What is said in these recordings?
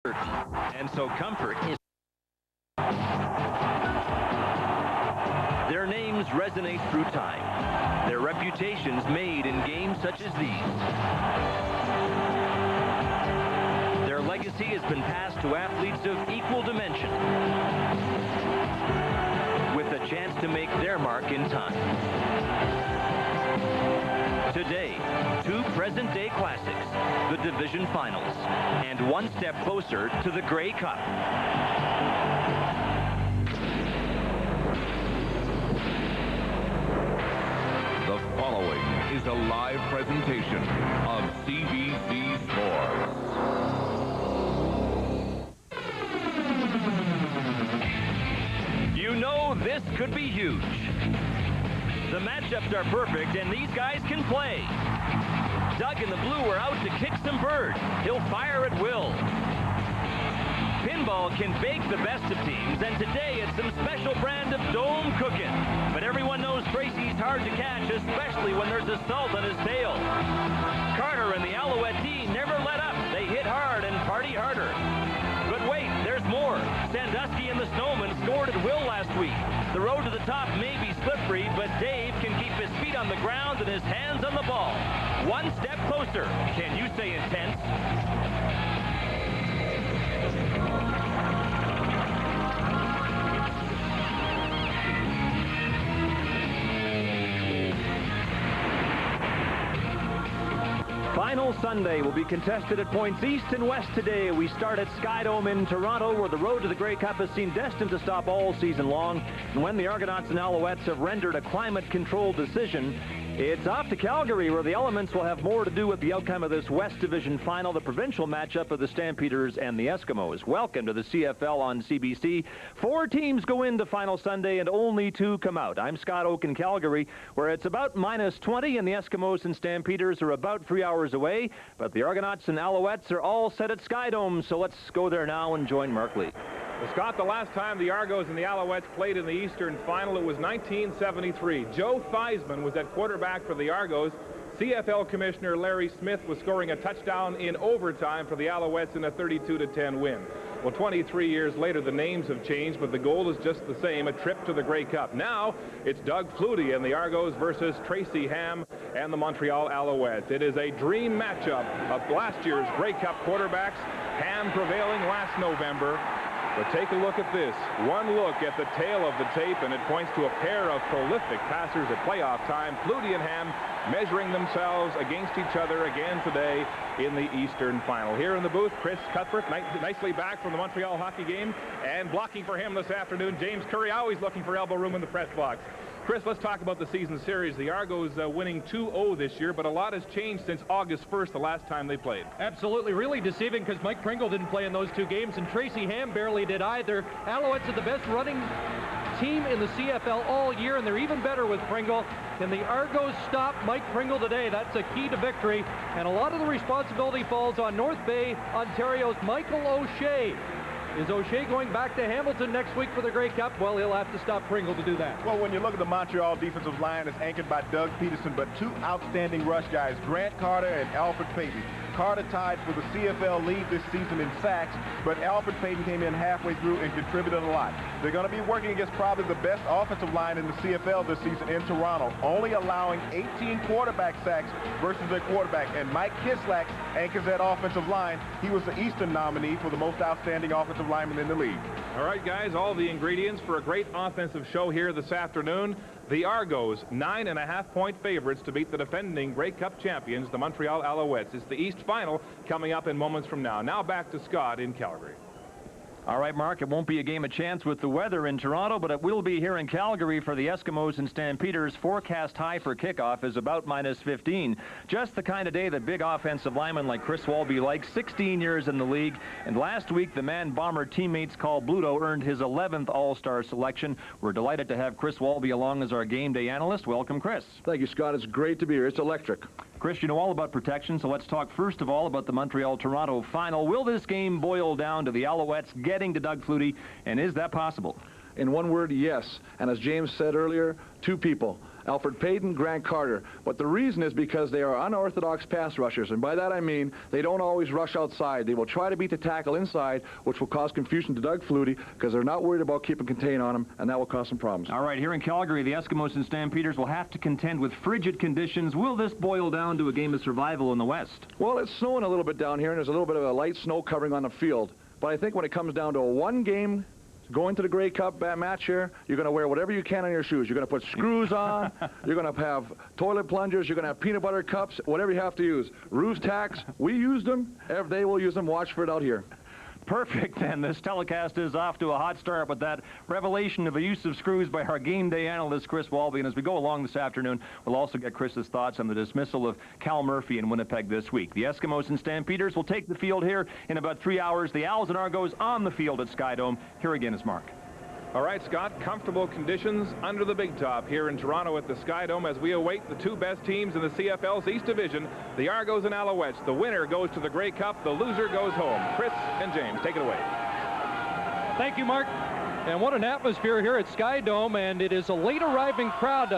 And so comfort is... Their names resonate through time. Their reputations made in games such as these. Their legacy has been passed to athletes of equal dimension, with a chance to make their mark in time. Today, two present-day classics, the division finals, and one step closer to the Grey Cup. The following is a live presentation of CBC Sports. You know this could be huge. The matchups are perfect, and these guys can play. Doug in the blue are out to kick some bird. He'll fire at will. Pinball can bake the best of teams, and today it's some special brand of dome cooking. But everyone knows Tracy's hard to catch, especially when there's a salt on his tail. Carter and the Alouette team never let up. They hit hard and party harder. But wait, there's more. Sandusky and the Snowmen scored at will last week. The road to the top may be slippery, but Dave can keep his feet on the ground and his hands on the ball. One step closer. Can you say intense? Final Sunday will be contested at points east and west today. We start at Skydome in Toronto, where the road to the Grey Cup has seemed destined to stop all season long. And when the Argonauts and Alouettes have rendered a climate-controlled decision, it's off to Calgary, where the elements will have more to do with the outcome of this West Division final, the provincial matchup of the Stampeders and the Eskimos. Welcome to the CFL on CBC. 4 teams go into Final Sunday and only 2 come out. I'm Scott Oak in Calgary, where it's about -20, and the Eskimos and Stampeders are about 3 hours away. But the Argonauts and Alouettes are all set at Skydome, so let's go there now and join Mark Lee. Well, Scott, the last time the Argos and the Alouettes played in the Eastern Final, it was 1973. Joe Theismann was at quarterback for the Argos. CFL Commissioner Larry Smith was scoring a touchdown in overtime for the Alouettes in a 32-10 win. Well, 23 years later, the names have changed, but the goal is just the same, a trip to the Grey Cup. Now, it's Doug Flutie and the Argos versus Tracy Ham and the Montreal Alouettes. It is a dream matchup of last year's Grey Cup quarterbacks, Ham prevailing last November. But take a look at this. One look at the tail of the tape, and it points to a pair of prolific passers at playoff time. Flutie and Ham measuring themselves against each other again today in the Eastern Final. Here in the booth, Chris Cuthbert, nicely back from the Montreal hockey game, and blocking for him this afternoon, James Curry, always looking for elbow room in the press box. Chris, let's talk about the season series. The Argos winning 2-0 this year, but a lot has changed since August 1st, the last time they played. Absolutely, really deceiving, because Mike Pringle didn't play in those 2 games, and Tracy Ham barely did either. Alouettes are the best running team in the CFL all year, and they're even better with Pringle. Can the Argos stop Mike Pringle today? That's a key to victory, and a lot of the responsibility falls on North Bay, Ontario's Michael O'Shea. Is O'Shea going back to Hamilton next week for the Grey Cup? Well, he'll have to stop Pringle to do that. Well, when you look at the Montreal defensive line, it's anchored by Doug Peterson, but 2 outstanding rush guys, Grant Carter and Alfred Payton. Carter tied for the CFL lead this season in sacks, but Alfred Payton came in halfway through and contributed a lot. They're going to be working against probably the best offensive line in the CFL this season in Toronto, only allowing 18 quarterback sacks versus their quarterback. And Mike Kislak anchors that offensive line. He was the Eastern nominee for the most outstanding offensive lineman in the league. All right, guys, all the ingredients for a great offensive show here this afternoon. The Argos, 9.5-point favorites to beat the defending Grey Cup champions, the Montreal Alouettes. It's the East Final coming up in moments from now. Now back to Scott in Calgary. All right, Mark, it won't be a game of chance with the weather in Toronto, but it will be here in Calgary for the Eskimos and Stampeders. Forecast high for kickoff is about -15. Just the kind of day that big offensive linemen like Chris Walby likes, 16 years in the league. And last week, the man-bomber teammates called Bluto earned his 11th All-Star selection. We're delighted to have Chris Walby along as our game day analyst. Welcome, Chris. Thank you, Scott. It's great to be here. It's electric. Chris, you know all about protection, so let's talk first of all about the Montreal-Toronto final. Will this game boil down to the Alouettes getting to Doug Flutie, and is that possible? In one word, yes. And as James said earlier, 2 people. Alfred Payton, Grant Carter. But the reason is because they are unorthodox pass rushers, and by that I mean they don't always rush outside. They will try to beat the tackle inside, which will cause confusion to Doug Flutie because they're not worried about keeping contain on him, and that will cause some problems. All right, here in Calgary, the Eskimos and Stampeders will have to contend with frigid conditions. Will this boil down to a game of survival in the West? Well, it's snowing a little bit down here, and there's a little bit of a light snow covering on the field. But I think when it comes down to a one-game going to the Grey Cup match here, you're going to wear whatever you can on your shoes. You're going to put screws on. You're going to have toilet plungers. You're going to have peanut butter cups, whatever you have to use. Ruse tacks, we used them. Every day we'll use them. Watch for it out here. Perfect, then. This telecast is off to a hot start with that revelation of a use of screws by our game day analyst, Chris Walby. And as we go along this afternoon, we'll also get Chris's thoughts on the dismissal of Cal Murphy in Winnipeg this week. The Eskimos and Stampeders will take the field here in about 3 hours. The Owls and Argos on the field at Skydome. Here again is Mark. All right, Scott, comfortable conditions under the big top here in Toronto at the Skydome as we await the two best teams in the CFL's East Division, the Argos and Alouettes. The winner goes to the Grey Cup, the loser goes home. Chris and James, take it away. Thank you, Mark. And what an atmosphere here at Skydome, and it is a late arriving crowd.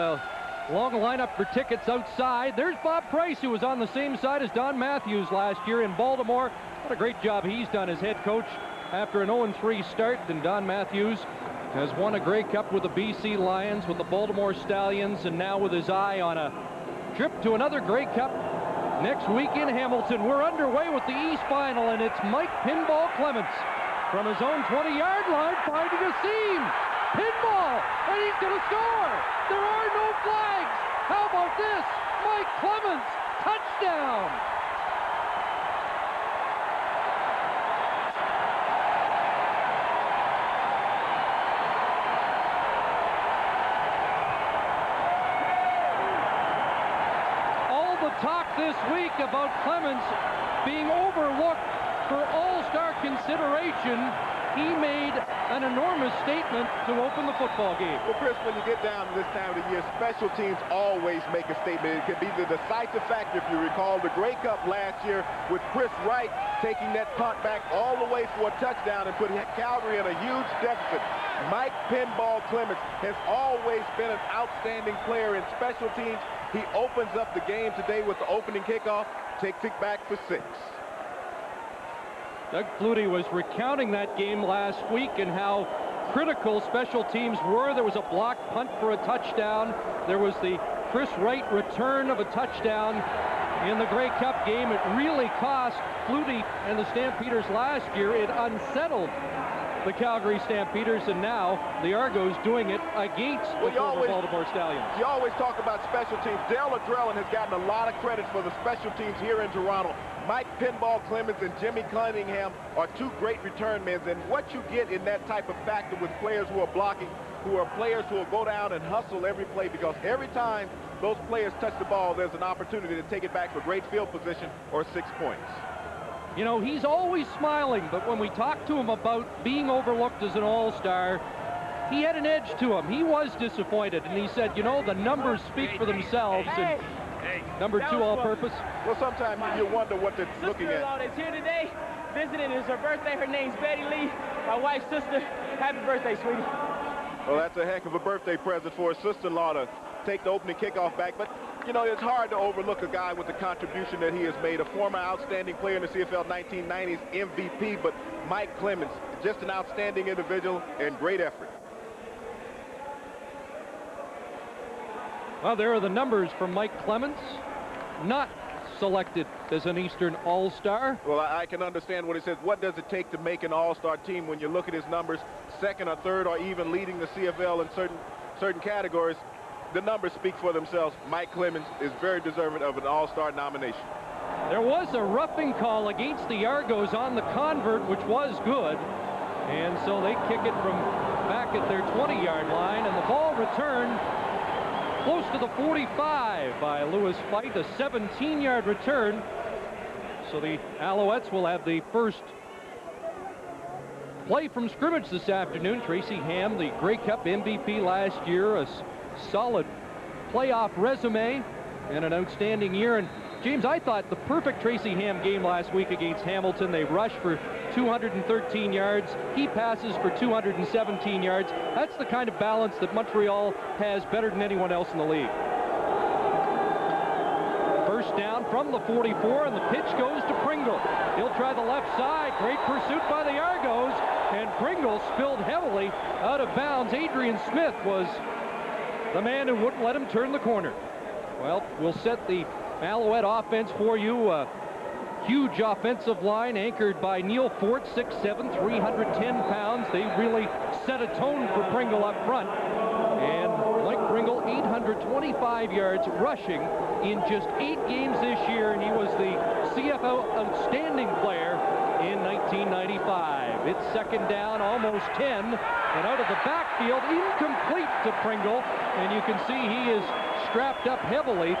Long lineup for tickets outside. There's Bob Price, who was on the same side as Don Matthews last year in Baltimore. What a great job he's done as head coach after an 0-3 start. And Don Matthews has won a Grey Cup with the BC Lions, with the Baltimore Stallions, and now with his eye on a trip to another Grey Cup next week in Hamilton. We're underway with the East Final, and it's Mike Pinball Clements from his own 20-yard line finding a seam. Pinball, and he's going to score. There are no flags. How about this? Mike Clements, touchdown. Talk this week about Clements being overlooked for all-star consideration. He made an enormous statement to open the football game. Well, Chris, when you get down to this time of the year, special teams always make a statement. It can be the decisive factor. If you recall the Grey Cup last year with Chris Wright taking that punt back all the way for a touchdown and putting Calgary in a huge deficit. Mike Pinball Clements has always been an outstanding player in special teams. He opens up the game today with the opening kickoff, takes it back for 6. Doug Flutie was recounting that game last week and how critical special teams were. There was a blocked punt for a touchdown. There was the Chris Wright return of a touchdown in the Grey Cup game. It really cost Flutie and the Stampeders last year. It unsettled the Calgary Stampeders, and now the Argos doing it against the former Baltimore Stallions. You always talk about special teams. Dale Adrellin has gotten a lot of credit for the special teams here in Toronto. Mike Pinball Clements and Jimmy Cunningham are two great return men, and what you get in that type of factor with players who are blocking, who are players who will go down and hustle every play, because every time those players touch the ball, there's an opportunity to take it back for great field position or 6 points. You know, he's always smiling, but when we talked to him about being overlooked as an all-star, he had an edge to him. He was disappointed, and he said, you know, the numbers speak for themselves. And number 2 all-purpose. Well, sometimes you wonder what they're looking at. Sister-in-law is here today, visiting. It's her birthday. Her name's Betty Lee, my wife's sister. Happy birthday, sweetie. Well, that's a heck of a birthday present for his sister-in-law to take the opening kickoff back. But, you know, it's hard to overlook a guy with the contribution that he has made, a former outstanding player in the CFL 1990s MVP, but Mike Clements, just an outstanding individual and great effort. Well, there are the numbers from Mike Clements, not selected as an Eastern All-Star. Well, I can understand what he says. What does it take to make an All-Star team when you look at his numbers, second or third or even leading the CFL in certain categories? The numbers speak for themselves. Mike Clements is very deserving of an All-Star nomination. There was a roughing call against the Argos on the convert, which was good. And so they kick it from back at their 20-yard line, and the ball returned close to the 45 by Lewis Fight, a 17-yard return. So the Alouettes will have the first play from scrimmage this afternoon. Tracy Ham, the Grey Cup MVP last year, a solid playoff resume and an outstanding year. And James, I thought the perfect Tracy Ham game last week against Hamilton. They rushed for 213 yards. He passes for 217 yards. That's the kind of balance that Montreal has better than anyone else in the league. First down from the 44, and the pitch goes to Pringle. He'll try the left side. Great pursuit by the Argos, and Pringle spilled heavily out of bounds. Adrian Smith was the man who wouldn't let him turn the corner. Well, we'll set the Alouette offense for you. Huge offensive line anchored by Neil Fort, 6'7", 310 pounds. They really set a tone for Pringle up front. And Mike Pringle, 825 yards rushing in just 8 games this year, and he was the CFL Outstanding Player in 1995. It's second down, almost 10, and out of the backfield, incomplete to Pringle, and you can see he is strapped up heavily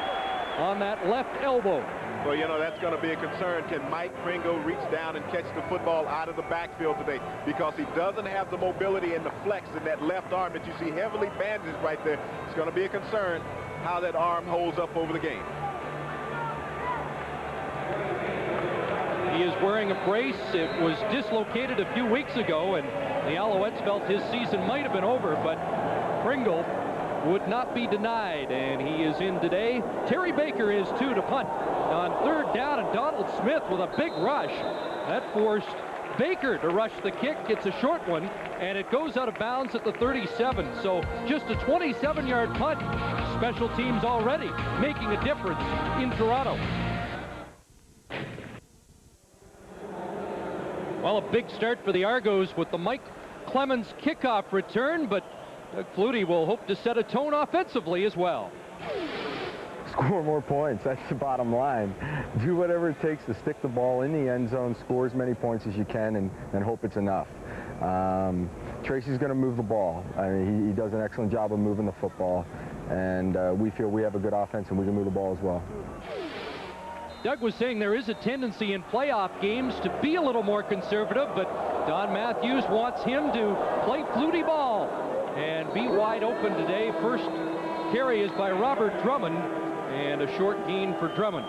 on that left elbow. Well, you know, that's going to be a concern. Can Mike Pringle reach down and catch the football out of the backfield today? Because he doesn't have the mobility and the flex in that left arm that you see heavily bandaged right there. It's going to be a concern how that arm holds up over the game. He is wearing a brace. It was dislocated a few weeks ago, and the Alouettes felt his season might have been over, but Pringle would not be denied, and he is in today. Terry Baker is too to punt on third down, and Donald Smith with a big rush. That forced Baker to rush the kick. It's a short one, and it goes out of bounds at the 37. So just a 27-yard punt. Special teams already making a difference in Toronto. Well, a big start for the Argos with the Mike Clemens kickoff return, but Doug Flutie will hope to set a tone offensively as well. Score more points. That's the bottom line. Do whatever it takes to stick the ball in the end zone, score as many points as you can, and hope it's enough. Tracy's going to move the ball. I mean, he does an excellent job of moving the football, and we feel we have a good offense and we can move the ball as well. Doug was saying there is a tendency in playoff games to be a little more conservative, but Don Matthews wants him to play Flutie ball and be wide open today. First carry is by Robert Drummond, and a short gain for Drummond.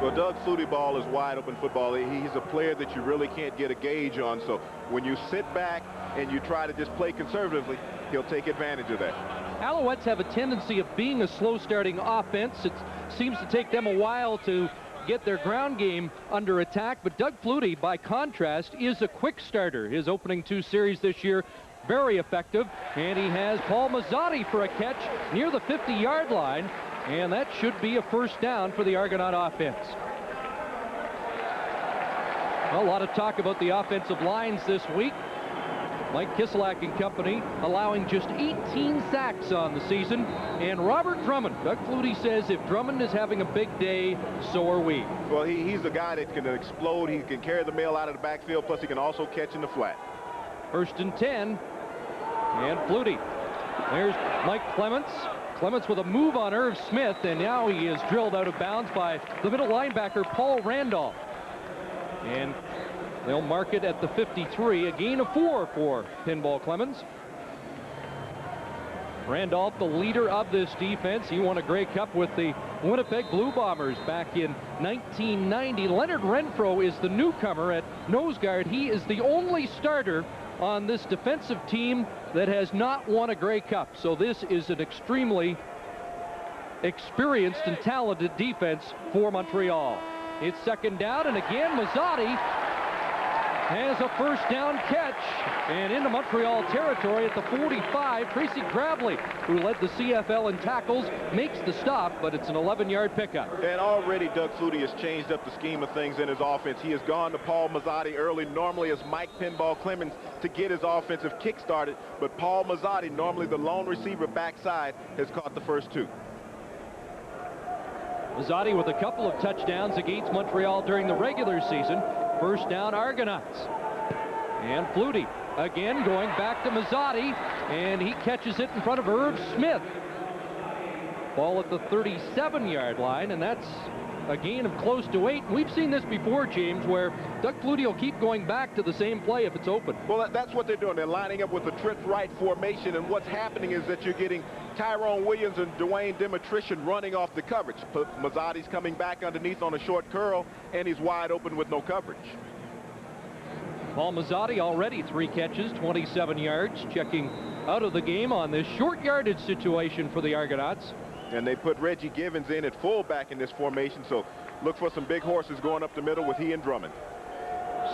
Well, Doug Flutie ball is wide open football. He's a player that you really can't get a gauge on, so when you sit back and you try to just play conservatively, he'll take advantage of that. Alouettes have a tendency of being a slow-starting offense. It seems to take them a while to get their ground game under attack, but Doug Flutie, by contrast, is a quick starter. His opening 2 series this year, very effective, and he has Paul Mazzotti for a catch near the 50-yard line, and that should be a first down for the Argonaut offense. Well, a lot of talk about the offensive lines this week. Mike Kiselak and company allowing just 18 sacks on the season, and Robert Drummond, Doug Flutie says if Drummond is having a big day, so are we. Well, he's a guy that can explode. He can carry the mail out of the backfield, plus he can also catch in the flat. First and 10, and Flutie. There's Mike Clements. Clements with a move on Irv Smith, and now he is drilled out of bounds by the middle linebacker, Paul Randolph. And they'll mark it at the 53, a gain of 4 for Pinball Clemens. Randolph, the leader of this defense. He won a Grey Cup with the Winnipeg Blue Bombers back in 1990. Leonard Renfro is the newcomer at nose guard. He is the only starter on this defensive team that has not won a Grey Cup. So this is an extremely experienced and talented defense for Montreal. It's second down, and again Mazzotti has a first down catch, and into Montreal territory at the 45. Tracy Gravely, who led the CFL in tackles, makes the stop, but it's an 11-yard pickup. And already Doug Flutie has changed up the scheme of things in his offense. He has gone to Paul Mazzotti early, normally as Mike Pinball Clemens, to get his offensive kick started, but Paul Mazzotti, normally the lone receiver backside, has caught the first 2. Mazzotti with a couple of touchdowns against Montreal during the regular season. First down, Argonauts. And Flutie again going back to Mazzotti, and he catches it in front of Irv Smith. Ball at the 37-yard line, and that's a gain of close to 8. We've seen this before, James, where Doug Flutie will keep going back to the same play if it's open. Well, that's what they're doing. They're lining up with the trip right formation, and what's happening is that you're getting Tyrone Williams and Dwayne Demetrician running off the coverage. Mazzotti's coming back underneath on a short curl, and he's wide open with no coverage. Paul Mazzotti already 3 catches, 27 yards, checking out of the game on this short yardage situation for the Argonauts. And they put Reggie Givens in at fullback in this formation, so look for some big horses going up the middle with he and Drummond.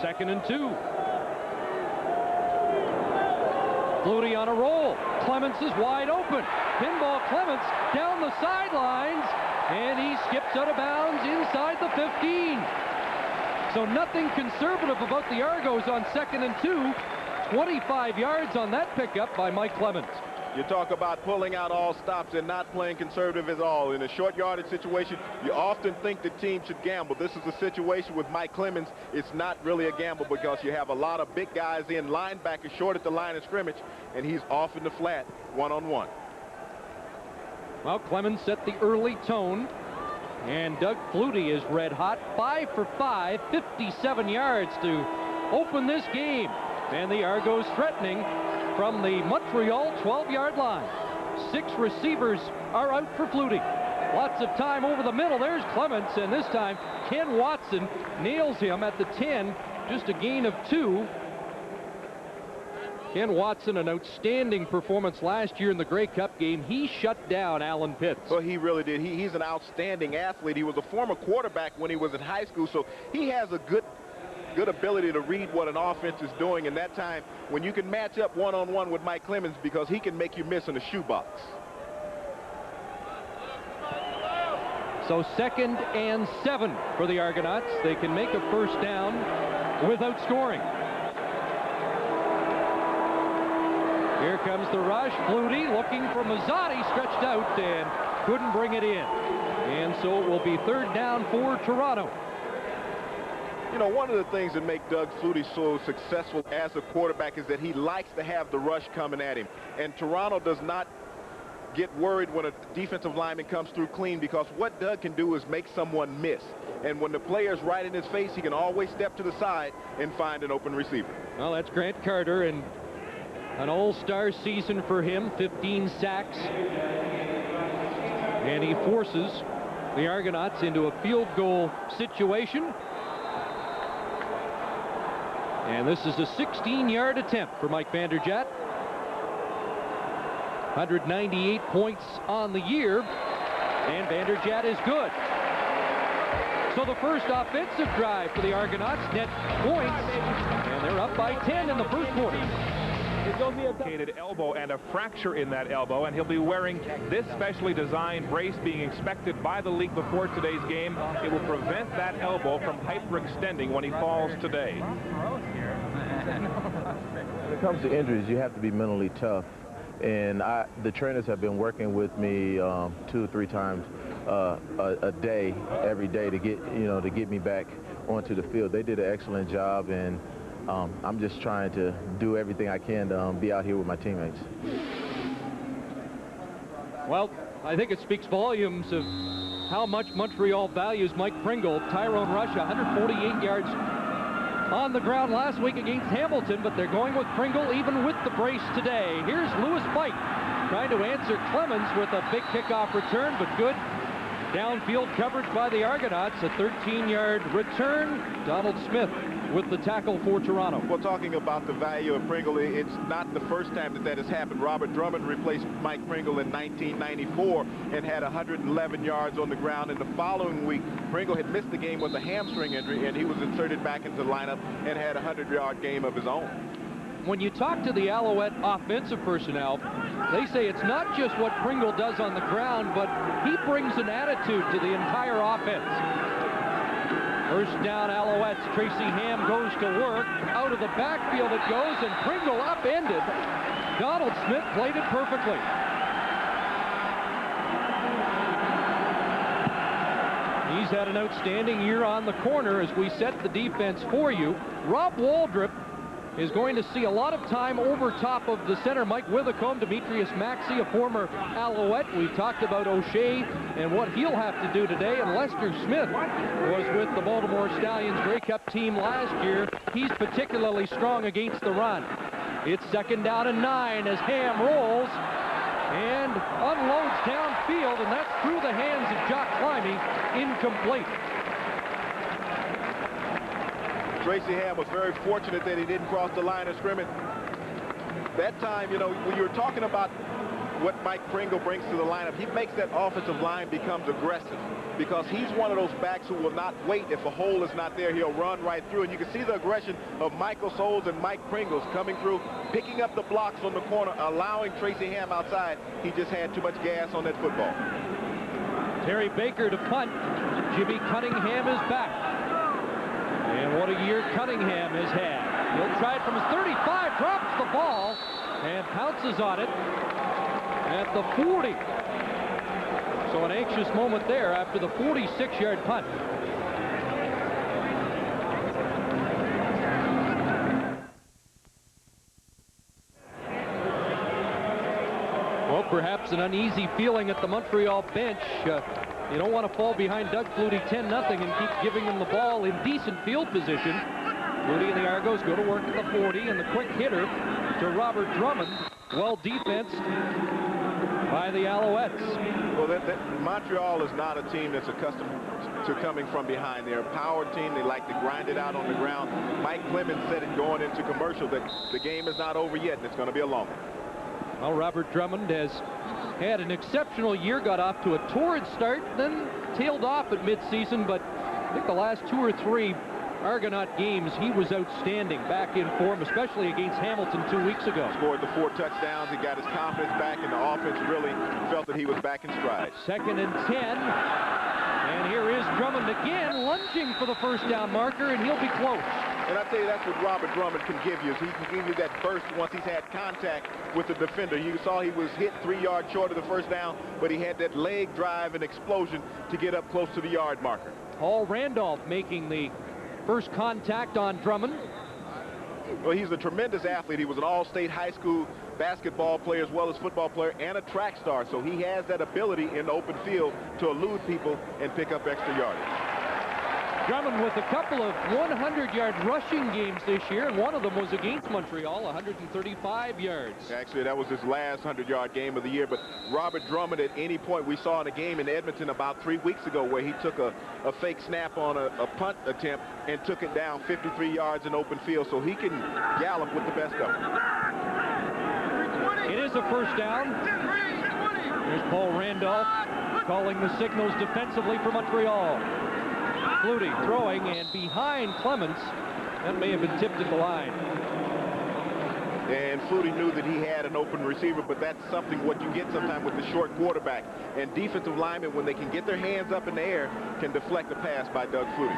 2nd and 2. Flutie on a roll. Clements is wide open. Pinball Clements down the sidelines, and he skips out of bounds inside the 15. So nothing conservative about the Argos on 2nd and 2. 25 yards on that pickup by Mike Clements. You talk about pulling out all stops and not playing conservative at all. In a short yardage situation, you often think the team should gamble. This is a situation with Mike Clemens. It's not really a gamble because you have a lot of big guys in, linebackers short at the line of scrimmage, and he's off in the flat one-on-one. Well, Clemens set the early tone, and Doug Flutie is red hot. 5 for 5, 57 yards to open this game. And the Argos threatening from the Montreal 12-yard line. 6 receivers are out for Flutie. Lots of time over the middle. There's Clements, and this time Ken Watson nails him at the 10. Just a gain of 2. Ken Watson, an outstanding performance last year in the Grey Cup game. He shut down Alan Pitts. Well, he really did. He's an outstanding athlete. He was a former quarterback when he was in high school, so he has a good ability to read what an offense is doing. And that time when you can match up one-on-one with Mike Clemens, because he can make you miss in a shoebox. So 2nd and 7 for the Argonauts. They can make a first down without scoring. Here comes the rush. Flutie looking for Mazzotti, stretched out and couldn't bring it in. And so it will be 3rd down for Toronto. You know, one of the things that make Doug Flutie so successful as a quarterback is that he likes to have the rush coming at him. And Toronto does not get worried when a defensive lineman comes through clean, because what Doug can do is make someone miss. And when the player's right in his face, he can always step to the side and find an open receiver. Well, that's Grant Carter, and an all-star season for him, 15 sacks. And he forces the Argonauts into a field goal situation. And this is a 16-yard attempt for Mike Vanderjagt. 198 points on the year, and Vanderjagt is good. So the first offensive drive for the Argonauts, net points, and they're up by 10 in the first quarter. Dislocated elbow and a fracture in that elbow, and he'll be wearing this specially designed brace being expected by the league before today's game. It will prevent that elbow from hyperextending when he falls today. When it comes to injuries, you have to be mentally tough, and the trainers have been working with me 2 or 3 times a day, every day, to get me back onto the field. They did an excellent job, and I'm just trying to do everything I can to be out here with my teammates. Well, I think it speaks volumes of how much Montreal values Mike Pringle. Tyrone Rush, 148 yards on the ground last week against Hamilton, but they're going with Pringle even with the brace today. Here's Lewis Pike trying to answer Clemens with a big kickoff return, but good downfield coverage by the Argonauts. A 13-yard return. Donald Smith with the tackle for Toronto. Well, talking about the value of Pringle, it's not the first time that has happened. Robert Drummond replaced Mike Pringle in 1994 and had 111 yards on the ground. And the following week, Pringle had missed the game with a hamstring injury, and he was inserted back into the lineup and had a 100-yard game of his own. When you talk to the Alouette offensive personnel, they say it's not just what Pringle does on the ground, but he brings an attitude to the entire offense. First down, Alouettes. Tracy Ham goes to work. Out of the backfield it goes, and Pringle upended. Donald Smith played it perfectly. He's had an outstanding year on the corner as we set the defense for you. Rob Waldrop is going to see a lot of time over top of the center, Mike Withycombe. Demetrius Maxey, a former Alouette. We've talked about O'Shea and what he'll have to do today. And Lester Smith was with the Baltimore Stallions Grey Cup team last year. He's particularly strong against the run. It's 2nd down and 9 as Ham rolls and unloads downfield, and that's through the hands of Jock Climby, incomplete. Tracy Ham was very fortunate that he didn't cross the line of scrimmage. That time, you know, when you're talking about what Mike Pringle brings to the lineup, he makes that offensive line becomes aggressive because he's one of those backs who will not wait. If a hole is not there, he'll run right through. And you can see the aggression of Michael Souls and Mike Pringles coming through, picking up the blocks on the corner, allowing Tracy Ham outside. He just had too much gas on that football. Terry Baker to punt. Jimmy Cunningham is back. And what a year Cunningham has had. He'll try it from his 35, drops the ball, and pounces on it at the 40. So an anxious moment there after the 46-yard punt. Well, perhaps an uneasy feeling at the Montreal bench. You don't want to fall behind Doug Flutie 10-0 and keep giving him the ball in decent field position. Flutie and the Argos go to work at the 40, and the quick hitter to Robert Drummond. Well defensed by the Alouettes. Well, Montreal is not a team that's accustomed to coming from behind. They're a power team. They like to grind it out on the ground. Mike Clemens said it going into commercial that the game is not over yet, and it's going to be a long one. Well, Robert Drummond has had an exceptional year, got off to a torrid start, then tailed off at midseason, but I think the last 2 or 3 Argonaut games, he was outstanding, back in form, especially against Hamilton 2 weeks ago. Scored the 4 touchdowns. He got his confidence back, and the offense really felt that he was back in stride. 2nd and 10. And here is Drummond again, lunging for the first down marker, and he'll be close. And I tell you, that's what Robert Drummond can give you. Is he can give you that burst once he's had contact with the defender. You saw he was hit 3 yards short of the first down, but he had that leg drive and explosion to get up close to the yard marker. Paul Randolph making the first contact on Drummond. Well, he's a tremendous athlete. He was an all-state high school basketball player as well as football player and a track star. So he has that ability in the open field to elude people and pick up extra yardage. Drummond with a couple of 100-yard rushing games this year, and one of them was against Montreal, 135 yards. Actually, that was his last 100-yard game of the year. But Robert Drummond, at any point, we saw in a game in Edmonton about 3 weeks ago where he took a fake snap on a punt attempt and took it down 53 yards in open field. So he can gallop with the best of them. It is a first down. There's Paul Randolph calling the signals defensively for Montreal. Flutie throwing, and behind Clemens. That may have been tipped at the line. And Flutie knew that he had an open receiver, but that's something what you get sometimes with the short quarterback. And defensive linemen, when they can get their hands up in the air, can deflect a pass by Doug Flutie.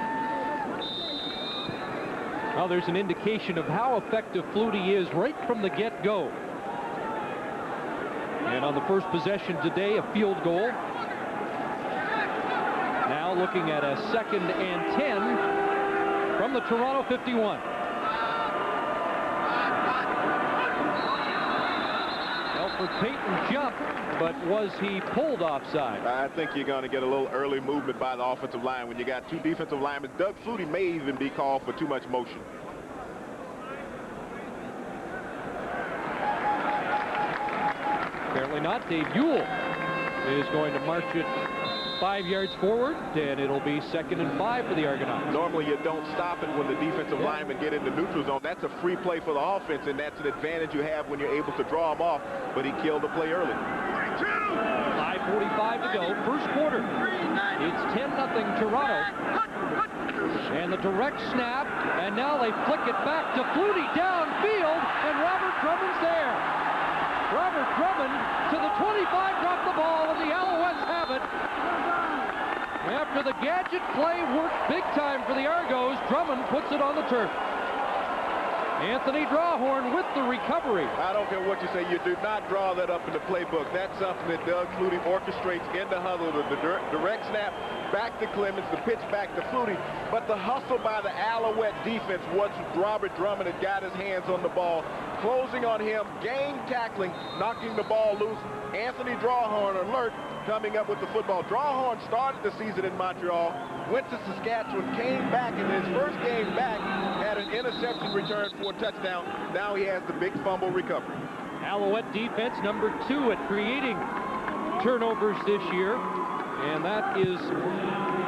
Well, there's an indication of how effective Flutie is right from the get-go. And on the first possession today, a field goal. Now looking at a 2nd and 10 from the Toronto 51. Alfred Payton jumped, but was he pulled offside? I think you're going to get a little early movement by the offensive line when you got 2 defensive linemen. Doug Flutie may even be called for too much motion. Apparently not. Dave Ewell is going to march it 5 yards forward, and it'll be 2nd and 5 for the Argonauts. Normally you don't stop it when the defensive linemen get in the neutral zone. That's a free play for the offense, and that's an advantage you have when you're able to draw them off, but he killed the play early. 5:45 to go, first quarter. It's 10-0 Toronto. And the direct snap, and now they flick it back to Flutie downfield, and Robert Drummond's there. Robert Drummond to the 25, dropped the ball, and the Alouettes have it. After the gadget play worked big time for the Argos, Drummond puts it on the turf. Anthony Drawhorn with the recovery. I don't care what you say, you do not draw that up in the playbook. That's something that Doug Flutie orchestrates in the huddle. The direct snap back to Clemens, the pitch back to Flutie. But the hustle by the Alouette defense, once Robert Drummond had got his hands on the ball, closing on him, gang tackling, knocking the ball loose. Anthony Drawhorn alert, coming up with the football. Drawhorn started the season in Montreal, went to Saskatchewan, came back, and in his first game back, had an interception return for a touchdown. Now he has the big fumble recovery. Alouette defense number 2 at creating turnovers this year, and that is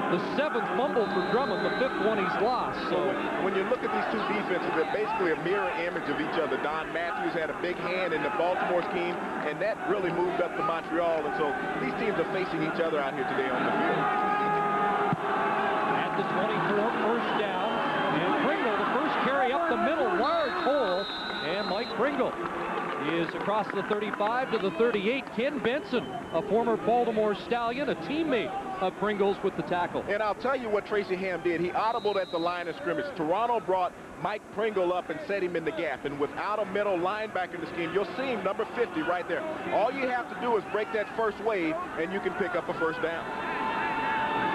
the 7th fumble for Drummond, the 5th one he's lost. So when you look at these two defenses, they're basically a mirror image of each other. Don Matthews had a big hand in the Baltimore scheme, and that really moved up to Montreal. And so these teams are facing each other out here today on the field. At the 24, first down, and Pringle, the first carry up the middle, large hole, and Mike Pringle is across the 35 to the 38. Ken Benson, a former Baltimore Stallion, a teammate of Pringle's with the tackle. And I'll tell you what Tracy Ham did. He audibled at the line of scrimmage. Toronto brought Mike Pringle up and set him in the gap. And without a middle linebacker in the scheme, you'll see him, number 50 right there. All you have to do is break that first wave, and you can pick up a first down.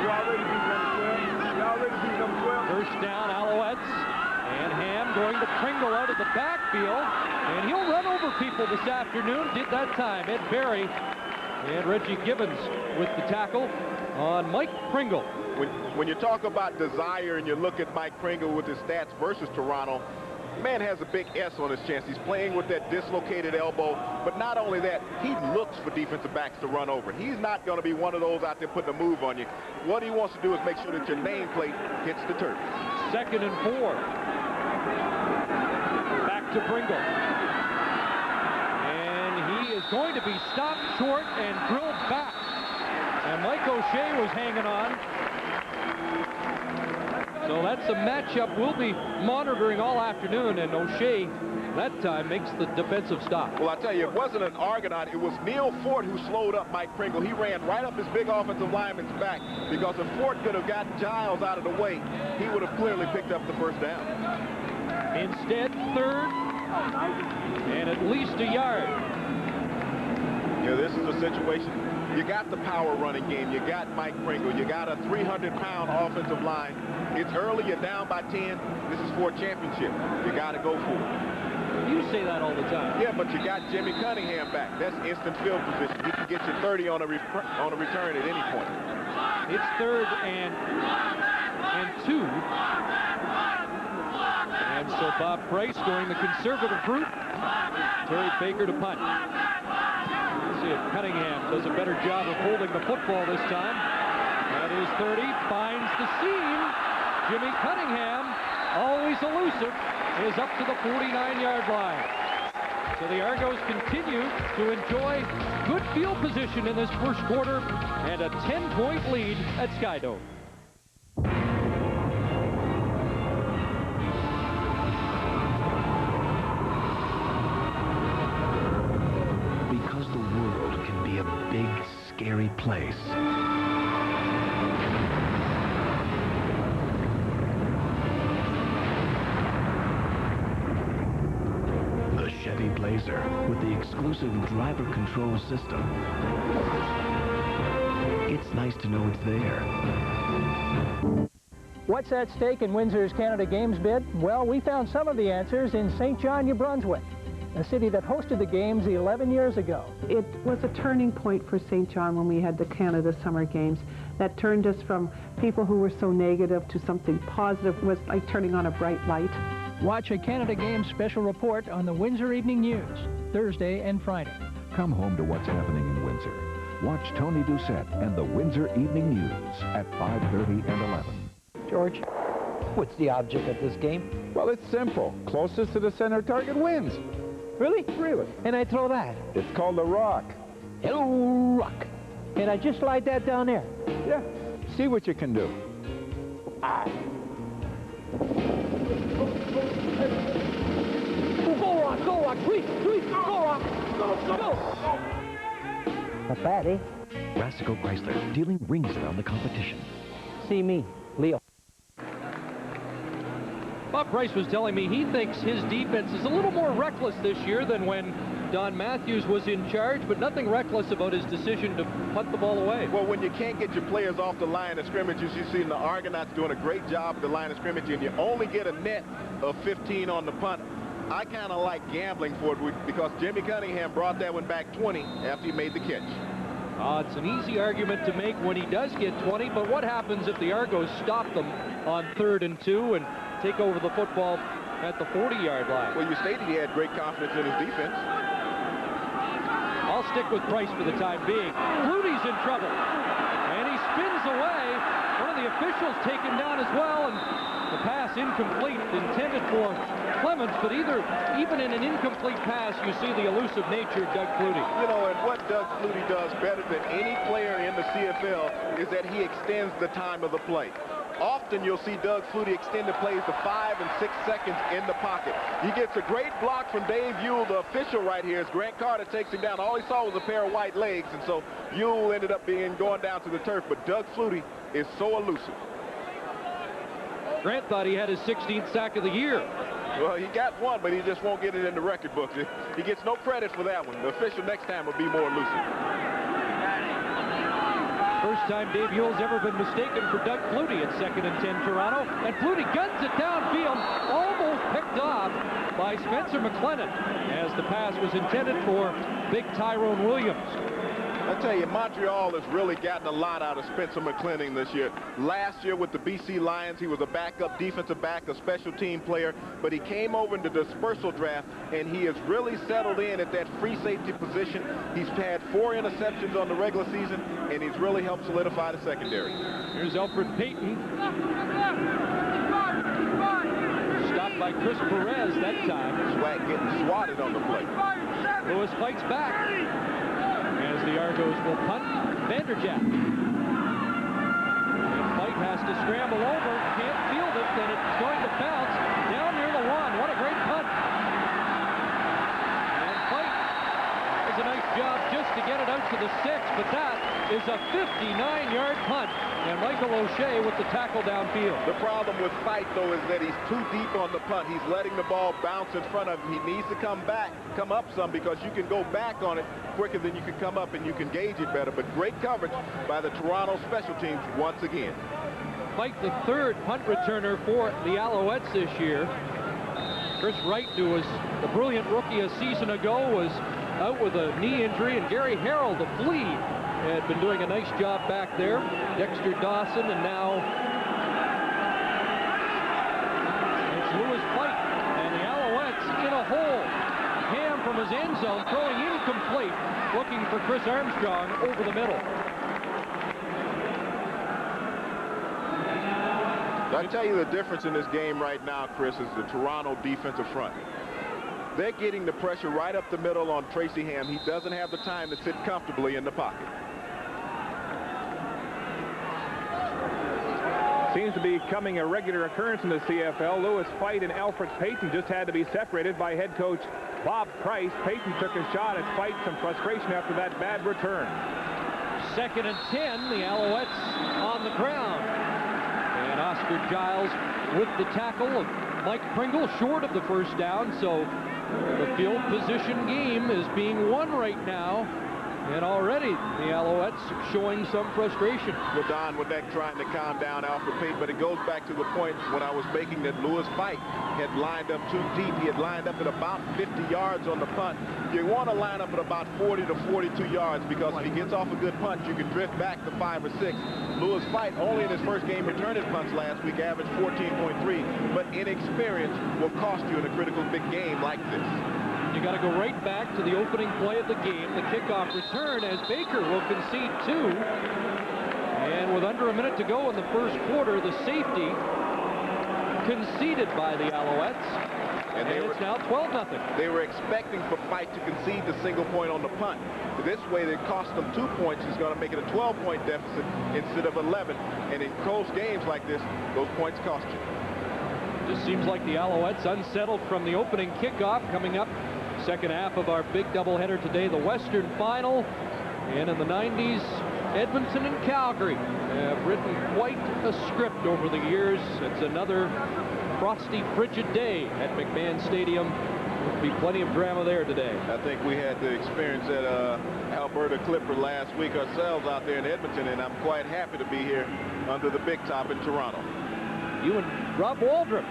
You already beat number 12. You already beat number 12. First down, Alouettes. And Ham going to Pringle out of the backfield. And he'll run over people this afternoon. Did that time. Ed Berry and Reggie Gibbons with the tackle on Mike Pringle. When you talk about desire and you look at Mike Pringle with his stats versus Toronto, man has a big S on his chest. He's playing with that dislocated elbow, but not only that, he looks for defensive backs to run over. He's not going to be one of those out there putting a move on you. What he wants to do is make sure that your nameplate hits the turf. 2nd and 4. Back to Pringle. And he is going to be stopped short and drilled back. And Mike O'Shea was hanging on. So that's a matchup we'll be monitoring all afternoon, and O'Shea that time makes the defensive stop. Well, I tell you, it wasn't an Argonaut. It was Neil Fort who slowed up Mike Pringle. He ran right up his big offensive lineman's back, because if Fort could have gotten Giles out of the way, he would have clearly picked up the first down. Instead, 3rd and at least a yard. Yeah, this is a situation. You got the power running game. You got Mike Pringle. You got a 300-pound offensive line. It's early. You're down by 10. This is for a championship. You got to go for it. You say that all the time. Yeah, but you got Jimmy Cunningham back. That's instant field position. You can get you 30 on a return at any point. It's 3rd and 2. And so Bob Price going the conservative route. Terry Baker to punt. Let's see if Cunningham does a better job of holding the football this time. That is 30, finds the seam. Jimmy Cunningham, always elusive, is up to the 49-yard line. So the Argos continue to enjoy good field position in this first quarter and a 10-point lead at Skydome. Because the world can be a big, scary place. The Chevy Blazer with the exclusive driver control system. It's nice to know it's there. What's at stake in Windsor's Canada Games bid? Well, we found some of the answers in St. John, New Brunswick, a city that hosted the Games 11 years ago. It was a turning point for St. John when we had the Canada Summer Games. That turned us from people who were so negative to something positive. It was like turning on a bright light. Watch a Canada Games special report on the Windsor Evening News, Thursday and Friday. Come home to what's happening in Windsor. Watch Tony Doucette and the Windsor Evening News at 5:30 and 11. George, what's the object of this game? Well, it's simple. Closest to the center target wins. Really? Really. And I throw that? It's called a rock. Hello, rock. And I just slide that down there? Yeah. See what you can do. Ah. Go, rock, please, go, rock, go. Not bad, eh? Rassico Chrysler, dealing rings around the competition. See me, Leo. Bob Price was telling me he thinks his defense is a little more reckless this year than when Don Matthews was in charge, but nothing reckless about his decision to punt the ball away. Well, when you can't get your players off the line of scrimmage, as you see the Argonauts doing a great job at the line of scrimmage, and you only get a net of 15 on the punt, I kind of like gambling for it because Jimmy Cunningham brought that one back 20 after he made the catch. It's an easy argument to make when he does get 20, but what happens if the Argos stop them on 3rd and 2 and take over the football at the 40-yard line? Well, you stated he had great confidence in his defense. I'll stick with Price for the time being. Flutie's in trouble, and he spins away. One of of the officials taken down as well, and the pass incomplete, intended for Clements, but even in an incomplete pass, you see the elusive nature of Doug Flutie. You know, and what Doug Flutie does better than any player in the CFL is that he extends the time of the play. Often you'll see Doug Flutie extend the plays to 5 and 6 seconds in the pocket. He gets a great block from Dave Ewell, the official right here, as Grant Carter takes him down. All he saw was a pair of white legs, and so Ewell ended up going down to the turf. But Doug Flutie is so elusive. Grant thought he had his 16th sack of the year. Well, he got one, but he just won't get it in the record books. He gets no credit for that one. The official next time will be more elusive. First time Dave Ewell's ever been mistaken for Doug Flutie at 2nd and 10 Toronto. And Flutie guns it downfield, almost picked off by Spencer McLennan, as the pass was intended for big Tyrone Williams. I tell you, Montreal has really gotten a lot out of Spencer McLennan this year. Last year with the BC Lions, he was a backup defensive back, a special team player, but he came over in the dispersal draft, and he has really settled in at that free safety position. He's had 4 interceptions on the regular season, and he's really helped solidify the secondary. Here's Alfred Payton. Stopped by Chris Perez that time. Swag getting swatted on the play. Lewis fights back as the Argos will punt. Vanderjagt. And Fight has to scramble over. Can't field it, then it's going to bounce down near the 1. What a great punt. And Fight does a nice job just to get it out to the 6, but that is a 59-yard punt. And Michael O'Shea with the tackle downfield. The problem with Fight, though, is that he's too deep on the punt. He's letting the ball bounce in front of him. He needs to come up some, because you can go back on it quicker than you can come up, and you can gauge it better. But great coverage by the Toronto special teams once again. Fight, the 3rd punt returner for the Alouettes this year. Chris Wright, who was the brilliant rookie a season ago, was out with a knee injury, and Gary Harrell, the flea, had been doing a nice job back there. Dexter Dawson, and now it's Lewis Fight, and the Alouettes in a hole. Ham from his end zone, throwing incomplete, looking for Chris Armstrong over the middle. I tell you, the difference in this game right now, Chris, is the Toronto defensive front. They're getting the pressure right up the middle on Tracy Ham. He doesn't have the time to sit comfortably in the pocket. Seems to be becoming a regular occurrence in the CFL. Lewis Fight and Alfred Payton just had to be separated by head coach Bob Price. Payton took a shot at Fight, some frustration after that bad return. 2nd and 10, the Alouettes on the ground. And Oscar Giles with the tackle of Mike Pringle, short of the first down. So the field position game is being won right now. And already the Alouettes showing some frustration. Well, Don, with that trying to calm down Alfred Payton, but it goes back to the point when I was making that Lewis Fight had lined up too deep. He had lined up at about 50 yards on the punt. You want to line up at about 40 to 42 yards, because if he gets off a good punt, you can drift back to 5 or 6. Lewis Fight, only in his first game returning punts last week, averaged 14.3, but inexperience will cost you in a critical big game like this. You got to go right back to the opening play of the game, the kickoff return, as Baker will concede 2. And with under a minute to go in the first quarter, the safety conceded by the Alouettes. And it's now 12-0. They were expecting for Fight to concede the single point on the punt. This way, they cost them 2 points. It's going to make it a 12-point deficit instead of 11. And in close games like this, those points cost you. Just seems like the Alouettes unsettled from the opening kickoff. Coming up, second half of our big doubleheader today, the Western Final. And in the 90s, Edmonton and Calgary have written quite a script over the years. It's another frosty, frigid day at McMahon Stadium. There'll be plenty of drama there today. I think we had the experience at Alberta Clipper last week ourselves out there in Edmonton, and I'm quite happy to be here under the big top in Toronto. You and Rob Waldrop.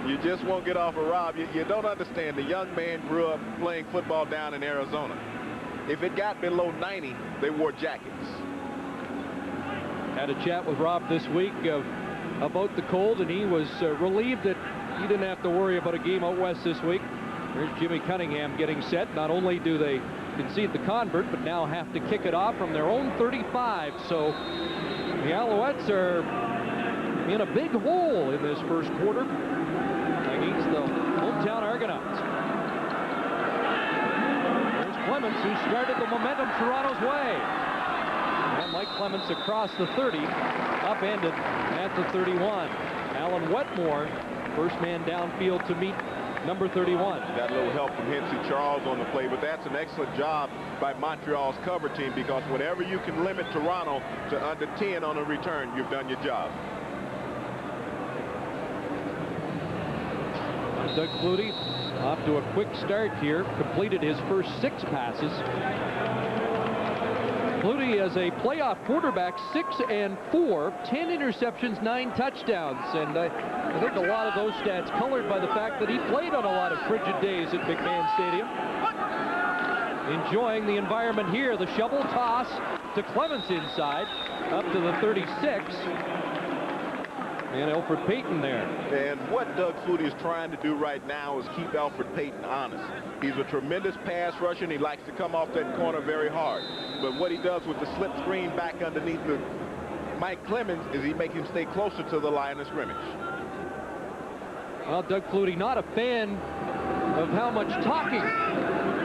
You just won't get off of Rob. You don't understand. The young man grew up playing football down in Arizona. If it got below 90, they wore jackets. Had a chat with Rob this week about the cold, and he was relieved that he didn't have to worry about a game out west this week. There's Jimmy Cunningham getting set. Not only do they concede the convert, but now have to kick it off from their own 35. So The Alouettes are in a big hole in this first quarter against the hometown Argonauts. There's Clements, who started the momentum Toronto's way. And Mike Clements across the 30, upended at the 31. Alan Wetmore, first man downfield to meet number 31. Got a little help from Hensey Charles on the play, but that's an excellent job by Montreal's cover team, because whenever you can limit Toronto to under 10 on a return, you've done your job. Doug Flutie off to a quick start here, completed his first 6 passes. Flutie as a playoff quarterback, 6-4, 10 interceptions, 9 touchdowns. And I think a lot of those stats colored by the fact that he played on a lot of frigid days at McMahon Stadium. Enjoying the environment here. The shovel toss to Clements inside, up to the 36. And Alfred Payton there. And what Doug Flutie is trying to do right now is keep Alfred Payton honest. He's a tremendous pass rusher, and he likes to come off that corner very hard. But what he does with the slip screen back underneath the Mike Clemens is he makes him stay closer to the line of scrimmage. Well, Doug Flutie not a fan of how much talking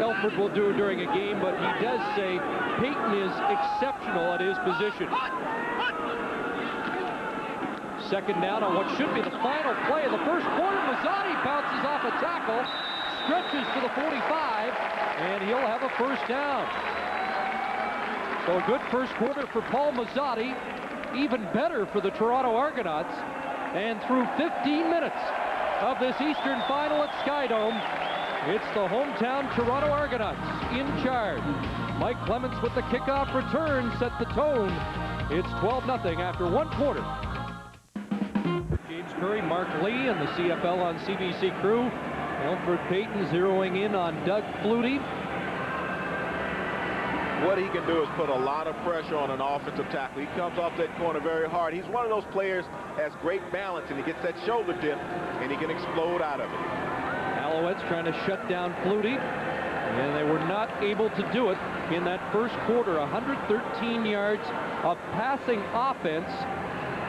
Alfred will do during a game, but he does say Payton is exceptional at his position. Second down on what should be the final play of the first quarter. Mazzotti bounces off a tackle, stretches to the 45, and he'll have a first down. So a good first quarter for Paul Mazzotti, even better for the Toronto Argonauts. And through 15 minutes of this Eastern Final at Skydome, it's the hometown Toronto Argonauts in charge. Mike Clements with the kickoff return set the tone. It's 12-0 after 1 quarter. James Curry, Mark Lee, and the CFL on CBC crew. Alfred Payton zeroing in on Doug Flutie. What he can do is put a lot of pressure on an offensive tackle. He comes off that corner very hard. He's one of those players has great balance, and he gets that shoulder dip, and he can explode out of it. Alouettes trying to shut down Flutie, and they were not able to do it in that first quarter. 113 yards of passing offense.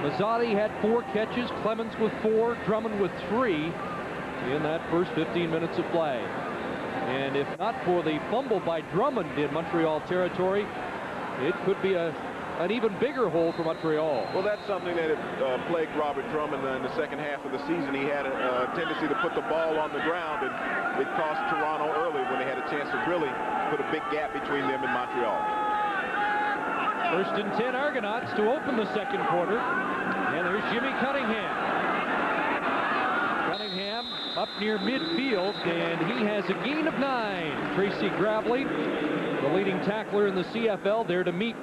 Mazzotti had 4 catches, Clements with 4, Drummond with 3 in that first 15 minutes of play. And if not for the fumble by Drummond in Montreal territory, it could be an even bigger hole for Montreal. Well, that's something that plagued Robert Drummond in the second half of the season. He had a tendency to put the ball on the ground, and it cost Toronto early when they had a chance to really put a big gap between them and Montreal. First and 10 Argonauts to open the second quarter. And there's Jimmy Cunningham. Cunningham up near midfield, and he has a gain of 9. Tracy Gravely, the leading tackler in the CFL, there to meet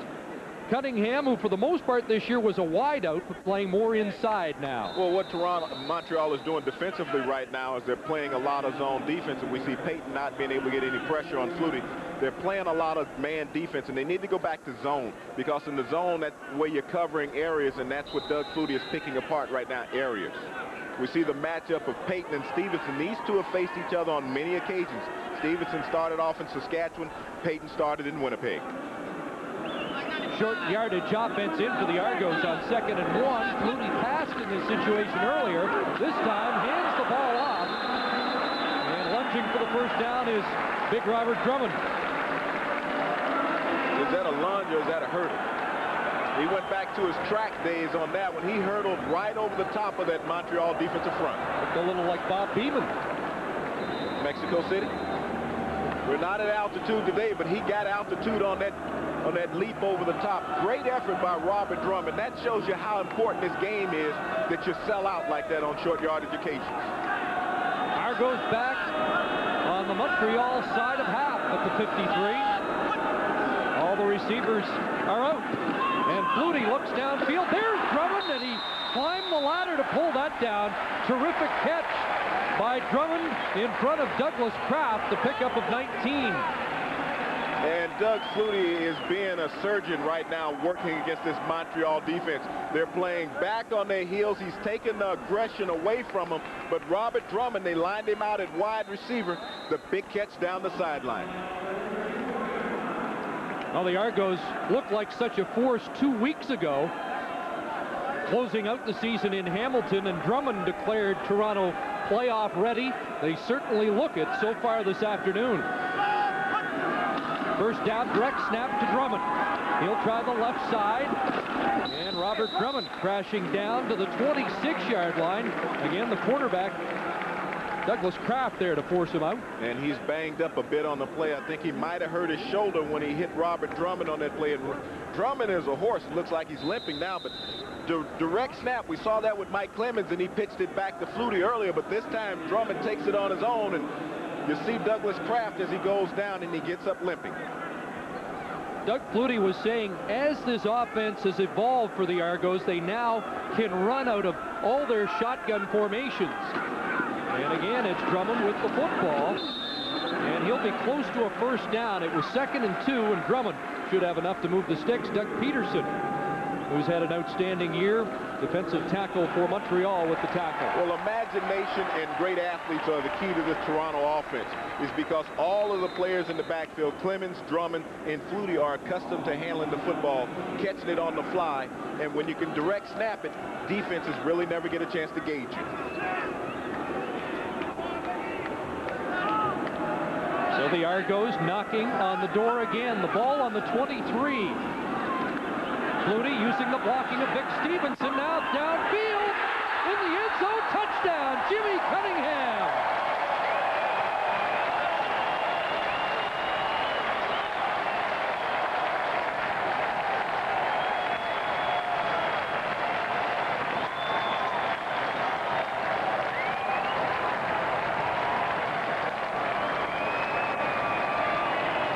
Cunningham, who for the most part this year was a wideout, but playing more inside now. Well, what Montreal is doing defensively right now is they're playing a lot of zone defense, and we see Payton not being able to get any pressure on Flutie. They're playing a lot of man defense, and they need to go back to zone, because in the zone, that's where you're covering areas, and that's what Doug Flutie is picking apart right now, areas. We see the matchup of Payton and Stevenson. These two have faced each other on many occasions. Stevenson started off in Saskatchewan. Payton started in Winnipeg. Short yardage offense in for the Argos on 2nd and 1. Flutie passed in this situation earlier. This time hands the ball off. And lunging for the first down is big Robert Drummond. Is that a lunge or is that a hurdle? He went back to his track days on that one. He hurdled right over the top of that Montreal defensive front. Looked a little like Bob Beeman. Mexico City. We're not at altitude today, but he got altitude on that leap over the top. Great effort by Robert Drummond. That shows you how important this game is, that you sell out like that on short yardage occasions. Argos back on the Montreal side of half at the 53. All the receivers are out. And Flutie looks downfield. There's Drummond, and he climbed the ladder to pull that down. Terrific catch by Drummond in front of Douglas Kraft, the pickup of 19. And Doug Flutie is being a surgeon right now, working against this Montreal defense. They're playing back on their heels. He's taken the aggression away from them. But Robert Drummond, they lined him out at wide receiver. The big catch down the sideline. Well, the Argos looked like such a force 2 weeks ago. closing out the season in Hamilton, and Drummond declared Toronto playoff ready. They certainly look it so far this afternoon. First down, direct snap to Drummond. He'll try the left side, and Robert Drummond crashing down to the 26-yard line. Again, the quarterback, Douglas Kraft, there to force him out. And he's banged up a bit on the play. I think he might have hurt his shoulder when he hit Robert Drummond on that play. And Drummond is a horse. It looks like he's limping now, but direct snap, we saw that with Mike Clemens, and he pitched it back to Flutie earlier, but this time Drummond takes it on his own, and you see Douglas Kraft as he goes down and he gets up limping. Doug Flutie was saying, as this offense has evolved for the Argos, they now can run out of all their shotgun formations. And again, it's Drummond with the football, and he'll be close to a first down. It was 2nd and 2, and Drummond should have enough to move the sticks. Doug Peterson, who's had an outstanding year, defensive tackle for Montreal with the tackle. Well, imagination and great athletes are the key to this Toronto offense, is because all of the players in the backfield, Clemens, Drummond, and Flutie, are accustomed to handling the football, catching it on the fly, and when you can direct snap it, defenses really never get a chance to gauge you. So the Argos knocking on the door again. The ball on the 23. Flutie using the blocking of Vic Stevenson. Now downfield in the end zone. Touchdown, Jimmy Cunningham.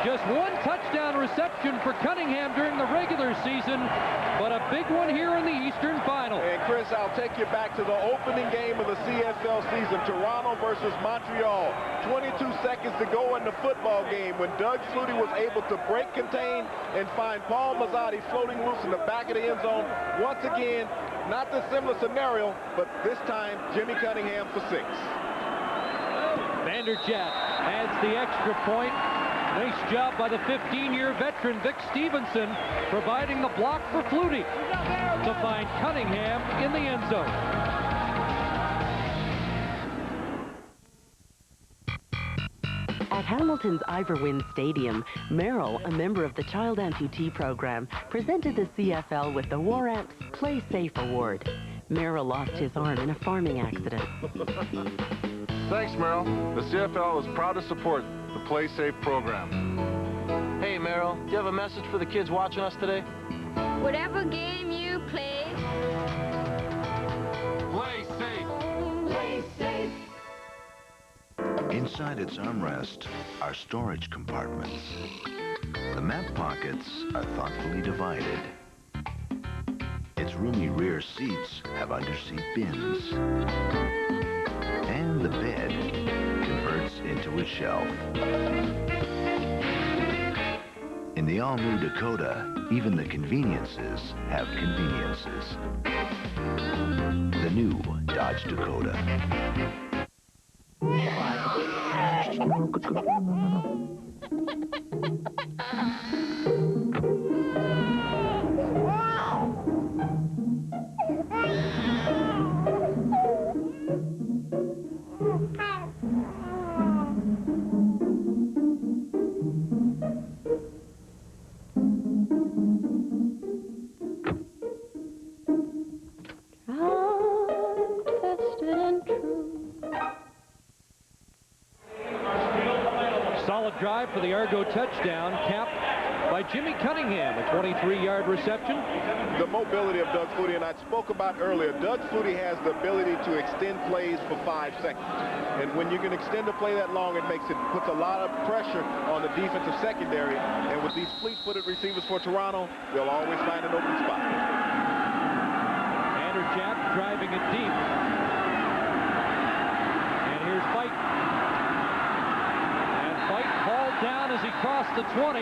Just one touchdown reception for Cunningham during the regular season, but a big one here in the Eastern Final. And Chris, I'll take you back to the opening game of the CFL season, Toronto versus Montreal. 22 seconds to go in the football game when Doug Flutie was able to break contain and find Paul Mazzotti floating loose in the back of the end zone. Once again, not the similar scenario, but this time Jimmy Cunningham for 6. Vanderjagt adds the extra point. Nice job by the 15-year veteran Vic Stevenson, providing the block for Flutie to find Cunningham in the end zone. At Hamilton's Iverwin Stadium, Merrill, a member of the Child Amputee Program, presented the CFL with the War Amps Play Safe Award. Merrill lost his arm in a farming accident. Thanks, Merrill. The CFL is proud to support the Play Safe program. Hey, Merrill, do you have a message for the kids watching us today? Whatever game you play, play safe. Play safe. Inside its armrest are storage compartments. The map pockets are thoughtfully divided. Its roomy rear seats have underseat bins. And the bed converts into a shelf. In the all-new Dakota, even the conveniences have conveniences. The new Dodge Dakota. Solid drive for the Argo touchdown, capped by Jimmy Cunningham, a 23-yard reception. The mobility of Doug Flutie, and I spoke about earlier, Doug Flutie has the ability to extend plays for 5 seconds. And when you can extend a play that long, it puts a lot of pressure on the defensive secondary. And with these fleet-footed receivers for Toronto, they'll always find an open spot. Vanderjagt driving it deep. And here's Fight. Fight hauled down as he crossed the 20.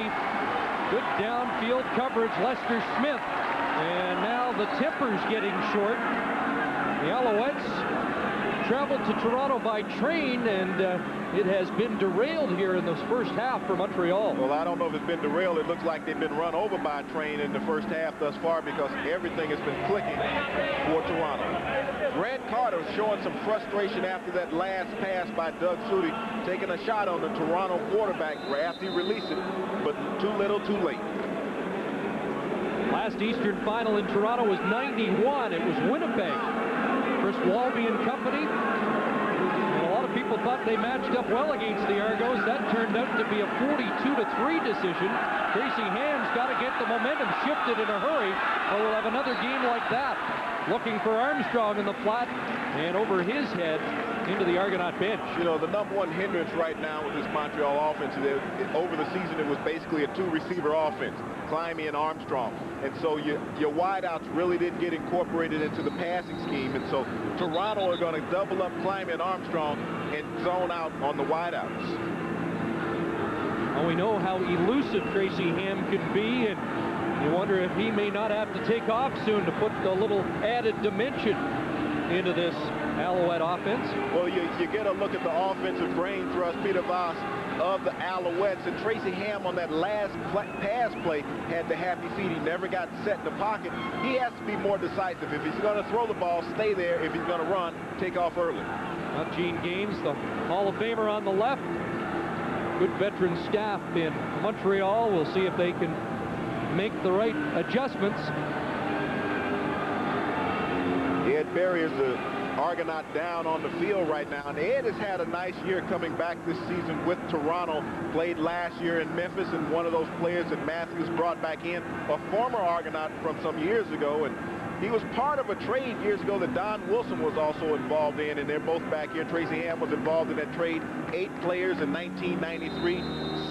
Good downfield coverage, Lester Smith. And now the temper's getting short. The Alouettes traveled to Toronto by train, and it has been derailed here in this first half for Montreal. Well, I don't know if it's been derailed. It looks like they've been run over by a train in the first half thus far because everything has been clicking for Toronto. Grant Carter showing some frustration after that last pass by Doug Flutie, taking a shot on the Toronto quarterback after he released it, but too little, too late. Last Eastern Final in Toronto was 91. It was Winnipeg. Chris Walby and company. And a lot of people thought they matched up well against the Argos. That turned out to be a 42-3 decision. Tracy Ham's got to get the momentum shifted in a hurry, or we'll have another game like that. Looking for Armstrong in the flat, and over his head into the Argonaut bench. You know, the number one hindrance right now with this Montreal offense is that over the season it was basically a two-receiver offense, Climby and Armstrong. And so your wideouts really didn't get incorporated into the passing scheme. And so Toronto are going to double up Climby and Armstrong and zone out on the wideouts. Well, we know how elusive Tracy Ham can be, and you wonder if he may not have to take off soon to put a little added dimension into this Alouette offense. Well, you get a look at the offensive brain thrust, Peter Voss, of the Alouettes, and Tracy Ham on that last pass play had the happy feet. He never got set in the pocket. He has to be more decisive. If he's going to throw the ball, stay there. If he's going to run, take off early. Now Gene Gaines, the Hall of Famer on the left. Good veteran staff in Montreal. We'll see if they can make the right adjustments. Ed Berry is the Argonaut down on the field right now, and Ed has had a nice year coming back this season with Toronto. Played last year in Memphis, and one of those players that Matthews brought back in, a former Argonaut from some years ago, and he was part of a trade years ago that Don Wilson was also involved in, and they're both back here. Tracy Ham was involved in that trade. 8 players in 1993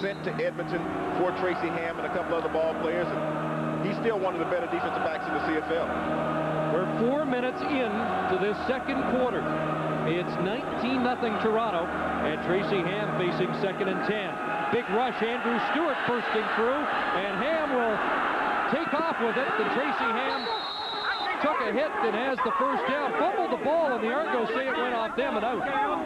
sent to Edmonton for Tracy Ham and a couple other ball players, and he's still one of the better defensive backs in the CFL. We're 4 minutes into this second quarter. It's 19-0 Toronto, and Tracy Ham facing 2nd and 10. Big rush, Andrew Stewart bursting through, and Ham will take off with it. And Tracy Ham took a hit and has the first down. Fumbled the ball, and the Argos say it went off them and out.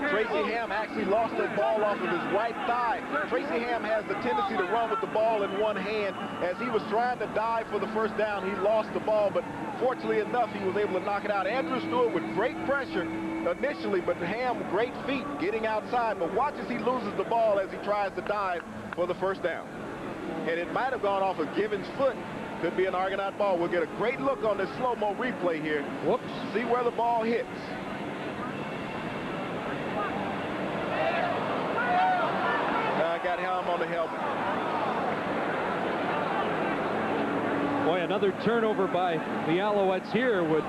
Tracy Ham actually lost that ball off of his right thigh. Tracy Ham has the tendency to run with the ball in one hand. As he was trying to dive for the first down, he lost the ball, but fortunately enough, he was able to knock it out. Andrew Stewart with great pressure initially, but Ham with great feet getting outside. But watch as he loses the ball as he tries to dive for the first down. And it might have gone off of Givens' foot. Could be an Argonaut ball. We'll get a great look on this slow-mo replay here. Whoops. See where the ball hits. I got Helm on the helmet. Boy, another turnover by the Alouettes here would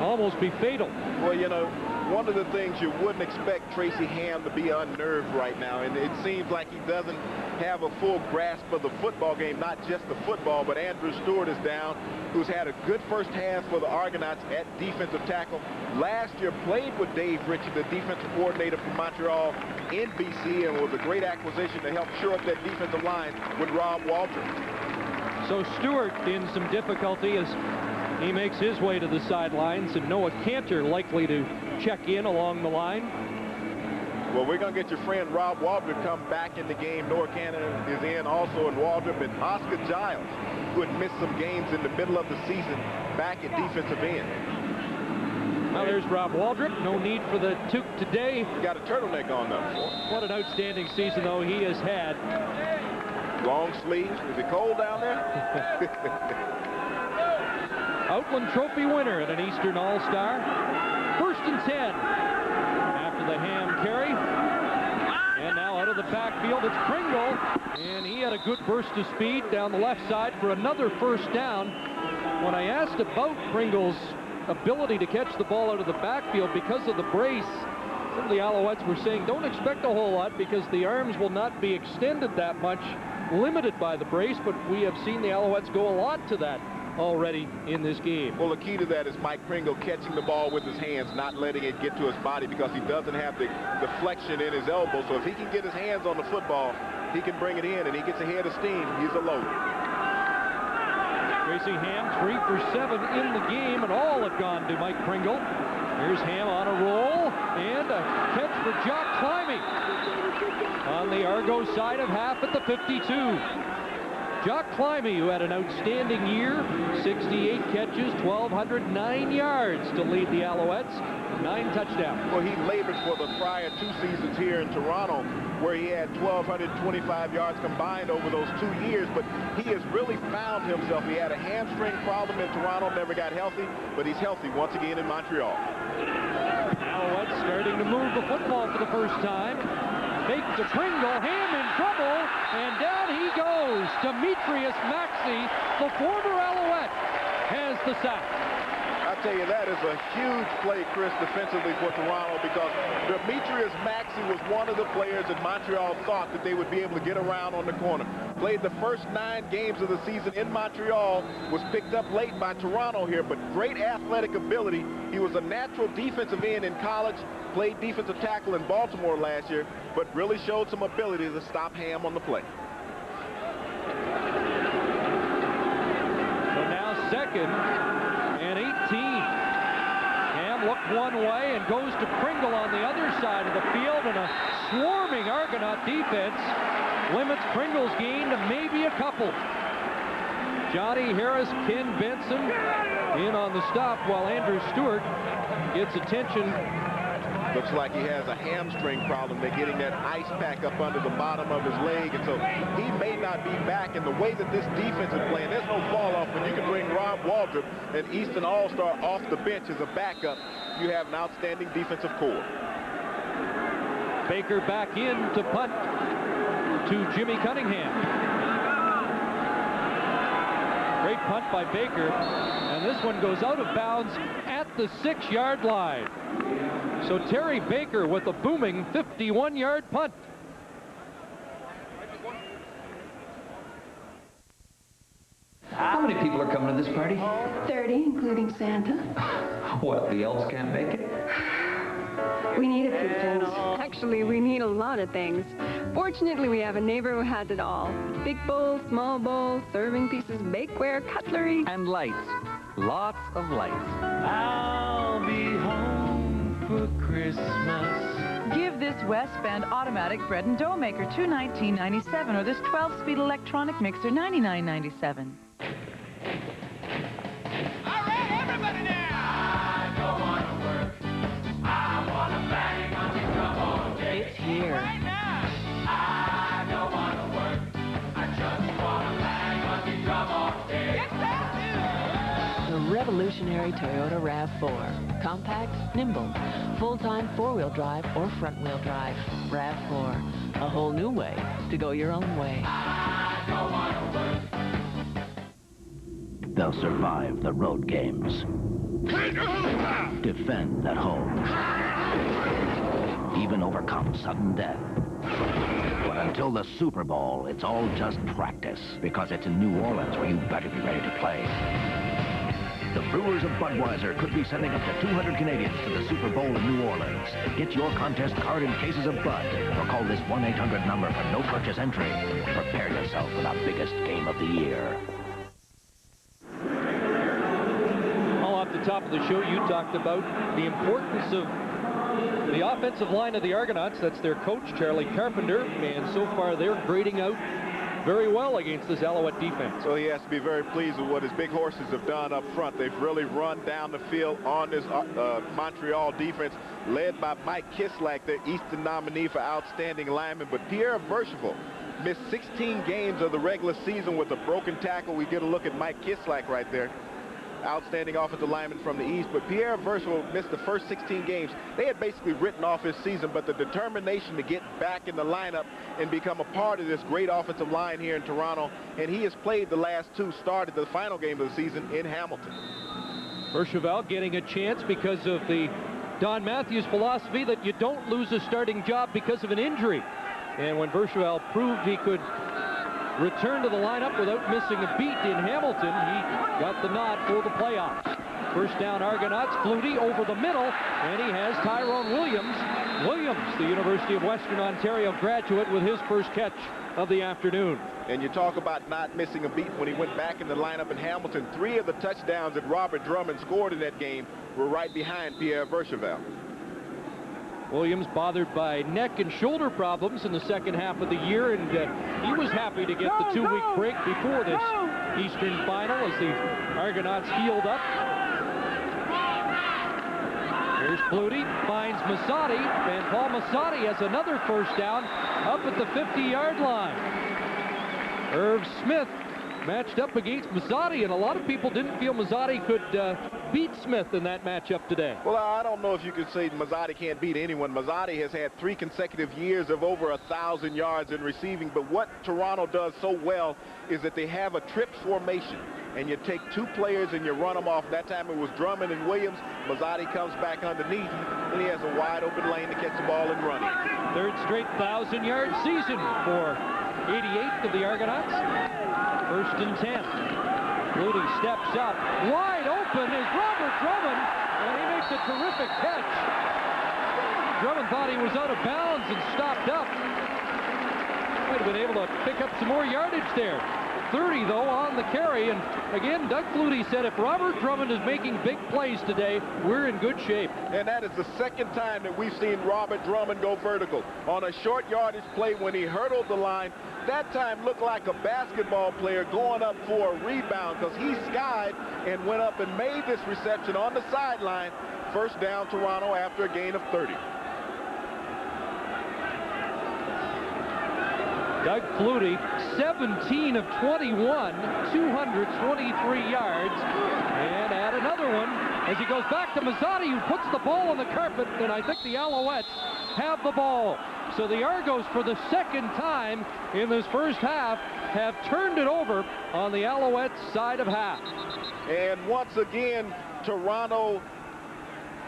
almost be fatal. Well, you know, one of the things you wouldn't expect Tracy Ham to be unnerved right now, and it seems like he doesn't have a full grasp of the football game, not just the football, but Andrew Stewart is down, who's had a good first half for the Argonauts at defensive tackle. Last year played with Dave Ritchie, the defensive coordinator from Montreal in BC, and was a great acquisition to help shore up that defensive line with Rob Waldron. So Stewart in some difficulty as he makes his way to the sidelines, and Noah Cantor likely to check in along the line. Well, we're going to get your friend Rob Waldron come back in the game. Noah Cantor is in also in Waldron, and Oscar Giles, who had missed some games in the middle of the season, back at defensive end. Now there's Rob Waldron. No need for the toque today. He got a turtleneck on though. What an outstanding season though he has had. Long sleeves. Is it cold down there? Outland Trophy winner and an Eastern All-Star. 1st and 10 after the Ham carry. And now out of the backfield, it's Pringle. And he had a good burst of speed down the left side for another first down. When I asked about Pringle's ability to catch the ball out of the backfield because of the brace, some of the Alouettes were saying don't expect a whole lot because the arms will not be extended that much, limited by the brace, but we have seen the Alouettes go a lot to that already in this game. Well, the key to that is Mike Pringle catching the ball with his hands, not letting it get to his body because he doesn't have the flexion in his elbow. So if he can get his hands on the football, he can bring it in, and he gets a head of steam. He's a load. Tracy Ham 3 for 7 in the game, and all have gone to Mike Pringle. Here's Ham on a roll, and a catch for Jock Climby on the Argos side of half at the 52. Jock Climby, who had an outstanding year, 68 catches, 1,209 yards to lead the Alouettes, 9 touchdowns. Well, he labored for the prior 2 seasons here in Toronto, where he had 1,225 yards combined over those 2 years, but he has really found himself. He had a hamstring problem in Toronto, never got healthy, but he's healthy once again in Montreal. Alouettes starting to move the football for the first time. Fake to Pringle, Ham in trouble, and down he goes. Demetrius Maxey, the former Alouette, has the sack. I tell you, that is a huge play, Chris, defensively for Toronto, because Demetrius Maxey was one of the players that Montreal thought that they would be able to get around on the corner. Played the first 9 games of the season in Montreal, was picked up late by Toronto here, but great athletic ability. He was a natural defensive end in college, played defensive tackle in Baltimore last year, but really showed some ability to stop Ham on the play. So now 2nd and 18. Ham looked one way and goes to Pringle on the other side of the field, and a swarming Argonaut defense limits Pringle's gain to maybe a couple. Johnny Harris, Ken Benson in on the stop, while Andrew Stewart gets attention. Looks like he has a hamstring problem. They're getting that ice pack up under the bottom of his leg, and so he may not be back. And the way that this defense is playing, there's no fall off. When you can bring Rob Waldrop, an Eastern All-Star, off the bench as a backup, you have an outstanding defensive core. Baker back in to punt to Jimmy Cunningham. Great punt by Baker, and this one goes out of bounds at the 6-yard line. So Terry Baker with a booming 51-yard punt. How many people are coming to this party? 30, including Santa. What, the elves can't make it? We need a few things. Actually, we need a lot of things. Fortunately, we have a neighbor who has it all. Big bowl, small bowl, serving pieces, bakeware, cutlery. And lights. Lots of lights. I'll be home for Christmas. Give this West Bend automatic bread and dough maker $219.97 or this 12-speed electronic mixer $99.97. It's here. The revolutionary Toyota RAV4. Compact, nimble, full-time four-wheel drive or front-wheel drive. RAV4. A whole new way to go your own way. They'll survive the road games. Defend at home. Even overcome sudden death. But until the Super Bowl, it's all just practice, because it's in New Orleans where you better be ready to play. The Brewers of Budweiser could be sending up to 200 Canadians to the Super Bowl in New Orleans. Get your contest card in cases of Bud, or call this 1-800 number for no purchase entry. Prepare yourself for the biggest game of the year. Off the top of the show, you talked about the importance of the offensive line of the Argonauts. That's their coach, Charlie Carpenter, and so far they're grading out very well against this Alouette defense. So he has to be very pleased with what his big horses have done up front. They've really run down the field on this Montreal defense, led by Mike Kislak, their Eastern nominee for outstanding lineman. But Pierre Vercheval missed 16 games of the regular season with a broken tackle. We get a look at Mike Kislak right there. Outstanding offensive lineman from the East, but Pierre Vercheval missed the first 16 games. They had basically written off his season, but the determination to get back in the lineup and become a part of this great offensive line here in Toronto, and he has played the last 2, started the final game of the season in Hamilton. Vercheval getting a chance because of the Don Matthews philosophy that you don't lose a starting job because of an injury. And when Vercheval proved he could return to the lineup without missing a beat in Hamilton, he got the nod for the playoffs. First down Argonauts, Flutie over the middle, and he has Tyrone Williams Williams, the University of Western Ontario graduate, with his first catch of the afternoon. And you talk about not missing a beat when he went back in the lineup in Hamilton. 3 of the touchdowns that Robert Drummond scored in that game were right behind Pierre Verchevel. Williams bothered by neck and shoulder problems in the second half of the year, and he was happy to get the 2-week break before this Eastern Final as the Argonauts healed up. Here's Flutie, finds Massotti, and Paul Massotti has another first down up at the 50-yard line. Irv Smith matched up against Massotti, and a lot of people didn't feel Massotti could beat Smith in that matchup today. Well, I don't know if you could say Massotti can't beat anyone. Massotti has had 3 consecutive years of over 1,000 yards in receiving, but what Toronto does so well is that they have a trips formation, and you take 2 players and you run them off. That time it was Drummond and Williams. Massotti comes back underneath, and he has a wide open lane to catch the ball and run it. Third straight 1,000-yard season for 88th of the Argonauts. First and 10. Flutie steps up. Wide open is Robert Drummond, and he makes a terrific catch. Drummond thought he was out of bounds and stopped up. Might have been able to pick up some more yardage there. 30, though, on the carry. And again, Doug Flutie said if Robert Drummond is making big plays today, we're in good shape. And that is the second time that we've seen Robert Drummond go vertical. On a short yardage play when he hurdled the line, that time looked like a basketball player going up for a rebound because he skied and went up and made this reception on the sideline. First down, Toronto, after a gain of 30. Doug Flutie, 17 of 21, 223 yards. And add another one as he goes back to Massotti, who puts the ball on the carpet, and I think the Alouettes have the ball. So the Argos, for the second time in this first half, have turned it over on the Alouettes side of half. And once again, Toronto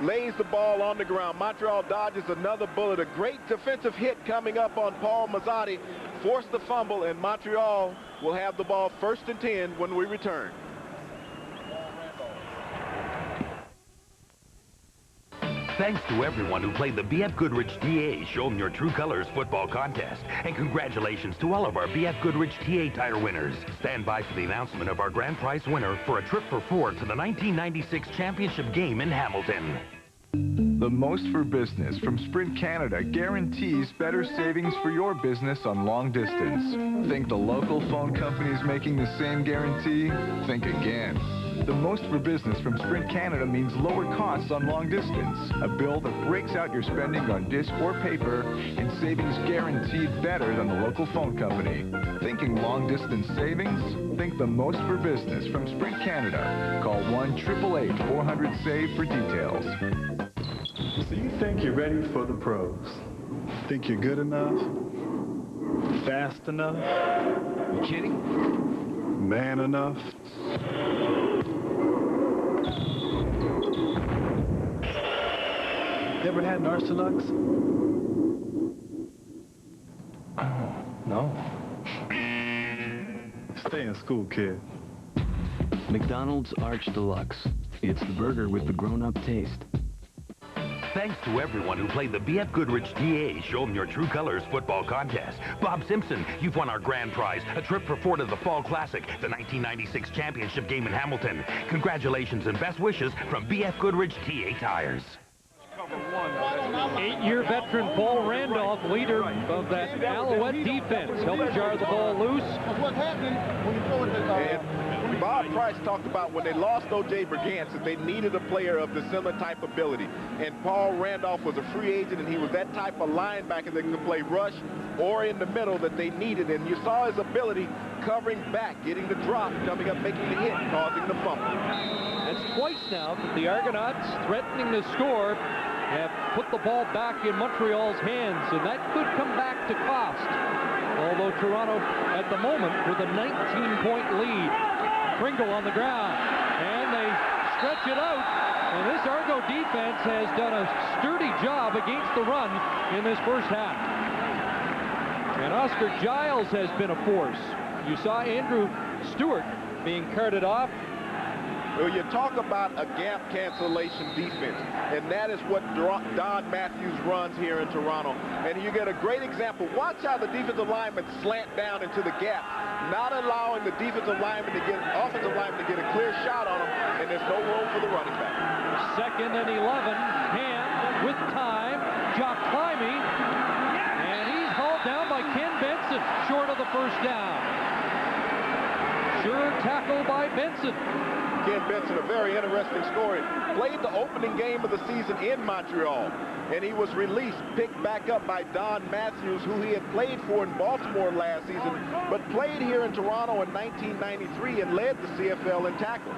lays the ball on the ground. Montreal dodges another bullet. A great defensive hit coming up on Paul Massotti. Forced the fumble, and Montreal will have the ball first and 10 when we return. Thanks to everyone who played the BF Goodrich TA Show 'em Your True Colors football contest. And congratulations to all of our BF Goodrich TA tire winners. Stand by for the announcement of our grand prize winner for a trip for 4 to the 1996 championship game in Hamilton. The Most for Business from Sprint Canada guarantees better savings for your business on long distance. Think the local phone company is making the same guarantee? Think again. The Most for Business from Sprint Canada means lower costs on long distance, a bill that breaks out your spending on disc or paper, and savings guaranteed better than the local phone company. Thinking long distance savings? Think the Most for Business from Sprint Canada. Call 1-888-400-SAVE for details. So you think you're ready for the pros? Think you're good enough? Fast enough? You kidding? Man enough? Ever had Narcelux? Oh, no. Stay in school, kid. McDonald's Arch Deluxe. It's the burger with the grown-up taste. Thanks to everyone who played the BF Goodrich TA Show 'em Your True Colors football contest. Bob Simpson, you've won our grand prize, a trip for 4 to the Fall Classic, the 1996 championship game in Hamilton. Congratulations and best wishes from BF Goodrich TA Tires. 8-year veteran Paul Randolph, leader of that Alouette defense, helped jar the ball loose. What's happening when you throw it to Bob Price talked about when they lost O.J. Brigance that they needed a player of the similar type ability. And Paul Randolph was a free agent, and he was that type of linebacker that could play rush or in the middle that they needed. And you saw his ability covering back, getting the drop, coming up, making the hit, causing the fumble. That's twice now that the Argonauts, threatening to score, have put the ball back in Montreal's hands, and that could come back to cost. Although Toronto, at the moment, with a 19-point lead. Pringle on the ground, and they stretch it out. And this Argo defense has done a sturdy job against the run in this first half. And Oscar Giles has been a force. You saw Andrew Stewart being carted off. Well, you talk about a gap cancellation defense, and that is what Don Matthews runs here in Toronto. And you get a great example. Watch how the defensive linemen slant down into the gap, not allowing the offensive lineman to get a clear shot on him, and there's no room for the running back. 2nd and 11. Ham with time. Jock Climby. And he's hauled down by Ken Benson, short of the first down. Sure tackle by Benson. Ken Benson, a very interesting story. Played the opening game of the season in Montreal, and he was released, picked back up by Don Matthews, who he had played for in Baltimore last season, but played here in Toronto in 1993 and led the CFL in tackles.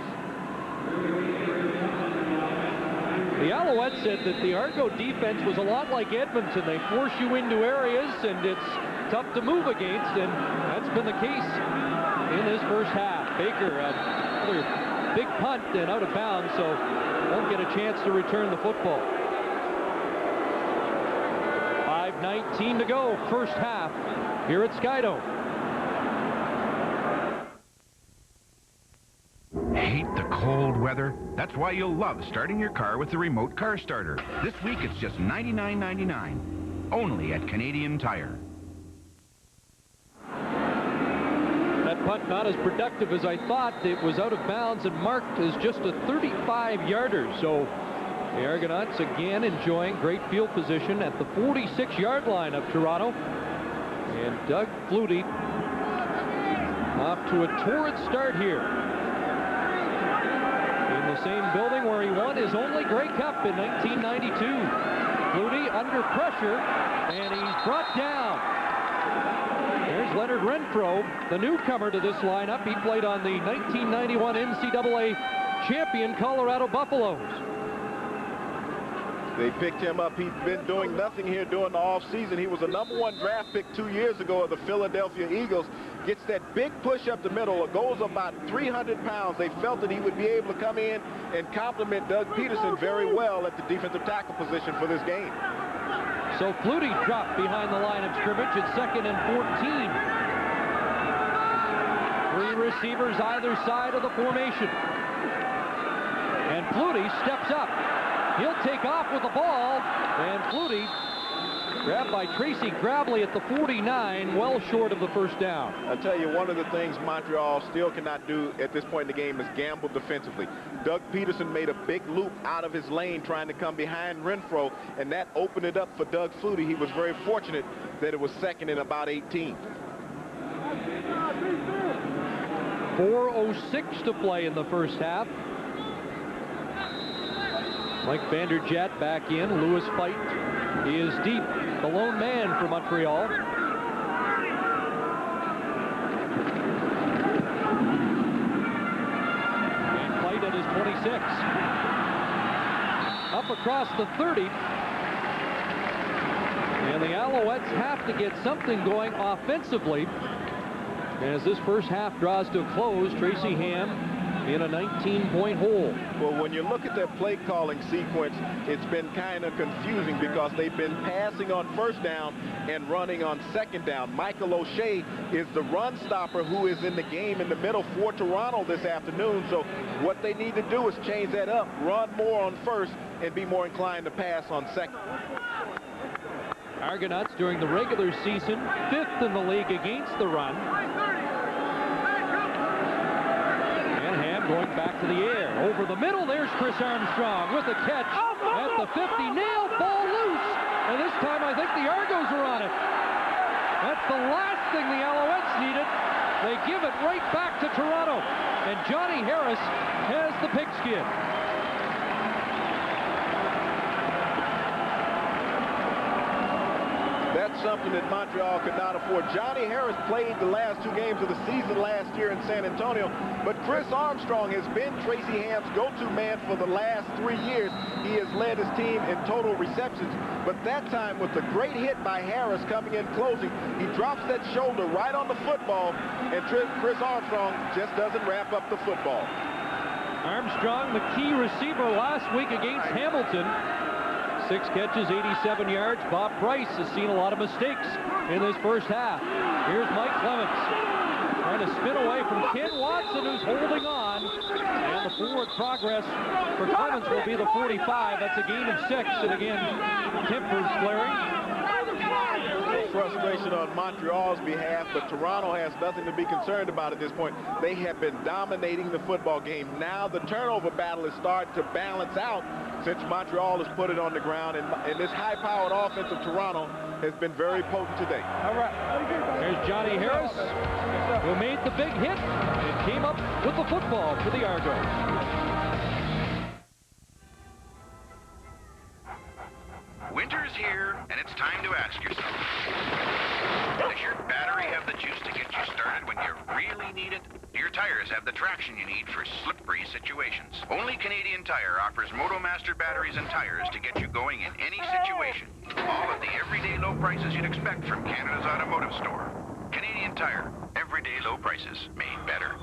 The Alouettes said that the Argo defense was a lot like Edmonton. They force you into areas, and it's tough to move against, and that's been the case in this first half. Baker, another big punt and out of bounds, so won't get a chance to return the football. 5:19 to go, first half, here at Skydome. Hate the cold weather? That's why you'll love starting your car with the remote car starter. This week it's just $99.99, only at Canadian Tire. That punt not as productive as I thought. It was out of bounds and marked as just a 35-yarder. So the Argonauts again enjoying great field position at the 46-yard line of Toronto. And Doug Flutie off to a torrid start here. In the same building where he won his only Grey Cup in 1992. Flutie under pressure, and he's brought down. There's Leonard Renfro, the newcomer to this lineup. He played on the 1991 NCAA champion Colorado Buffaloes. They picked him up. He's been doing nothing here during the offseason. He was a #1 draft pick 2 years ago of the Philadelphia Eagles. Gets that big push up the middle. It goes about 300 pounds. They felt that he would be able to come in and complement Doug Peterson very well at the defensive tackle position for this game. So Flutie dropped behind the line of scrimmage at 2nd and 14. 3 receivers either side of the formation. And Flutie steps up. He'll take off with the ball, and Flutie grabbed by Tracy Grabley at the 49, well short of the first down. I'll tell you, one of the things Montreal still cannot do at this point in the game is gamble defensively. Doug Peterson made a big loop out of his lane trying to come behind Renfro, and that opened it up for Doug Flutie. He was very fortunate that it was 2nd and about 18. 4:06 to play in the first half. Mike Vanderjagt back in. Louis Fight is deep. The lone man for Montreal. And Fight at his 26. Up across the 30. And the Alouettes have to get something going offensively. As this first half draws to a close, Tracy Ham in a 19-point hole. Well, when you look at their play calling sequence, it's been kind of confusing because they've been passing on first down and running on second down. Michael O'Shea is the run stopper who is in the game in the middle for Toronto this afternoon. So what they need to do is change that up, run more on first, and be more inclined to pass on second. Argonauts during the regular season, 5th in the league against the run. Going back to the air. Over the middle, there's Chris Armstrong with a catch at the 50. Nailed, ball loose. And this time, I think the Argos are on it. That's the last thing the Alouettes needed. They give it right back to Toronto. And Johnny Harris has the pigskin. That's something that Montreal could not afford. Johnny Harris played the last 2 games of the season last year in San Antonio, but Chris Armstrong has been Tracy Ham's go-to man for the last 3 years. He has led his team in total receptions, but that time with the great hit by Harris coming in closing, he drops that shoulder right on the football, and Chris Armstrong just doesn't wrap up the football. Armstrong, the key receiver last week against Hamilton. 6 catches, 87 yards. Bob Price has seen a lot of mistakes in this first half. Here's Mike Clements. Trying to spin away from Ken Watson, who's holding on. And the forward progress for Clemens will be the 45. That's a gain of 6. And again, tempers flaring. Frustration on Montreal's behalf, but Toronto has nothing to be concerned about at this point. They have been dominating the football game. Now the turnover battle is starting to balance out since Montreal has put it on the ground, and this high-powered offense of Toronto has been very potent today. All right. There's Johnny Harris, who made the big hit and came up with the football for the Argos. Winter's here, and it's time to ask yourself, does your battery have the juice to get you started when you really need it? Do your tires have the traction you need for slippery situations? Only Canadian Tire offers MotoMaster batteries and tires to get you going in any situation. All at the everyday low prices you'd expect from Canada's automotive store. Canadian Tire, everyday low prices made better.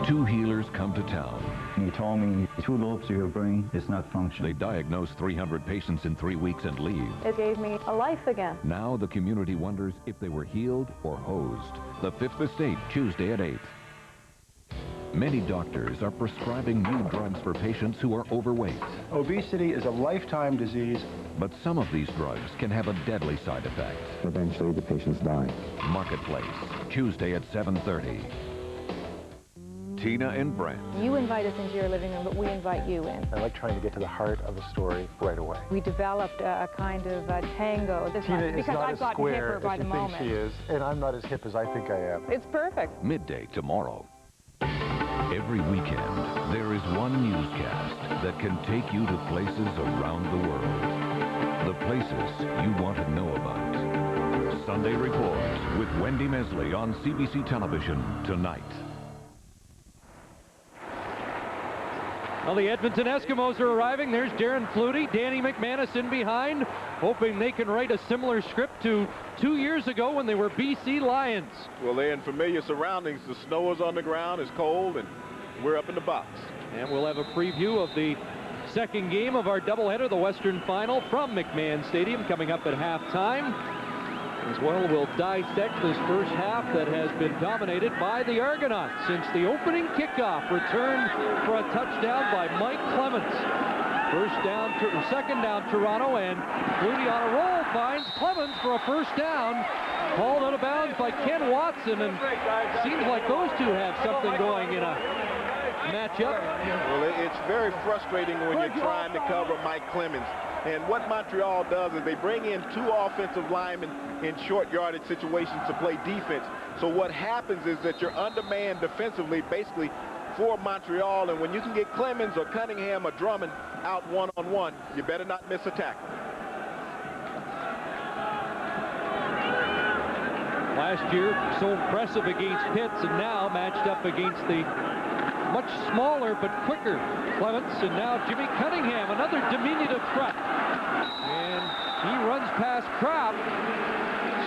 Two healers come to town. He told me 2 lobes of your brain is not functioning. They diagnose 300 patients in 3 weeks and leave. It gave me a life again. Now the community wonders if they were healed or hosed. The Fifth Estate, Tuesday at 8. Many doctors are prescribing new drugs for patients who are overweight. Obesity is a lifetime disease. But some of these drugs can have a deadly side effect. Eventually the patients die. Marketplace, Tuesday at 7:30. Tina and Brent. You invite us into your living room, but we invite you in. I like trying to get to the heart of a story right away. We developed a kind of a tango this Tina month is because not I've as gotten square hipper by as the you moment. think she is, and I'm not as hip as I think I am. It's perfect. Midday tomorrow. Every weekend, there is one newscast that can take you to places around the world. The places you want to know about. Sunday Report with Wendy Mesley on CBC Television tonight. Well, the Edmonton Eskimos are arriving. There's Darren Flutie, Danny McManus in behind, hoping they can write a similar script to 2 years ago when they were BC Lions. Well, they're in familiar surroundings. The snow is on the ground, it's cold, and we're up in the box. And we'll have a preview of the second game of our doubleheader, the Western Final, from McMahon Stadium, coming up at halftime. As well, we'll dissect this first half that has been dominated by the Argonauts since the opening kickoff return for a touchdown by Mike Clemens. Second down Toronto, and Flutie on a roll finds Clemens for a first down. Called out of bounds by Ken Watson, and seems like those two have something going in a matchup. Well, it's very frustrating when you're trying to cover Mike Clemens. And what Montreal does is they bring in 2 offensive linemen in short yardage situations to play defense. So what happens is that you're undermanned defensively, basically, for Montreal. And when you can get Clemens or Cunningham or Drummond out one-on-one, you better not miss a tackle. Last year, so impressive against Pitts, and now matched up against the much smaller but quicker Clements. And now Jimmy Cunningham, another diminutive threat. And he runs past Kraft,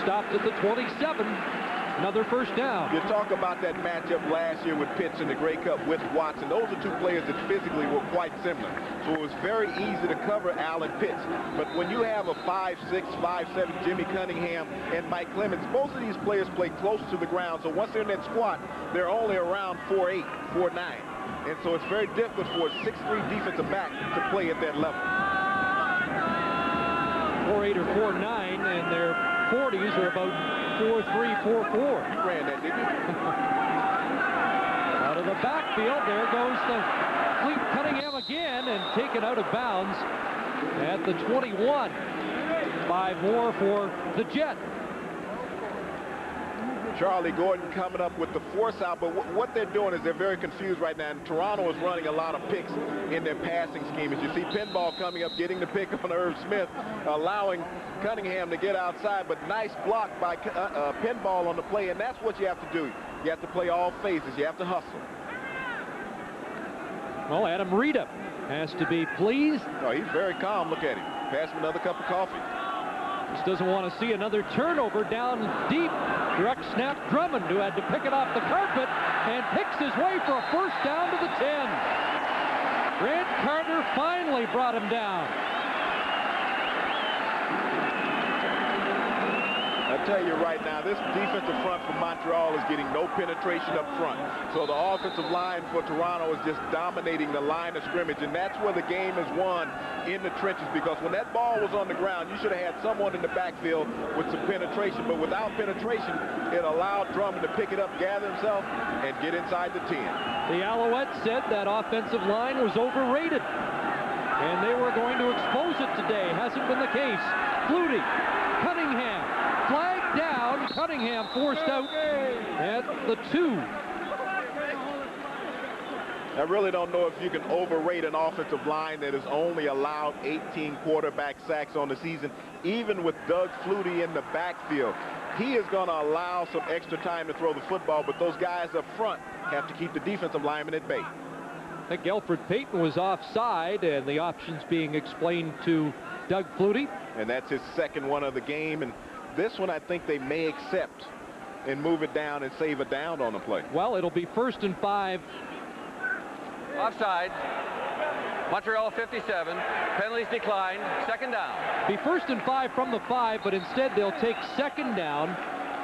stopped at the 27, another first down. You talk about that matchup last year with Pitts in the Grey Cup with Watson. Those are 2 players that physically were quite similar. So it was very easy to cover Allen Pitts. But when you have a 5'6", 5'7" Jimmy Cunningham and Mike Clemens, both of these players play close to the ground. So once they're in that squat, they're only around 4'8", 4'9". And so it's very difficult for a 6'3" defensive back to play at that level. 4'8" or 4'9", and their 40s are about 4'3", 4'4". You ran that, didn't you? Out of the backfield, there goes the Fleet Cunningham again, and taken out of bounds at the 21. 5 more for the Jet. Charlie Gordon coming up with the force out, but what they're doing is they're very confused right now, and Toronto is running a lot of picks in their passing scheme. As you see Pinball coming up, getting the pick on Irv Smith, allowing Cunningham to get outside, but nice block by Pinball on the play, and that's what you have to do. You have to play all phases. You have to hustle. Well, Adam Rita has to be pleased. Oh, he's very calm. Look at him. Pass him another cup of coffee. Just doesn't want to see another turnover down deep. Direct snap Drummond, who had to pick it off the carpet, and picks his way for a first down to the 10. Grant Carter finally brought him down. tell you right now, this defensive front for Montreal is getting no penetration up front. So the offensive line for Toronto is just dominating the line of scrimmage, and that's where the game is won in the trenches, because when that ball was on the ground, you should have had someone in the backfield with some penetration, but without penetration, it allowed Drummond to pick it up, gather himself, and get inside the 10. The Alouettes said that offensive line was overrated, and they were going to expose it today. Hasn't been the case. Flutie, Cunningham, flag down. Cunningham forced out at the 2. I really don't know if you can overrate an offensive line that has only allowed 18 quarterback sacks on the season, even with Doug Flutie in the backfield. He is going to allow some extra time to throw the football, but those guys up front have to keep the defensive linemen at bay. I think Alfred Payton was offside, and the options being explained to Doug Flutie. And that's his second one of the game, and this one I think they may accept and move it down and save a down on the play. Well, it'll be 1st and 5. Offside. Montreal 57. Penalties declined. 2nd down. Be 1st and 5 from the 5, but instead they'll take 2nd down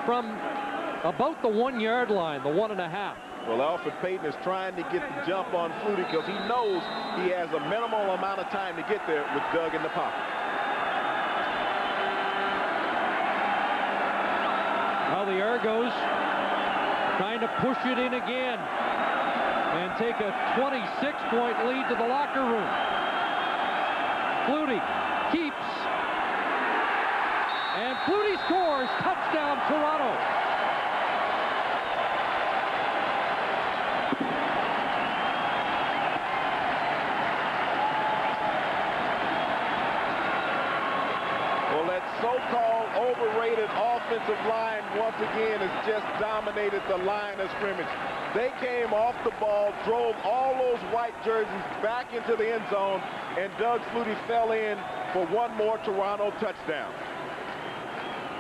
from about the 1-yard line, the 1.5. Well, Alfred Payton is trying to get the jump on Flutie because he knows he has a minimal amount of time to get there with Doug in the pocket. Well, the Argos trying to push it in again and take a 26-point lead to the locker room. Flutie keeps, and Flutie scores. Touchdown, Toronto. Well, that so-called overrated offensive line once again has just dominated the line of scrimmage. They came off the ball, drove all those white jerseys back into the end zone, and Doug Flutie fell in for one more Toronto touchdown.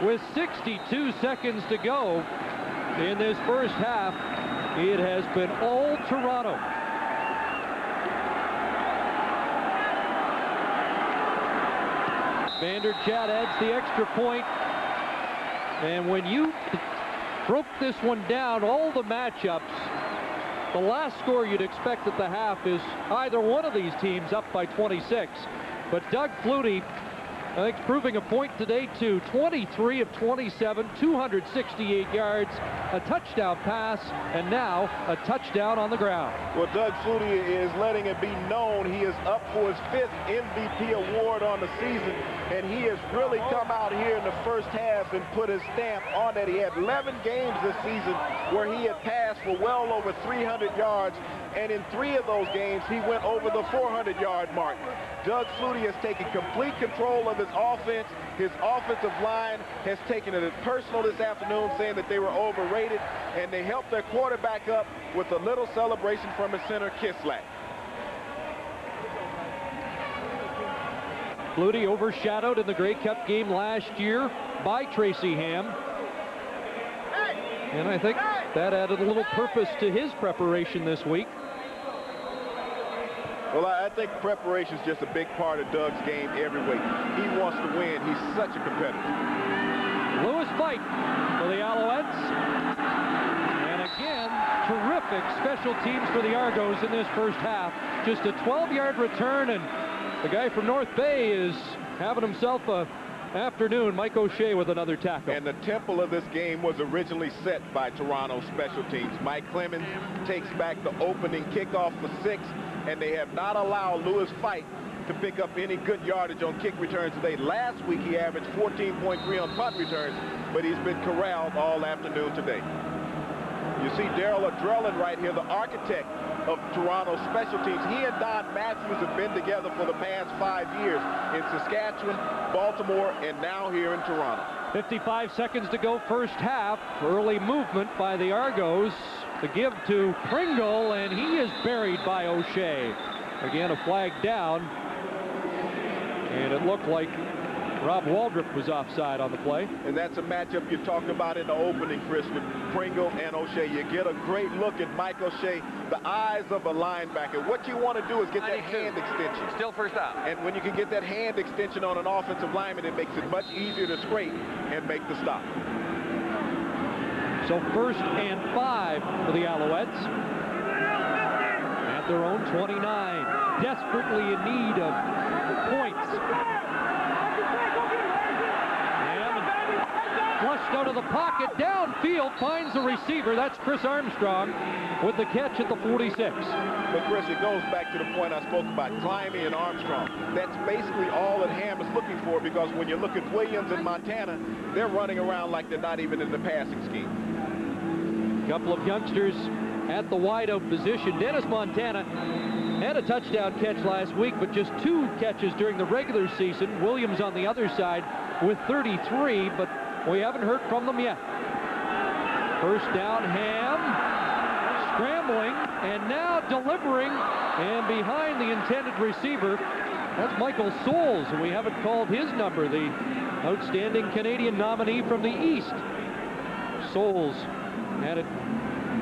With 62 seconds to go in this first half, it has been all Toronto. Vander Chat adds the extra point, and when you broke this one down, all the matchups, the last score you'd expect at the half is either one of these teams up by 26. But Doug Flutie, I think, proving a point today too. 23 of 27, 268 yards, a touchdown pass, and now a touchdown on the ground. Well, Doug Flutie is letting it be known he is up for his 5th MVP award on the season, and he has really come out here in the first half and put his stamp on that. He had 11 games this season where he had passed for well over 300 yards, and in 3 of those games he went over the 400-yard mark. Doug Flutie has taken complete control of his offense. His offensive line has taken it personal this afternoon, saying that they were overrated, and they helped their quarterback up with a little celebration from his center, Kislak. Flutie overshadowed in the Grey Cup game last year by Tracy Ham, and I think that added a little purpose to his preparation this week. Well, I think preparation is just a big part of Doug's game every week. He wants to win. He's such a competitor. Lewis Fight for the Alouettes. And again, terrific special teams for the Argos in this first half. Just a 12-yard return, and the guy from North Bay is having himself a afternoon. Mike O'Shea with another tackle. And the temple of this game was originally set by Toronto special teams. Mike Clemens takes back the opening kickoff for 6, and they have not allowed Lewis Fight to pick up any good yardage on kick returns today. Last week he averaged 14.3 on punt returns, but he's been corralled all afternoon today. You see Daryl Adrellin right here, the architect of Toronto special teams. He and Don Matthews have been together for the past 5 years in Saskatchewan, Baltimore, and now here in Toronto. 55 seconds to go first half. Early movement by the Argos. The give to Pringle, and he is buried by O'Shea. Again, a flag down. And it looked like Rob Waldrop was offside on the play. And that's a matchup you talked about in the opening, Chris, with Pringle and O'Shea. You get a great look at Mike O'Shea, the eyes of a linebacker. What you want to do is get that hand extension. Still first down. And when you can get that hand extension on an offensive lineman, it makes it much easier to scrape and make the stop. So 1st and 5 for the Alouettes. At their own 29. Desperately in need of points. Flushed out of the pocket, downfield, finds the receiver. That's Chris Armstrong with the catch at the 46. But Chris, it goes back to the point I spoke about, Climbing and Armstrong. That's basically all that Ham is looking for, because when you look at Williams and Montana, they're running around like they're not even in the passing scheme. A couple of youngsters at the wideout position. Dennis Montana had a touchdown catch last week, but just 2 catches during the regular season. Williams on the other side with 33, but we haven't heard from them yet. First down, Ham scrambling and now delivering, and behind the intended receiver, that's Michael Souls, and we haven't called his number, the outstanding Canadian nominee from the East. Souls had it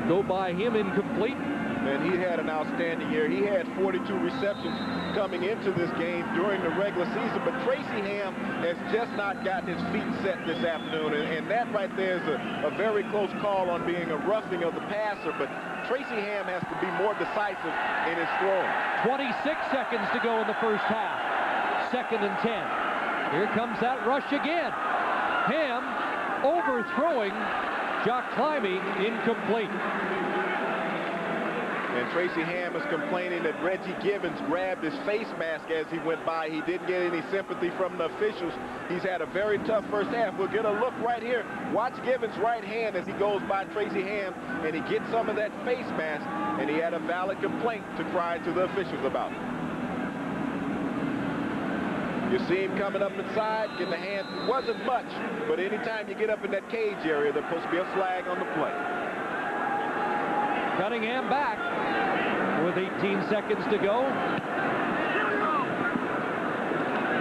go by him, incomplete. And he had an outstanding year. He had 42 receptions coming into this game during the regular season, but Tracy Ham has just not gotten his feet set this afternoon, and that right there is a very close call on being a roughing of the passer, but Tracy Ham has to be more decisive in his throwing. 26 seconds to go in the first half. 2nd and 10. Here comes that rush again. Ham overthrowing Jock Climbing, incomplete. And Tracy Ham is complaining that Reggie Gibbons grabbed his face mask as he went by. He didn't get any sympathy from the officials. He's had a very tough first half. We'll get a look right here. Watch Gibbons' right hand as he goes by Tracy Ham, and he gets some of that face mask, and he had a valid complaint to cry to the officials about. You see him coming up inside, getting the hand. It wasn't much, but anytime you get up in that cage area, there's supposed to be a flag on the play. Cunningham back with 18 seconds to go.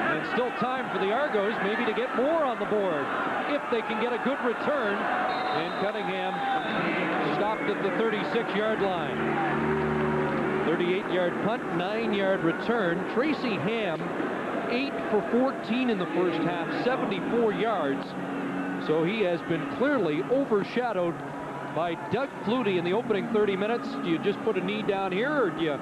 And still time for the Argos maybe to get more on the board if they can get a good return. And Cunningham stopped at the 36-yard line. 38-yard punt, 9-yard return. Tracy Ham 8 for 14 in the first half, 74 yards. So he has been clearly overshadowed by Doug Flutie in the opening 30 minutes. Do you just put a knee down here, or do you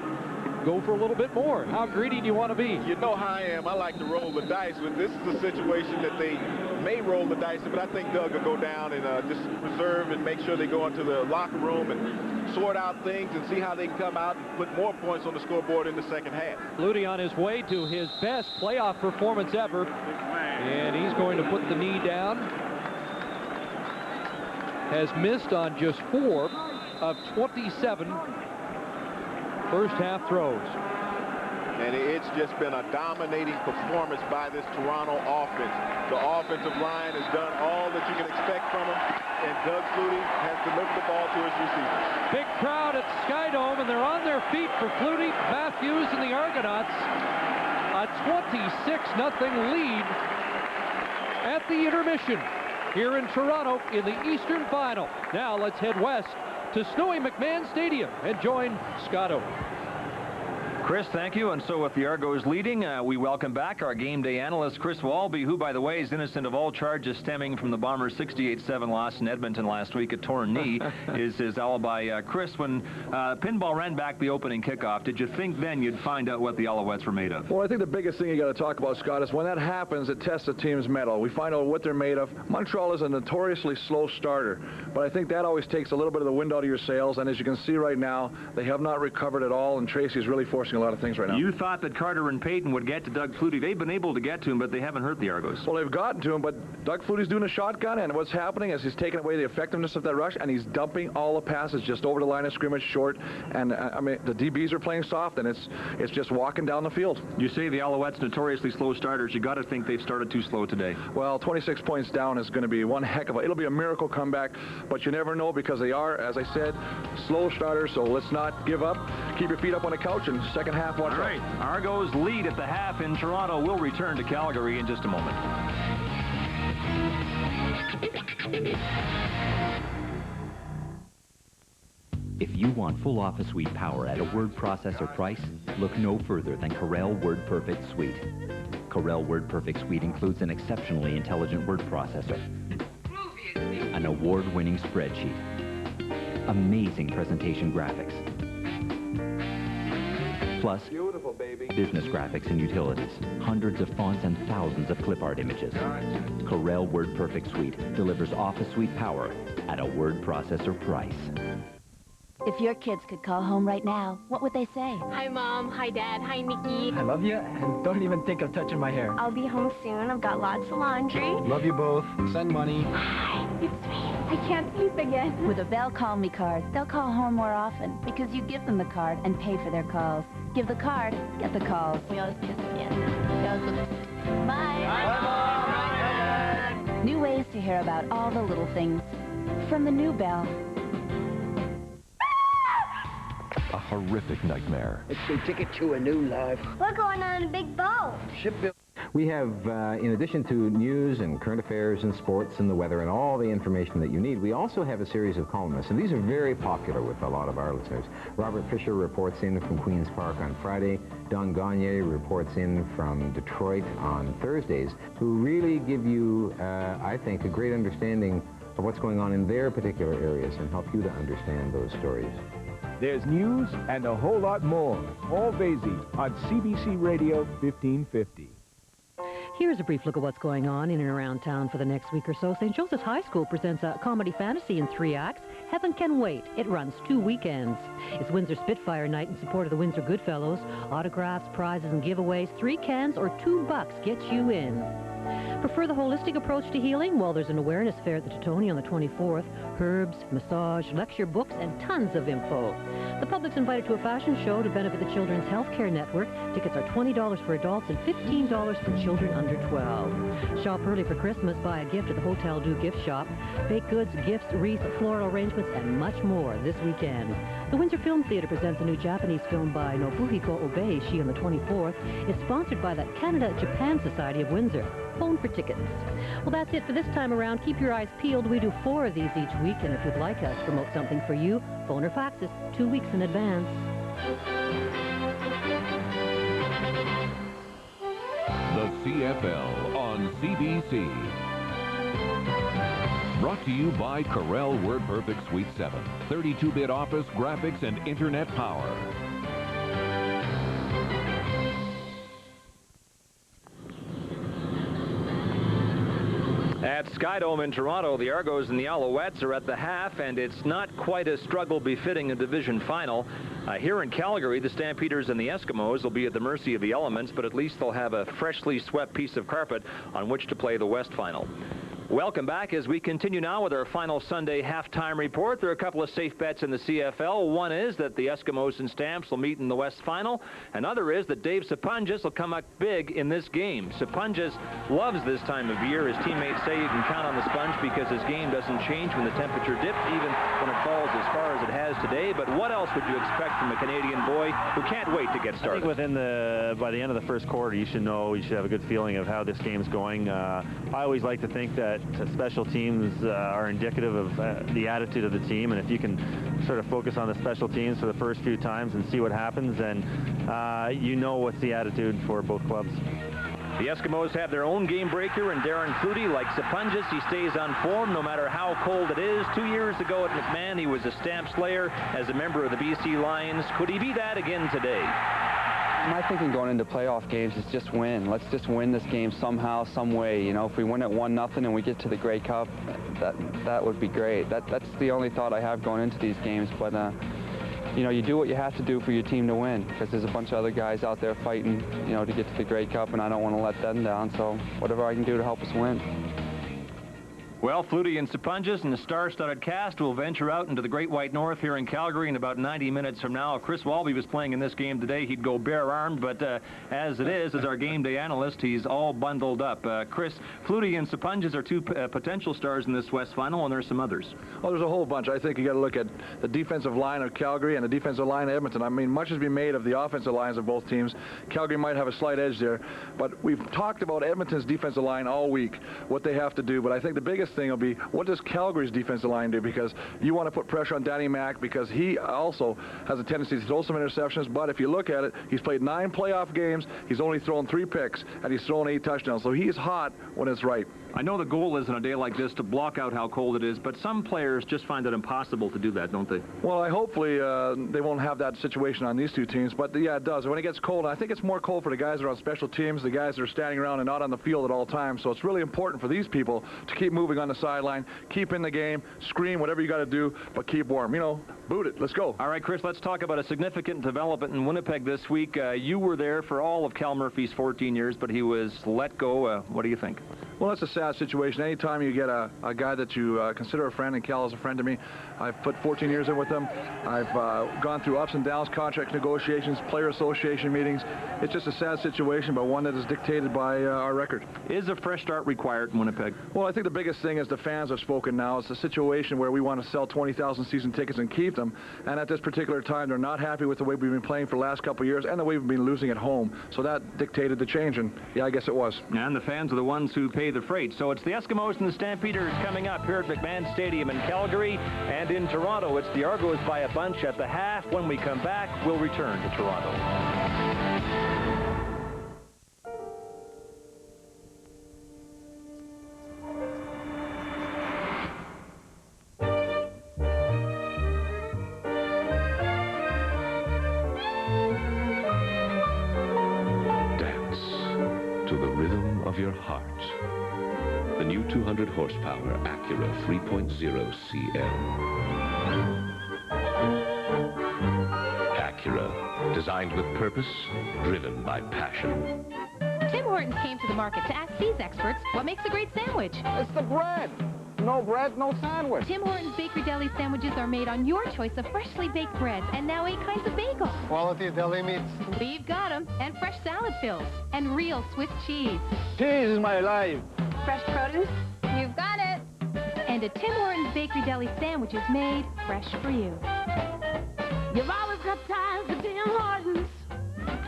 go for a little bit more? How greedy do you want to be? You know how I am. I like to roll the dice, but this is a situation that they may roll the dice, but I think Doug will go down and just reserve and make sure they go into the locker room and sort out things and see how they can come out and put more points on the scoreboard in the second half. Flutie on his way to his best playoff performance ever, and he's going to put the knee down. Has missed on just 4 of 27 first half throws. And it's just been a dominating performance by this Toronto offense. The offensive line has done all that you can expect from them, and Doug Flutie has delivered the ball to his receivers. Big crowd at Skydome, and they're on their feet for Flutie, Matthews, and the Argonauts. A 26-0 lead at the intermission here in Toronto in the Eastern Final. Now let's head west to snowy McMahon Stadium and join Scotto. Chris, thank you. And so with the Argos leading, we welcome back our game day analyst, Chris Walby, who, by the way, is innocent of all charges stemming from the Bombers' 68-7 loss in Edmonton last week. A torn knee is his alibi. Chris, when Pinball ran back the opening kickoff, did you think then you'd find out what the Alouettes were made of? Well, I think the biggest thing you got to talk about, Scott, is when that happens, it tests a team's mettle. We find out what they're made of. Montreal is a notoriously slow starter, but I think that always takes a little bit of the wind out of your sails, and as you can see right now, they have not recovered at all, and Tracy's really forcing a lot of things right now. You thought that Carter and Payton would get to Doug Flutie. They've been able to get to him, but they haven't hurt the Argos. Well, they've gotten to him, but Doug Flutie's doing a shotgun, and what's happening is he's taking away the effectiveness of that rush, and he's dumping all the passes just over the line of scrimmage short, and I mean, the DBs are playing soft, and it's just walking down the field. You say the Alouettes notoriously slow starters. You got to think they've started too slow today. Well, 26 points down is going to be one heck of it'll be a miracle comeback, but you never know because they are, as I said, slow starters, so let's not give up. Keep your feet up on the couch, and second second half. Watch All right. Argos lead at the half in Toronto. We'll return to Calgary in just a moment. If you want full Office Suite power at a word processor price, look no further than Corel WordPerfect Suite. Corel WordPerfect Suite includes an exceptionally intelligent word processor, an award-winning spreadsheet, amazing presentation graphics, plus Beautiful, baby. business graphics and utilities, hundreds of fonts and thousands of clip art images. Corel WordPerfect Suite delivers Office Suite power at a word processor price. If your kids could call home right now, what would they say? Hi, Mom. Hi, Dad. Hi, Nikki. I love you, and don't even think of touching my hair. I'll be home soon. I've got lots of laundry. Love you both. Send money. Hi, it's me. I can't sleep again. With a Bell Call Me card, they'll call home more often because you give them the card and pay for their calls. Give the card, get the calls. We always kiss at the end. We always look. Bye. Bye, Mom. New ways to hear about all the little things. From the new Bell. A horrific nightmare. It's the ticket to a new life. We're going on a big boat. We have, in addition to news and current affairs and sports and the weather and all the information that you need, we also have a series of columnists, and these are very popular with a lot of our listeners. Robert Fisher reports in from Queen's Park on Friday. Don Gagne reports in from Detroit on Thursdays, who really give you, I think, a great understanding of what's going on in their particular areas and help you to understand those stories. There's news and a whole lot more. All Vasey on CBC Radio 1550. Here's a brief look at what's going on in and around town for the next week or so. St. Joseph's High School presents a comedy fantasy in 3 acts. Heaven Can Wait. It runs 2 weekends. It's Windsor Spitfire Night in support of the Windsor Goodfellows. Autographs, prizes, and giveaways. 3 cans or $2 gets you in. Prefer the holistic approach to healing? Well, there's an awareness fair at the Teutonia on the 24th. Herbs, massage, lecture books, and tons of info. The public's invited to a fashion show to benefit the Children's Healthcare Network. Tickets are $20 for adults and $15 for children under 12. Shop early for Christmas. Buy a gift at the Hotel Du gift shop. Baked goods, gifts, wreaths, floral arrangements, and much more this weekend. The Windsor Film Theatre presents a new Japanese film by Nobuhiko Obeshi on the 24th. It's sponsored by the Canada-Japan Society of Windsor. Phone for tickets. Well, that's it for this time around. Keep your eyes peeled. We do 4 of these each week, and if you'd like us to promote something for you, phone or fax us 2 weeks in advance. The CFL on CBC. Brought to you by Corel WordPerfect Suite 7. 32-bit office, graphics, and internet power. At Skydome in Toronto, the Argos and the Alouettes are at the half, and it's not quite a struggle befitting a division final. Here in Calgary, the Stampeders and the Eskimos will be at the mercy of the elements, but at least they'll have a freshly swept piece of carpet on which to play the West Final. Welcome back as we continue now with our final Sunday halftime report. There are a couple of safe bets in the CFL. One is that the Eskimos and Stamps will meet in the West Final. Another is that Dave Sapunjas will come up big in this game. Sapunjas loves this time of year. His teammates say you can count on the sponge because his game doesn't change when the temperature dips, even when it falls as far as it has today. But what else would you expect from a Canadian boy who can't wait to get started? I think by the end of the first quarter, you should have a good feeling of how this game's going. I always like to think that special teams are indicative of the attitude of the team, and if you can sort of focus on the special teams for the first few times and see what happens, then you know what's the attitude for both clubs. The Eskimos have their own game breaker in Darren Flutie. Like Sapunjas, he stays on form no matter how cold it is. 2 years ago at McMahon, he was a stamp slayer as a member of the BC Lions. Could he be that again today? My thinking going into playoff games is just win. Let's just win this game somehow, some way. You know, if we win it 1-0 and we get to the Grey Cup, that would be great. That's the only thought I have going into these games. But you know, you do what you have to do for your team to win, because there's a bunch of other guys out there fighting, you know, to get to the Grey Cup, and I don't want to let them down. So whatever I can do to help us win. Well, Flutie and Sapunjas and the star-studded cast will venture out into the Great White North here in Calgary in about 90 minutes from now. If Chris Walby was playing in this game today, he'd go bare-armed, but as it is, as our game day analyst, he's all bundled up. Chris, Flutie and Sapunjas are two potential stars in this West Final, and there's some others. Well, there's a whole bunch. I think you got to look at the defensive line of Calgary and the defensive line of Edmonton. I mean, much has been made of the offensive lines of both teams. Calgary might have a slight edge there, but we've talked about Edmonton's defensive line all week, what they have to do, but I think the biggest thing will be, what does Calgary's defensive line do? Because you want to put pressure on Danny Mack, because he also has a tendency to throw some interceptions, but if you look at it, he's played 9 playoff games, he's only thrown 3 picks, and he's thrown 8 touchdowns, so he's hot when it's right. I know the goal is on a day like this to block out how cold it is, but some players just find it impossible to do that, don't they? Well, hopefully they won't have that situation on these two teams, but yeah, it does. When it gets cold, I think it's more cold for the guys that are on special teams, the guys that are standing around and not on the field at all times, so it's really important for these people to keep moving on the sideline, keep in the game, scream, whatever you got to do, but keep warm. You know, boot it. Let's go. All right, Chris, let's talk about a significant development in Winnipeg this week. You were there for all of Cal Murphy's 14 years, but he was let go. What do you think? Well, that's a sad situation. Anytime you get a guy that you consider a friend, and Cal is a friend to me, I've put 14 years in with him. I've gone through ups and downs, contract negotiations, player association meetings. It's just a sad situation, but one that is dictated by our record. Is a fresh start required in Winnipeg? Well, I think the biggest thing is the fans have spoken now. It's a situation where we want to sell 20,000 season tickets and keep them, and at this particular time, they're not happy with the way we've been playing for the last couple of years and the way we've been losing at home. So that dictated the change, and yeah, I guess it was. And the fans are the ones who pay the freight. So it's the Eskimos and the Stampeders coming up here at McMahon Stadium in Calgary, and in Toronto, it's the Argos by a bunch at the half. When we come back, we'll return to Toronto. Dance to the rhythm of your heart. The new 200 horsepower Acura 3.0 CL. Acura, designed with purpose, driven by passion. Tim Hortons came to the market to ask these experts what makes a great sandwich. It's the bread. No bread, no sandwich. Tim Hortons Bakery Deli sandwiches are made on your choice of freshly baked breads and now 8 kinds of bagels. Quality deli meats. We've got them. And fresh salad fills. And real Swiss cheese. Cheese is my life. Fresh produce? You've got it. And a Tim Hortons Bakery Deli sandwich is made fresh for you. You've always got time for Tim Hortons.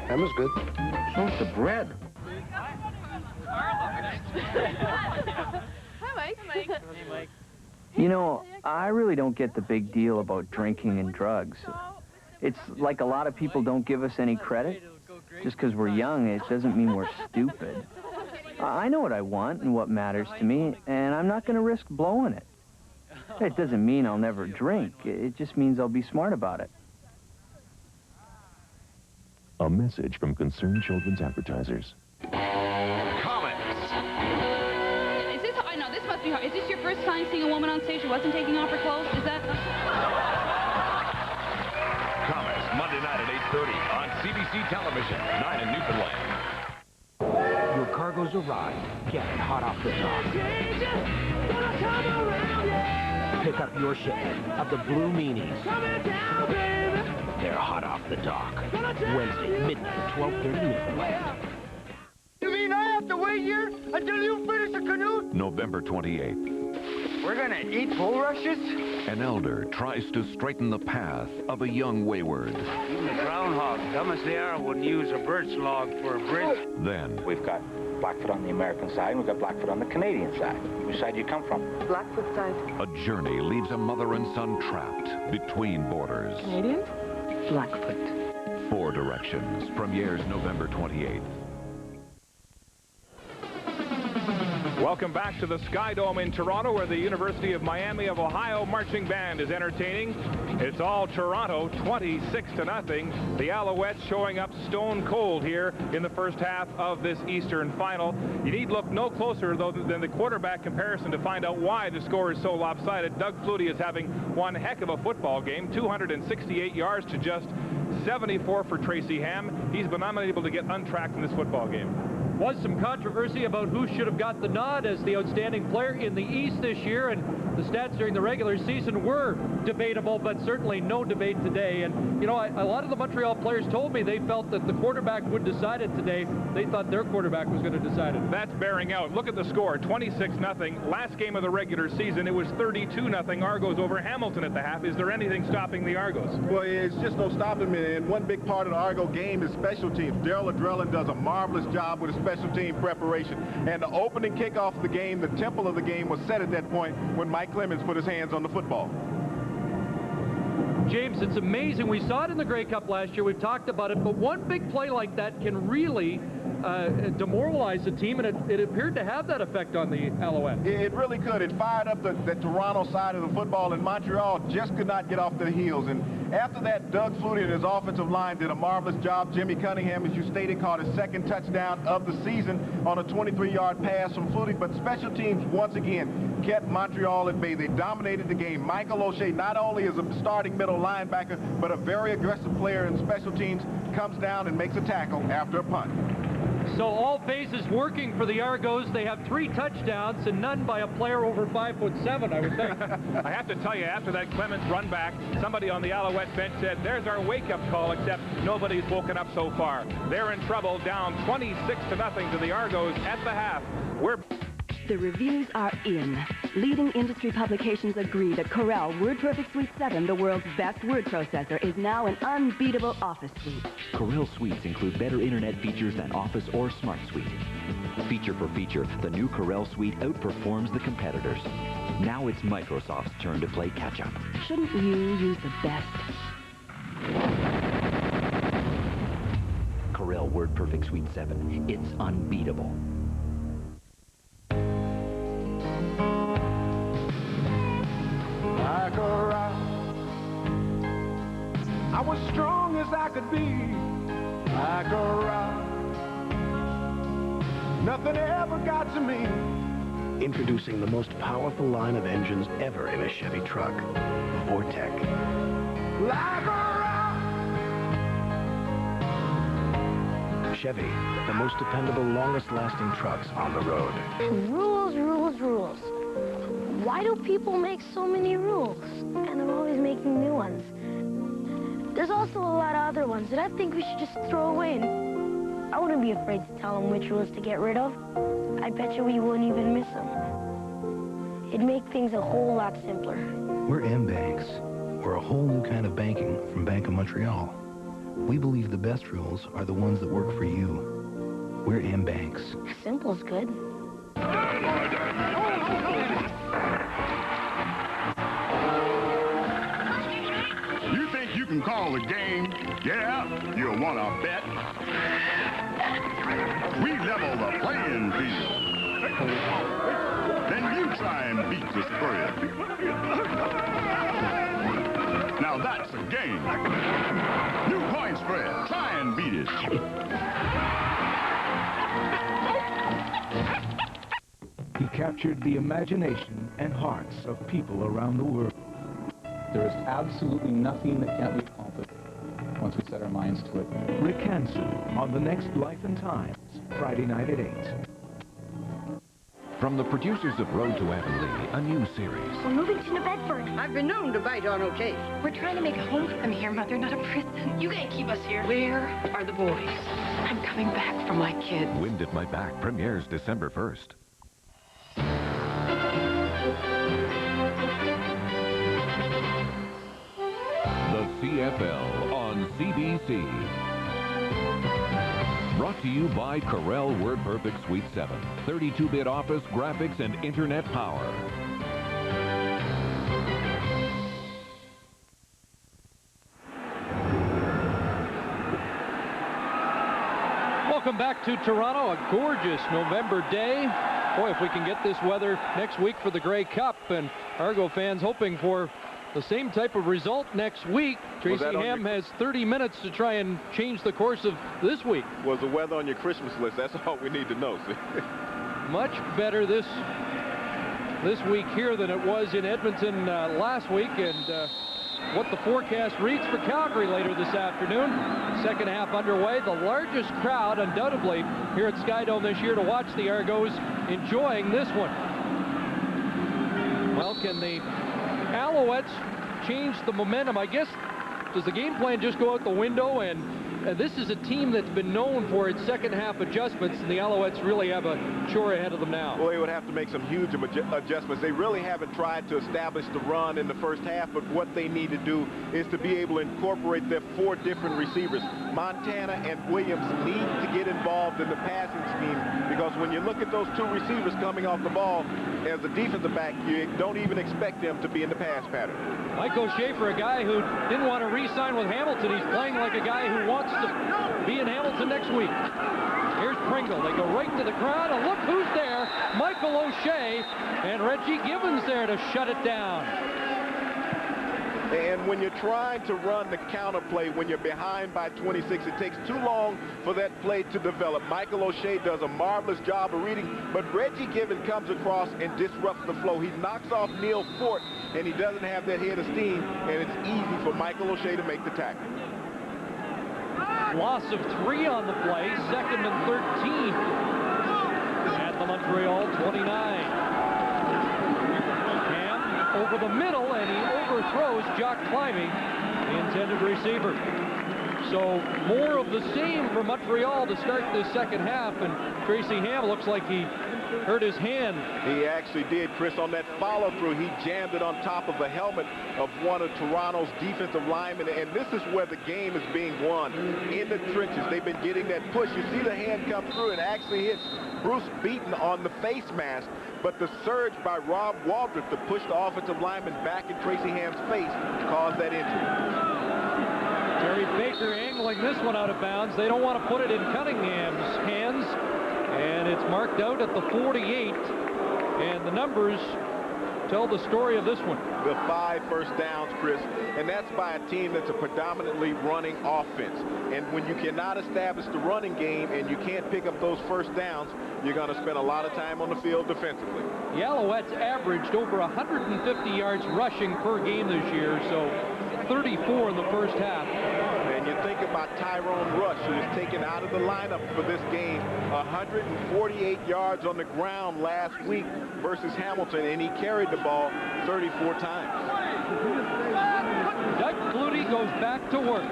That was good. So's the bread. Hi, Mike. Hey, Mike. You know, I really don't get the big deal about drinking and drugs. It's like a lot of people don't give us any credit. Just because we're young, it doesn't mean we're stupid. I know what I want and what matters to me, and I'm not going to risk blowing it. It doesn't mean I'll never drink. It just means I'll be smart about it. A message from Concerned Children's Advertisers. Comics. Is this, I know, this must be hard. Is this your first time seeing a woman on stage who wasn't taking off her clothes? Is that? Comics, Monday night at 8:30 on CBC Television, 9 in Newfoundland. Your cargo's arrived. Get it hot off the dock. Pick up your shipment of the Blue Meanies. They're hot off the dock. Wednesday, midnight, 12:30 Newfoundland. You mean I have to wait here until you finish the canoe? November 28th. We're gonna eat bulrushes? An elder tries to straighten the path of a young wayward. Even the groundhog, dumb as they are, wouldn't use a birch log for a bridge. Then we've got Blackfoot on the American side, and we've got Blackfoot on the Canadian side. Which side do you come from? Blackfoot side. a journey leaves a mother and son trapped between borders. Canadian? Blackfoot. 4 Directions premieres November 28th. Welcome back to the Skydome in Toronto, where the University of Miami of Ohio Marching Band is entertaining. It's all Toronto, 26-0. The Alouettes showing up stone cold here in the first half of this Eastern Final. You need look no closer, though, than the quarterback comparison to find out why the score is so lopsided. Doug Flutie is having one heck of a football game, 268 yards to just 74 for Tracy Ham. He's been unable to get untracked in this football game. was some controversy about who should have got the nod as the outstanding player in the East this year, and the stats during the regular season were debatable, but certainly no debate today. And, you know, a lot of the Montreal players told me they felt that the quarterback would decide it today. They thought their quarterback was going to decide it. That's bearing out. Look at the score, 26-0. Last game of the regular season, it was 32-0 Argos over Hamilton at the half. Is there anything stopping the Argos? Well, it's just no stopping it. And one big part of the Argo game is special teams. Daryl Adrellin does a marvelous job with a special team preparation. And the opening kickoff of the game, the temple of the game, was set at that point when Mike Clemens put his hands on the football. James, it's amazing. We saw it in the Grey Cup last year. We've talked about it. But one big play like that can really demoralize the team, and it appeared to have that effect on the Alouettes. It really could. It fired up the Toronto side of the football, and Montreal just could not get off their heels. And after that, Doug Flutie and his offensive line did a marvelous job. Jimmy Cunningham, as you stated, caught his second touchdown of the season on a 23-yard pass from Flutie. But special teams, once again, kept Montreal at bay. They dominated the game. Michael O'Shea, not only is a starting middle linebacker, but a very aggressive player in special teams, comes down and makes a tackle after a punt. So all phases working for the Argos. They have 3 touchdowns and none by a player over 5'7", I would think. I have to tell you, after that Clemens run back, somebody on the Alouette bench said, there's our wake-up call, except nobody's woken up so far. They're in trouble, down 26-0 to the Argos at the half. The reviews are in. Leading industry publications agree that Corel WordPerfect Suite 7, the world's best word processor, is now an unbeatable Office suite. Corel suites include better internet features than Office or Smart Suite. Feature for feature, the new Corel suite outperforms the competitors. Now it's Microsoft's turn to play catch-up. Shouldn't you use the best? Corel WordPerfect Suite 7. It's unbeatable. Like a rock, I was strong as I could be. Like a rock, nothing ever got to me. Introducing the most powerful line of engines ever in a Chevy truck, Vortec. Like a rock. Chevy, the most dependable, longest-lasting trucks on the road. Rules, rules, rules. Why do people make so many rules? And they're always making new ones. There's also a lot of other ones that I think we should just throw away. I wouldn't be afraid to tell them which rules to get rid of. I bet you we wouldn't even miss them. It'd make things a whole lot simpler. We're M-Banks. We're a whole new kind of banking from Bank of Montreal. We believe the best rules are the ones that work for you. We're M-Banks. Simple's good. You think you can call the game? Yeah, you'll want to bet. We level the playing field. Then you try and beat the spread. Now that's a game. New point spread. Try and beat it. He captured the imagination and hearts of people around the world. There is absolutely nothing that can't be accomplished once we set our minds to it. Rick Hansen on the next Life and Times, Friday night at 8. From the producers of Road to Avonlea, a new series. We're moving to New Bedford. I've been known to bite on occasion. We're trying to make a home for them here, Mother, not a prison. You can't keep us here. Where are the boys? I'm coming back for my kids. Wind at My Back premieres December 1st. The CFL on CBC. Brought to you by Corel WordPerfect Suite 7. 32-bit office, graphics, and internet power. Welcome back to Toronto. A gorgeous November day. Boy, if we can get this weather next week for the Grey Cup, and Argo fans hoping for the same type of result next week. Tracy Ham has 30 minutes to try and change the course of this week. Was the weather on your Christmas list? That's all we need to know. See? Much better this week here than it was in Edmonton last week, and what the forecast reads for Calgary later this afternoon. Second half underway. The largest crowd, undoubtedly, here at Skydome this year to watch the Argos, enjoying this one. Well, can the Alouettes change the momentum? I guess, does the game plan just go out the window? And this is a team that's been known for its second half adjustments, and the Alouettes really have a chore ahead of them now. Well, they would have to make some huge adjustments. They really haven't tried to establish the run in the first half, but what they need to do is to be able to incorporate their 4 different receivers. Montana and Williams need to get involved in the passing scheme, because when you look at those 2 receivers coming off the ball, as a defensive back, you don't even expect them to be in the pass pattern. Mike O'Shafer, a guy who didn't want to re-sign with Hamilton. He's playing like a guy who wants to be in Hamilton next week. Here's Pringle. They go right to the crowd, and look who's there. Michael O'Shea and Reggie Gibbons there to shut it down. And when you're trying to run the counter play, when you're behind by 26, it takes too long for that play to develop. Michael O'Shea does a marvelous job of reading, but Reggie Gibbons comes across and disrupts the flow. He knocks off Neil Fort, and he doesn't have that head of steam, and it's easy for Michael O'Shea to make the tackle. Loss of 3 on the play, 2nd and 13 at the Montreal 29. Ham over the middle, and he overthrows Jock Climbing, the intended receiver. So more of the same for Montreal to start this second half, and Tracy Ham looks like he hurt his hand. He actually did, Chris. On that follow-through, he jammed it on top of the helmet of one of Toronto's defensive linemen, and this is where the game is being won, in the trenches. They've been getting that push. You see the hand come through and actually hits Bruce Beaton on the face mask, but the surge by Rob Waldrop to push the offensive lineman back in Tracy Ham's face caused that injury. Terry Baker angling this one out of bounds. They don't want to put it in Cunningham's hands, and it's marked out at the 48, and the numbers tell the story of this one. The 5 first downs, Chris, and that's by a team that's a predominantly running offense. And when you cannot establish the running game and you can't pick up those first downs, you're going to spend a lot of time on the field defensively. The Alouettes averaged over 150 yards rushing per game this year, so 34 in the first half. And you think about Tyrone Rush, who was taken out of the lineup for this game, 148 yards on the ground last week versus Hamilton, and he carried the ball 34 times. Doug Flutie goes back to work.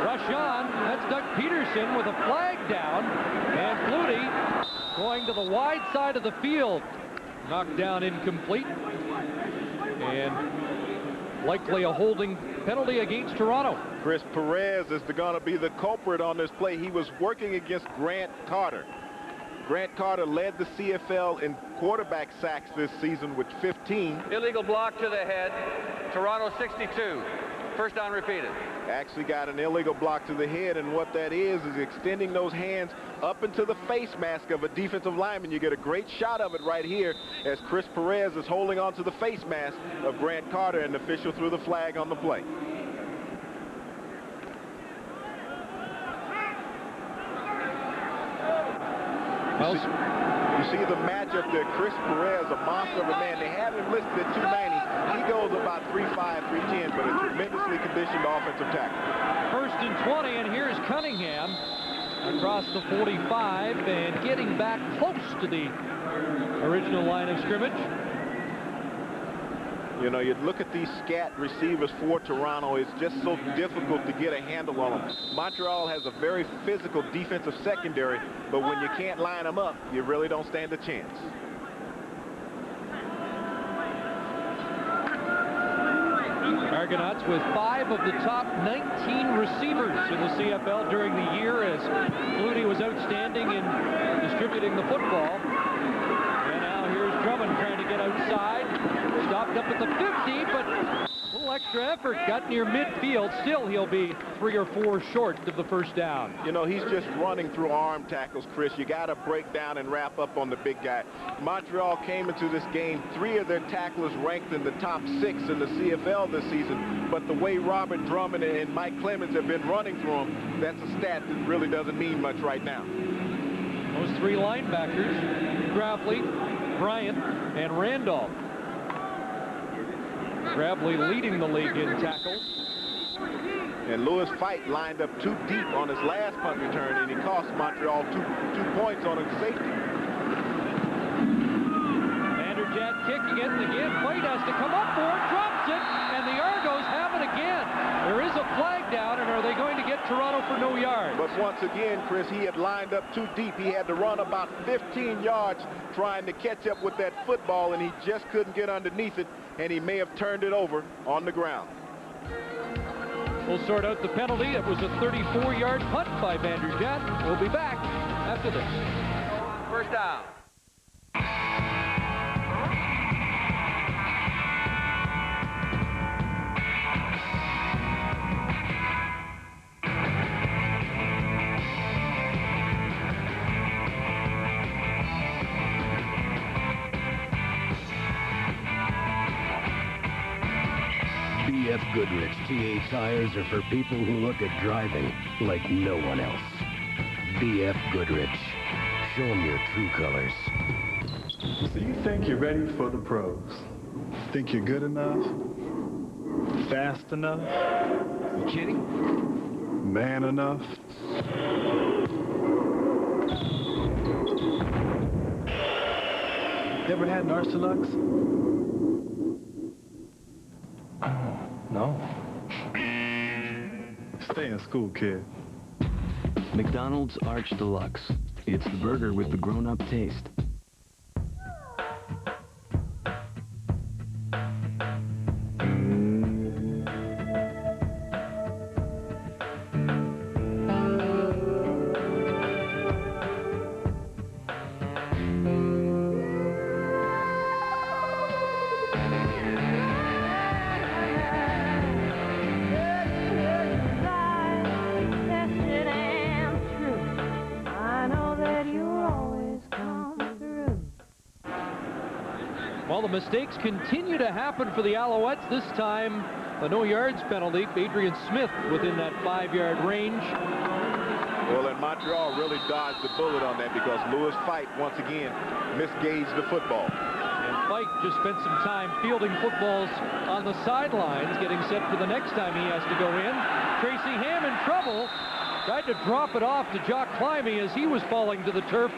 Rush on. That's Doug Peterson with a flag down, and Flutie going to the wide side of the field. Knocked down, incomplete, and likely a holding penalty against Toronto. Chris Perez is going to be the culprit on this play. He was working against Grant Carter. Grant Carter led the CFL in quarterback sacks this season with 15. Illegal block to the head. Toronto 62. First down repeated. Actually got an illegal block to the head, and what that is extending those hands up into the face mask of a defensive lineman. You get a great shot of it right here as Chris Perez is holding on to the face mask of Grant Carter, and the official threw the flag on the play. You see the matchup there. Chris Perez, a monster of a man. They have him listed at 290. He goes about 3'5", 310, but a tremendously conditioned offensive tackle. 1st and 20, and here's Cunningham across the 45 and getting back close to the original line of scrimmage. You know, you look at these scat receivers for Toronto, it's just so difficult to get a handle on them. Montreal has a very physical defensive secondary, but when you can't line them up, you really don't stand a chance. Argonauts with 5 of the top 19 receivers in the CFL during the year, as Flutie was outstanding in distributing the football. And now here's Drummond trying to get outside. Stopped up at the 50, but a little extra effort. Got near midfield. Still, he'll be 3 or 4 short of the first down. You know, he's just running through arm tackles, Chris. You got to break down and wrap up on the big guy. Montreal came into this game, 3 of their tacklers ranked in the top 6 in the CFL this season. But the way Robert Drummond and Mike Clemens have been running through him, that's a stat that really doesn't mean much right now. Those 3 linebackers, Grafley, Bryant, and Randolph. Grafley leading the league in tackles. And Louis Fight lined up too deep on his last punt return, and he cost Montreal two points on a safety. Vanderjagt kicking it, and again, Fight has to come up for it, drops it, and the Argos have it again. There is a flag down, and are they going to get Toronto for no yards? But once again, Chris, he had lined up too deep. He had to run about 15 yards trying to catch up with that football, and he just couldn't get underneath it, and he may have turned it over on the ground. We'll sort out the penalty. It was a 34-yard punt by Vanderjagt. We'll be back after this. First down. BF Goodrich TA tires are for people who look at driving like no one else. BF Goodrich. Show them your true colors. So you think you're ready for the pros? Think you're good enough? Fast enough? You kidding? Man enough? Ever had Narcelux? No. Stay in school, kid. McDonald's Arch Deluxe. It's the burger with the grown-up taste. Well, the mistakes continue to happen for the Alouettes. This time, the no yards penalty. Adrian Smith within that 5-yard range. Well, and Montreal really dodged the bullet on that because Louis Fight, once again, misgauged the football. And Fight just spent some time fielding footballs on the sidelines, getting set for the next time he has to go in. Tracy Ham in trouble. Tried to drop it off to Jock Climby as he was falling to the turf.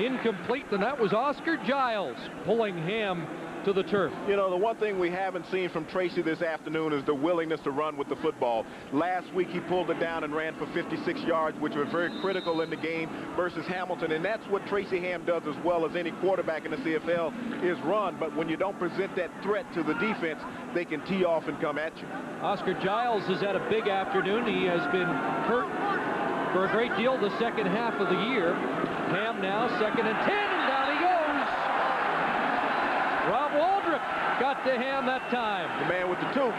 Incomplete, and that was Oscar Giles pulling Ham to the turf. You know, the one thing we haven't seen from Tracy this afternoon is the willingness to run with the football. Last week he pulled it down and ran for 56 yards, which was very critical in the game versus Hamilton, and that's what Tracy Ham does as well as any quarterback in the CFL is run. But when you don't present that threat to the defense, they can tee off and come at you. Oscar Giles has had a big afternoon. He has been hurt for a great deal the second half of the year. Ham now, 2nd and 10, and down he goes. Rob Waldrop got to Ham that time. The man with the tooth.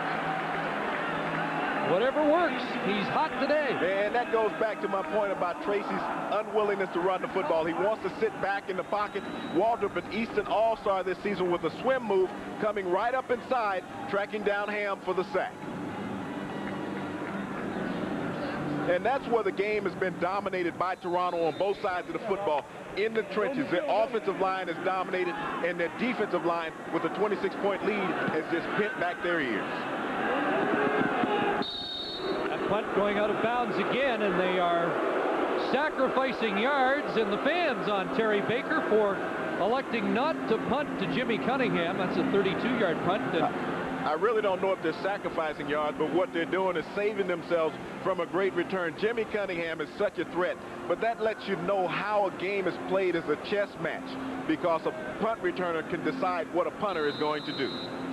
Whatever works, he's hot today. And that goes back to my point about Tracy's unwillingness to run the football. He wants to sit back in the pocket. Waldrop, an Easton All-Star this season with a swim move, coming right up inside, tracking down Ham for the sack. And that's where the game has been dominated by Toronto on both sides of the football. In the trenches, their offensive line is dominated, and their defensive line, with a 26-point lead, has just bent back their ears. That punt going out of bounds again, and they are sacrificing yards, and the fans on Terry Baker for electing not to punt to Jimmy Cunningham. That's a 32-yard punt. I really don't know if they're sacrificing yards, but what they're doing is saving themselves from a great return. Jimmy Cunningham is such a threat, but that lets you know how a game is played as a chess match, because a punt returner can decide what a punter is going to do.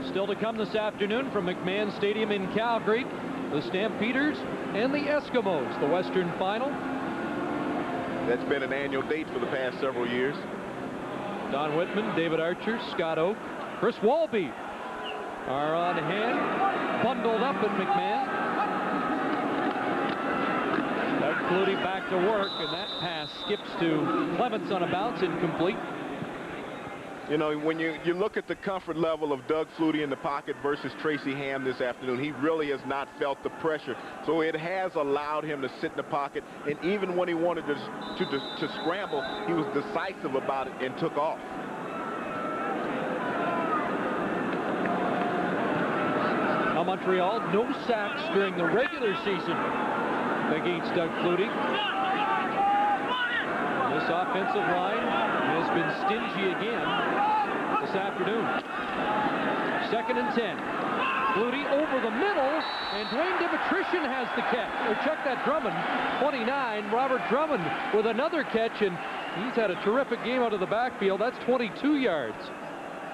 Still to come this afternoon from McMahon Stadium in Calgary, the Stampeders and the Eskimos, the Western Final. That's been an annual date for the past several years. Don Whitman, David Archer, Scott Oak, Chris Walby are on hand, bundled up at McMahon. Doug Flutie back to work, and that pass skips to Clements on a bounce, incomplete. You know, when you look at the comfort level of Doug Flutie in the pocket versus Tracy Ham this afternoon, he really has not felt the pressure. So it has allowed him to sit in the pocket, and even when he wanted to scramble, he was decisive about it and took off. Now Montreal, no sacks during the regular season against Doug Flutie. This offensive line has been stingy again this afternoon. 2nd and 10. Flutie over the middle, and Dwayne Intermission has the catch. Or check that, Drummond, 29. Robert Drummond with another catch, and he's had a terrific game out of the backfield. That's 22 yards.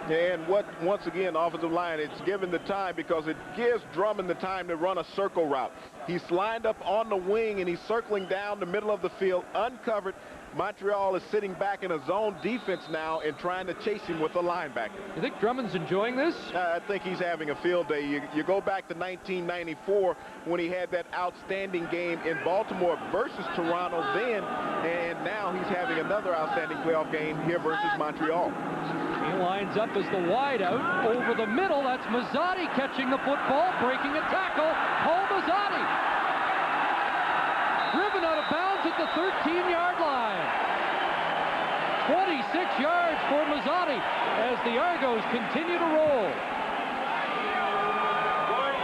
And once again, offensive line, it's given the time because it gives Drummond the time to run a circle route. He's lined up on the wing, and he's circling down the middle of the field, uncovered. Montreal is sitting back in a zone defense now and trying to chase him with a linebacker. You think Drummond's enjoying this? I think he's having a field day. You go back to 1994 when he had that outstanding game in Baltimore versus Toronto then, and now he's having another outstanding playoff game here versus Montreal. He lines up as the wideout over the middle. That's Mazzotti catching the football, breaking a tackle. Paul Mazzotti driven out of bounds at the 13-yard line. 26 yards for Mazzotti as the Argos continue to roll.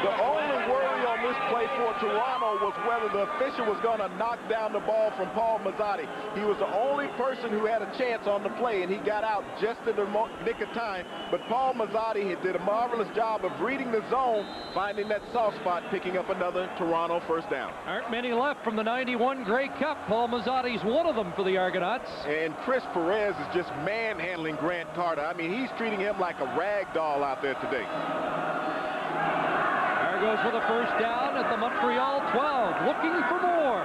The only worry on this play for Toronto was whether the official was going to knock down the ball from Paul Mazzotti. He was the only person who had a chance on the play, and he got out just in the nick of time. But Paul Mazzotti did a marvelous job of reading the zone, finding that soft spot, picking up another Toronto first down. Aren't many left from the 91 Grey Cup. Paul Mazzotti's one of them for the Argonauts. And Chris Perez is just manhandling Grant Carter. I mean, he's treating him like a rag doll out there today. Argos with a first down at the Montreal 12, looking for more.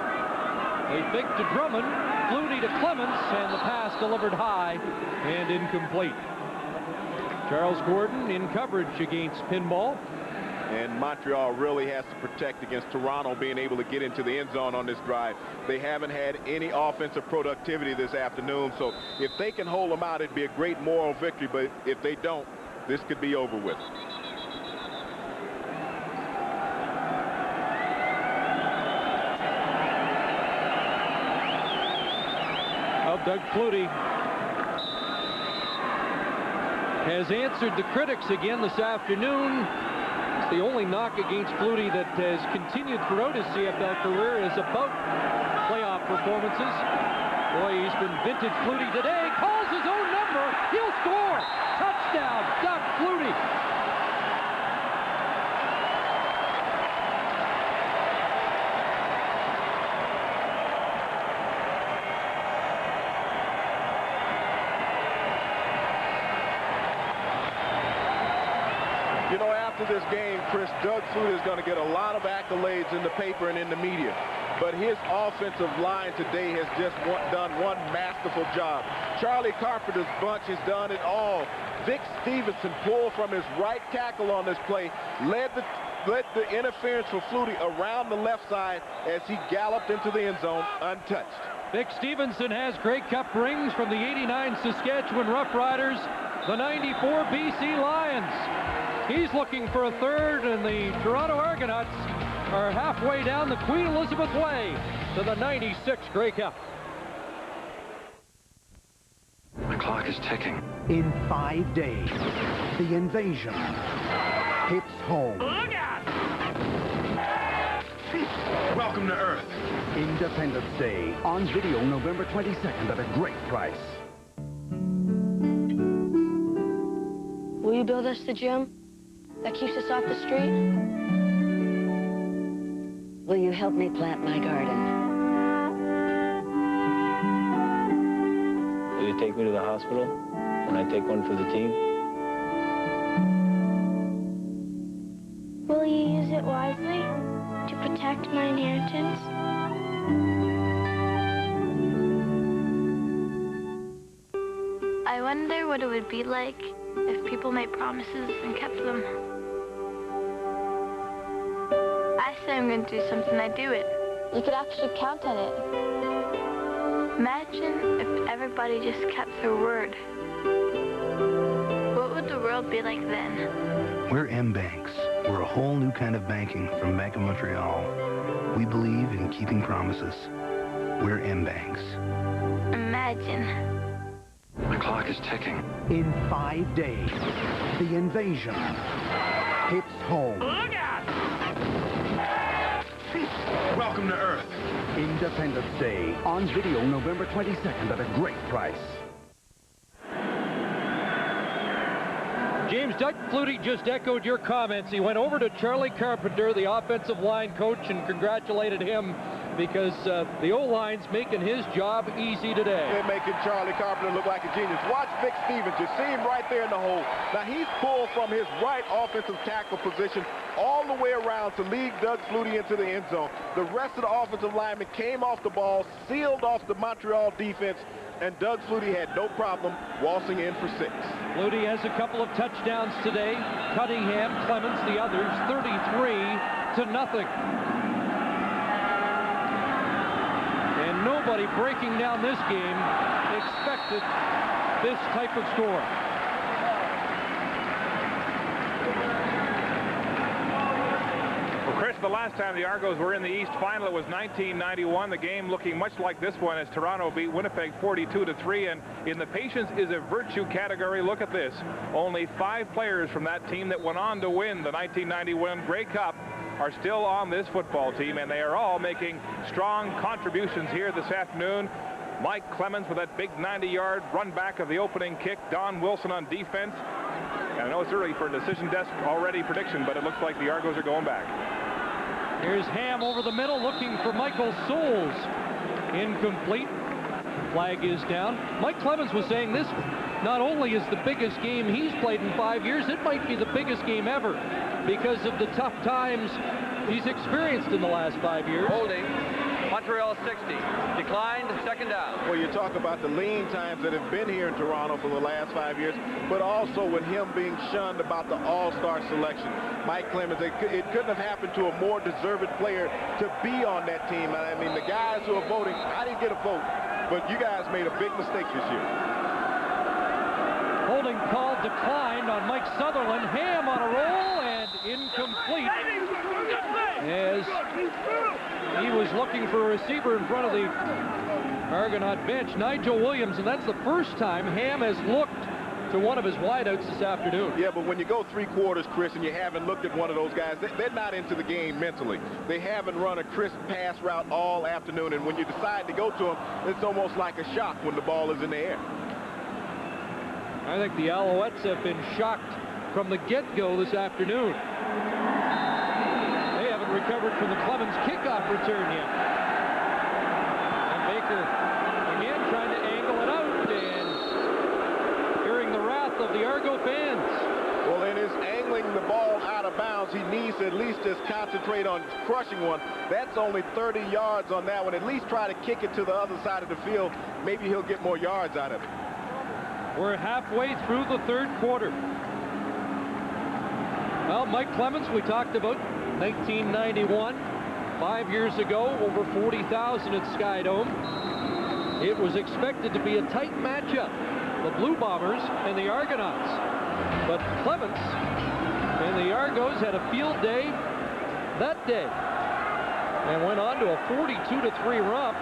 They fake to Drummond, Flutie to Clements, and the pass delivered high and incomplete. Charles Gordon in coverage against Pinball. And Montreal really has to protect against Toronto being able to get into the end zone on this drive. They haven't had any offensive productivity this afternoon, so if they can hold them out, it'd be a great moral victory, but if they don't, this could be over with. Doug Flutie has answered the critics again this afternoon. It's the only knock against Flutie that has continued throughout his CFL career is about playoff performances. Boy, he's been vintage Flutie today. Calls his own number. He'll score. Touchdown, Doug Flutie. You know, after this game, Chris, Doug Flutie is going to get a lot of accolades in the paper and in the media. But his offensive line today has just done one masterful job. Charlie Carpenter's bunch has done it all. Vic Stevenson pulled from his right tackle on this play, led the interference for Flutie around the left side as he galloped into the end zone untouched. Vic Stevenson has Grey Cup rings from the 89 Saskatchewan Roughriders, the 94 BC Lions. He's looking for a third, and the Toronto Argonauts are halfway down the Queen Elizabeth Way to the 96 Grey Cup. The clock is ticking. In 5 days, the invasion hits home. Look out! Welcome to Earth. Independence Day on video November 22nd at a great price. Will you build us the gym that keeps us off the street? Will you help me plant my garden? Will you take me to the hospital when I take one for the team? Will you use it wisely to protect my inheritance? I wonder what it would be like if people made promises and kept them. I say I'm going to do something, I do it. You could actually count on it. Imagine if everybody just kept their word. What would the world be like then? We're M-Banks. We're a whole new kind of banking from Bank of Montreal. We believe in keeping promises. We're M-Banks. Imagine. The clock is ticking. In 5 days, the invasion hits home. Look out! Welcome to Earth. Independence Day, on video November 22nd at a great price. James, Doug Flutie just echoed your comments. He went over to Charlie Carpenter, the offensive line coach, and congratulated him because the O-line's making his job easy today. They're making Charlie Carpenter look like a genius. Watch Vic Stevens. You see him right there in the hole. Now, he's pulled from his right offensive tackle position all the way around to lead Doug Flutie into the end zone. The rest of the offensive linemen came off the ball, sealed off the Montreal defense, and Doug Flutie had no problem waltzing in for 6. Flutie has a couple of touchdowns today. Cunningham, Clemens, the others, 33-0. And nobody breaking down this game expected this type of score. Chris, the last time the Argos were in the East Final, it was 1991. The game looking much like this one as Toronto beat Winnipeg 42-3. And in the patience is a virtue category, look at this. Only 5 players from that team that went on to win the 1991 Grey Cup are still on this football team, and they are all making strong contributions here this afternoon. Mike Clemens with that big 90-yard run back of the opening kick. Don Wilson on defense. And I know it's early for a decision desk already prediction, but it looks like the Argos are going back. Here's Ham over the middle looking for Michael Souls. Incomplete. Flag is down. Mike Clemens was saying this not only is the biggest game he's played in 5 years, it might be the biggest game ever because of the tough times he's experienced in the last 5 years. Holding. Montreal 60. Declined, second down. Well, you talk about the lean times that have been here in Toronto for the last 5 years, but also with him being shunned about the all-star selection. Mike Clemens, it couldn't have happened to a more deserved player to be on that team. I mean, the guys who are voting, I didn't get a vote, but you guys made a big mistake this year. Holding call declined on Mike Sutherland. Ham on a roll and incomplete as he was looking for a receiver in front of the Argonaut bench, Nigel Williams, and that's the first time Ham has looked to one of his wideouts this afternoon. Yeah, but when you go 3 quarters, Chris, and you haven't looked at one of those guys, they're not into the game mentally. They haven't run a crisp pass route all afternoon, and when you decide to go to them, it's almost like a shock when the ball is in the air. I think the Alouettes have been shocked from the get-go this afternoon. They haven't recovered from the Clemens kickoff return yet. And Baker again trying to angle it out and hearing the wrath of the Argo fans. Well, in his angling the ball out of bounds, he needs to at least just concentrate on crushing one. That's only 30 yards on that one. At least try to kick it to the other side of the field. Maybe he'll get more yards out of it. We're halfway through the third quarter. Well, Mike Clemens, we talked about 1991. 5 years ago, over 40,000 at Skydome. It was expected to be a tight matchup, the Blue Bombers and the Argonauts. But Clemens and the Argos had a field day that day and went on to a 42-3 romp.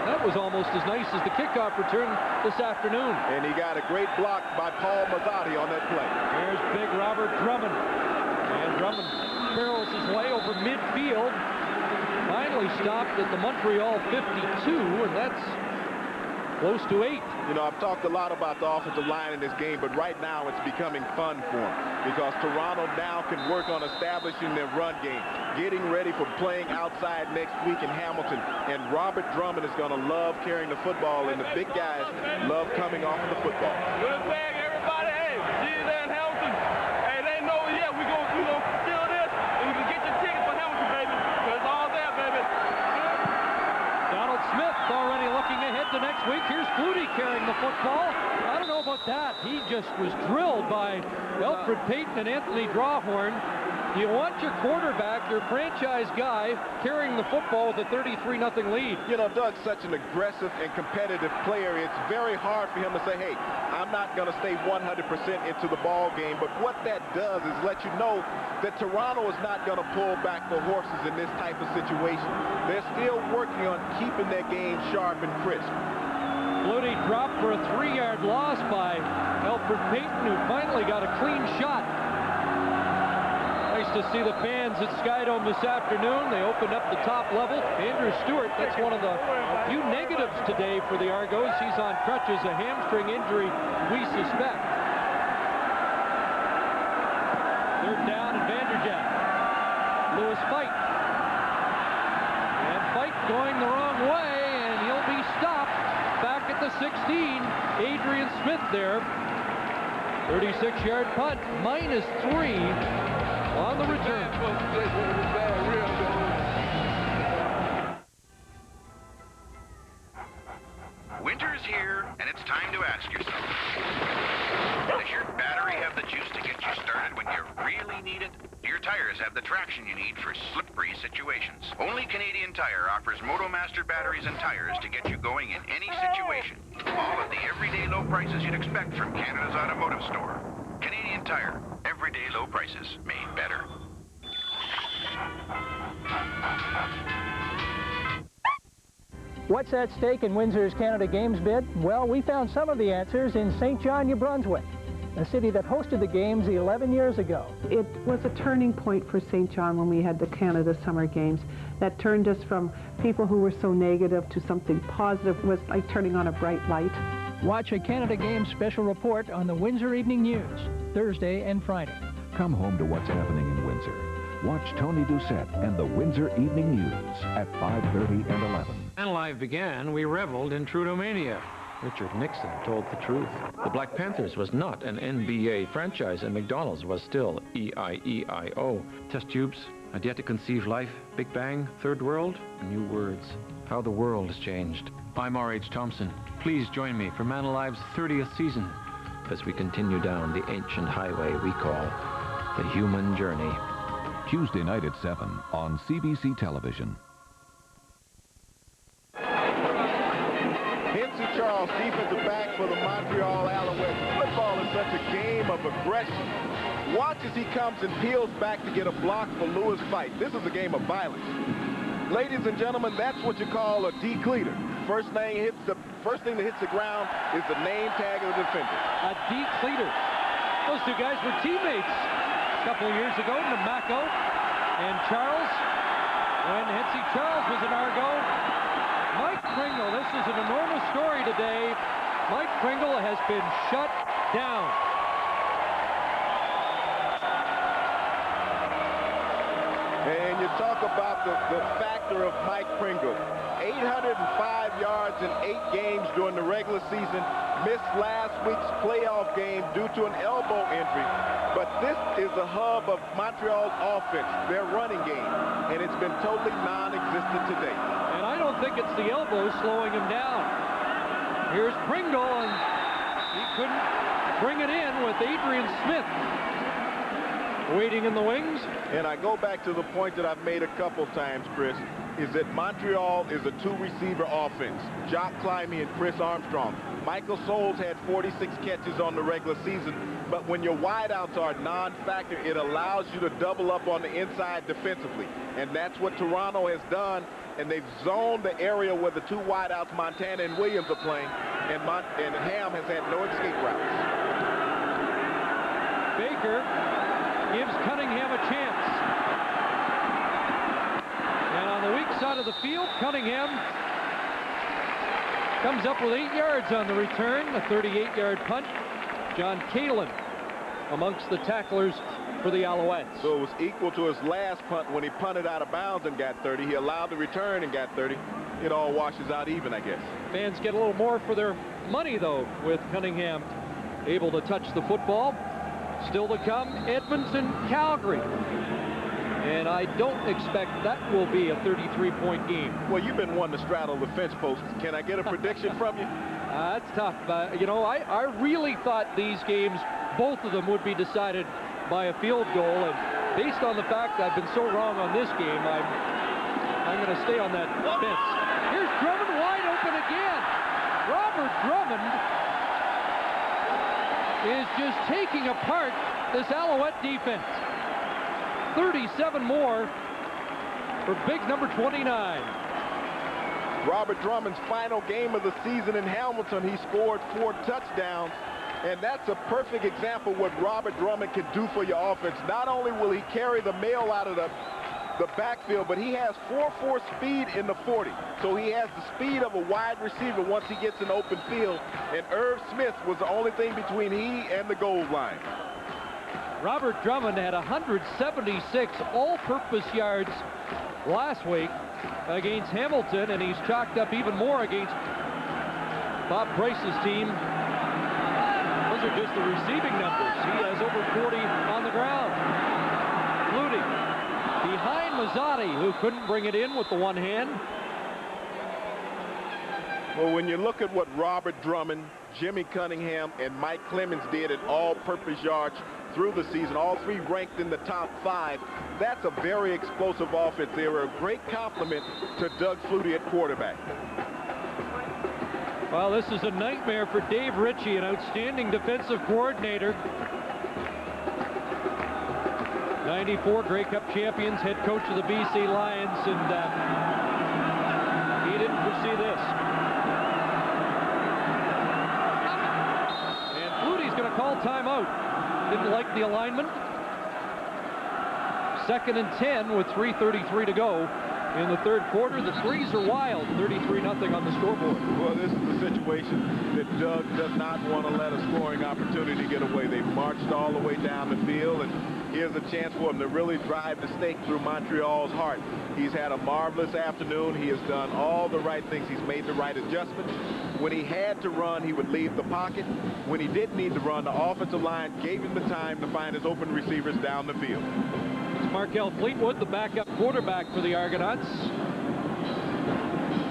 That was almost as nice as the kickoff return this afternoon. And he got a great block by Paul Mazzotti on that play. There's big Robert Drummond. And Drummond barrels his way over midfield. Finally stopped at the Montreal 52, and that's close to 8. You know, I've talked a lot about the offensive line in this game, but right now it's becoming fun for him because Toronto now can work on establishing their run game, getting ready for playing outside next week in Hamilton. And Robert Drummond is going to love carrying the football, and the big guys love coming off of the football. Good bag, everybody. Hey, G's and Hamilton. Hey, they know, yeah, we go steal this, and we can get your tickets for Hamilton, baby. Because it's all there, baby. Donald Smith already looking ahead to next week. Here's Flutie carrying the football. I don't know about that. He just was drilled by Alfred Payton and Anthony Drawhorn. You want your quarterback, your franchise guy, carrying the football with a 33-0 lead. You know, Doug's such an aggressive and competitive player. It's very hard for him to say, hey, I'm not going to stay 100% into the ball game. But what that does is let you know that Toronto is not going to pull back the horses in this type of situation. They're still working on keeping their game sharp and crisp. Flutie dropped for a 3-yard loss by Alfred Payton, who finally got a clean shot. to see the fans at Skydome this afternoon. They opened up the top level. Andrew Stewart, that's one of the few negatives today for the Argos. He's on crutches, a hamstring injury we suspect. Third down and Vanderjagt. Lewis Fight. And Fight going the wrong way, and he'll be stopped back at the 16. Adrian Smith there. 36-yard punt, -3 on the return. Winter's here, and it's time to ask yourself, does your battery have the juice to get you started when you really need it? Do your tires have the traction you need for slippery situations? Only Canadian Tire offers MotoMaster batteries and tires to get you going in any situation. All at the everyday low prices you'd expect from Canada's automotive store. Canadian Tire. Everyday low prices made better. What's at stake in Windsor's Canada Games bid? Well, we found some of the answers in St. John, New Brunswick, a city that hosted the Games 11 years ago. It was a turning point for St. John when we had the Canada Summer Games. That turned us from people who were so negative to something positive. It was like turning on a bright light. Watch a Canada Games special report on the Windsor Evening News, Thursday and Friday. Come home to what's happening in Windsor. Watch Tony Doucette and the Windsor Evening News at 5:30 and 11. When live began, we reveled in Trudeau-mania. Richard Nixon told the truth. The Black Panthers was not an NBA franchise, and McDonald's was still E-I-E-I-O. Test tubes, I'd yet to conceive life, Big Bang, Third World, new words. How the world has changed. I'm R.H. Thompson. Please join me for Man Alive's 30th season as we continue down the ancient highway we call the human journey. Tuesday night at 7 on CBC Television. Charles, defensive back for the Montreal Alouettes. Football is such a game of aggression. Watch as he comes and peels back to get a block for Lewis Fight. This is a game of violence. Ladies and gentlemen, that's what you call a decleater. First thing that hits the ground is the name tag of the defender. A decleater. Those two guys were teammates a couple of years ago, Namako and Charles. When Hetzi Charles was an Argo, Mike Pringle, this is an enormous story today. Mike Pringle has been shut down. And you talk about the factor of Mike Pringle. 805 yards in 8 games during the regular season. Missed last week's playoff game due to an elbow injury. But this is the hub of Montreal's offense, their running game. And it's been totally non-existent today. And I don't think it's the elbow slowing him down. Here's Pringle, and he couldn't bring it in with Adrian Smith waiting in the wings. And I go back to the point that I've made a couple times, Chris, is that Montreal is a 2-receiver offense. Jock Climby and Chris Armstrong. Michael Souls had 46 catches on the regular season, but when your wideouts are non-factor, it allows you to double up on the inside defensively. And that's what Toronto has done, and they've zoned the area where the 2 wideouts, Montana and Williams, are playing, and Ham has had no escape routes. Baker gives Cunningham a chance. And on the weak side of the field, Cunningham comes up with 8 yards on the return, a 38-yard punt. John Kalin amongst the tacklers for the Alouettes. So it was equal to his last punt when he punted out of bounds and got 30. He allowed the return and got 30. It all washes out even, I guess. Fans get a little more for their money, though, with Cunningham able to touch the football. Still to come, Edmonton, Calgary. And I don't expect that will be a 33-point game. Well, you've been one to straddle the fence post. Can I get a prediction from you? That's tough. You know, I really thought these games, both of them, would be decided by a field goal. And based on the fact I've been so wrong on this game, I'm going to stay on that fence. Here's Drummond wide open again. Robert Drummond is just taking apart this Alouette defense. 37 more for big number 29. Robert Drummond's final game of the season in Hamilton, he scored 4 touchdowns. And that's a perfect example what Robert Drummond can do for your offense. Not only will he carry the mail out of the backfield, but he has 4.4 speed in the 40. So he has the speed of a wide receiver once he gets in open field. And Irv Smith was the only thing between he and the goal line. Robert Drummond had 176 all-purpose yards last week against Hamilton, and he's chalked up even more against Bob Price's team. Those are just the receiving numbers. He has over 40 on the ground. Flutie behind Mazzotti, who couldn't bring it in with the one hand. Well, when you look at what Robert Drummond, Jimmy Cunningham, and Mike Clemens did at all-purpose yards through the season, all three ranked in the top 5, that's a very explosive offense. They were a great compliment to Doug Flutie at quarterback. Well, this is a nightmare for Dave Ritchie, an outstanding defensive coordinator. 94 Grey Cup champions, head coach of the BC Lions, and he didn't foresee this. And Flutie's going to call timeout. Didn't like the alignment. 2nd and 10 with 3:33 to go in the third quarter. The threes are wild. 33-0 on the scoreboard. Well, this is the situation that Doug does not want to let a scoring opportunity get away. They've marched all the way down the field, and here's a chance for him to really drive the stake through Montreal's heart. He's had a marvelous afternoon. He has done all the right things. He's made the right adjustments. When he had to run, he would leave the pocket. When he didn't need to run, the offensive line gave him the time to find his open receivers down the field. It's Markel Fleetwood, the backup quarterback for the Argonauts.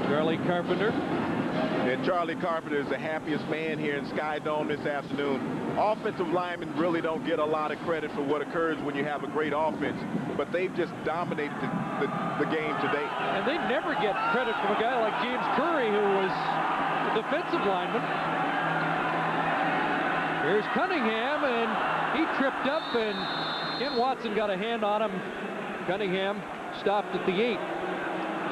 Charlie Carpenter. And Charlie Carpenter is the happiest man here in Skydome this afternoon. Offensive linemen really don't get a lot of credit for what occurs when you have a great offense, but they've just dominated the game today. And they never get credit from a guy like James Curry, who was a defensive lineman. Here's Cunningham, and he tripped up, and Ken Watson got a hand on him. Cunningham stopped at the 8.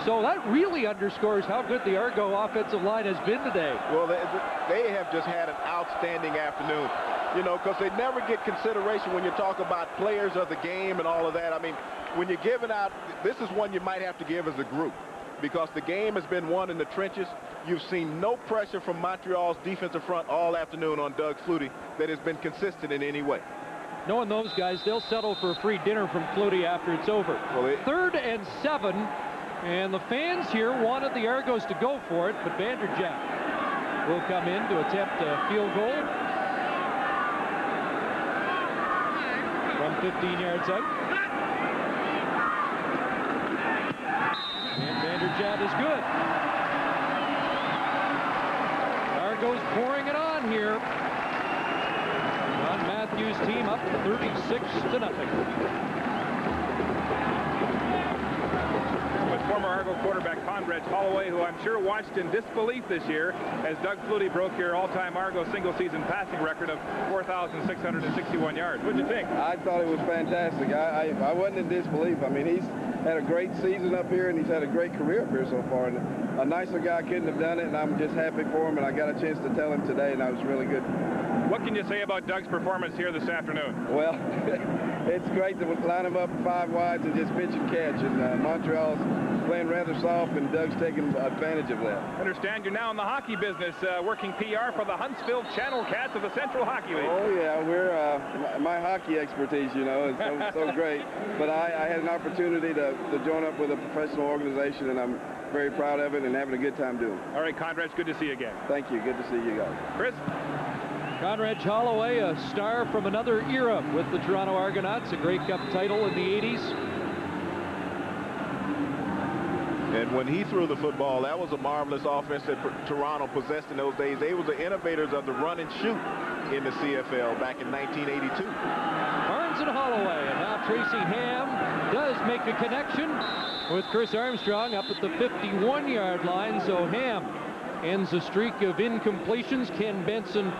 So that really underscores how good the Argo offensive line has been today. Well, they have just had an outstanding afternoon, you know, because they never get consideration when you talk about players of the game and all of that. I mean, when you're giving out, this is one you might have to give as a group, because the game has been won in the trenches. You've seen no pressure from Montreal's defensive front all afternoon on Doug Flutie that has been consistent in any way. Knowing those guys, they'll settle for a free dinner from Flutie after it's over. Well, 3rd and 7. And the fans here wanted the Argos to go for it, but Vanderjagt will come in to attempt a field goal from 15 yards out. And Vanderjagt is good. Argos pouring it on here. John Matthews' team up 36-0. Former Argo quarterback Conrad Holloway, who I'm sure watched in disbelief this year as Doug Flutie broke your all-time Argo single-season passing record of 4,661 yards. What did you think? I thought it was fantastic. I wasn't in disbelief. I mean, he's had a great season up here, and he's had a great career up here so far. And a nicer guy couldn't have done it, and I'm just happy for him. And I got a chance to tell him today, and that was really good. What can you say about Doug's performance here this afternoon? Well, it's great to line him up 5 wides and just pitch and catch. And Montreal's playing rather soft, and Doug's taking advantage of that. I understand you're now in the hockey business, working PR for the Huntsville Channel Cats of the Central Hockey League. Oh, yeah, we're my hockey expertise, you know, is so great. But I had an opportunity to join up with a professional organization, and I'm very proud of it and having a good time doing it. All right, Conrad, it's good to see you again. Thank you. Good to see you guys. Chris? Conrad Holloway, a star from another era with the Toronto Argonauts, a Grey Cup title in the 80s. And when he threw the football, that was a marvelous offense that Toronto possessed in those days. They were the innovators of the run and shoot in the CFL back in 1982. Barnes and Holloway, and now Tracy Ham does make a connection with Chris Armstrong up at the 51-yard line. So Ham ends a streak of incompletions. Ken Benson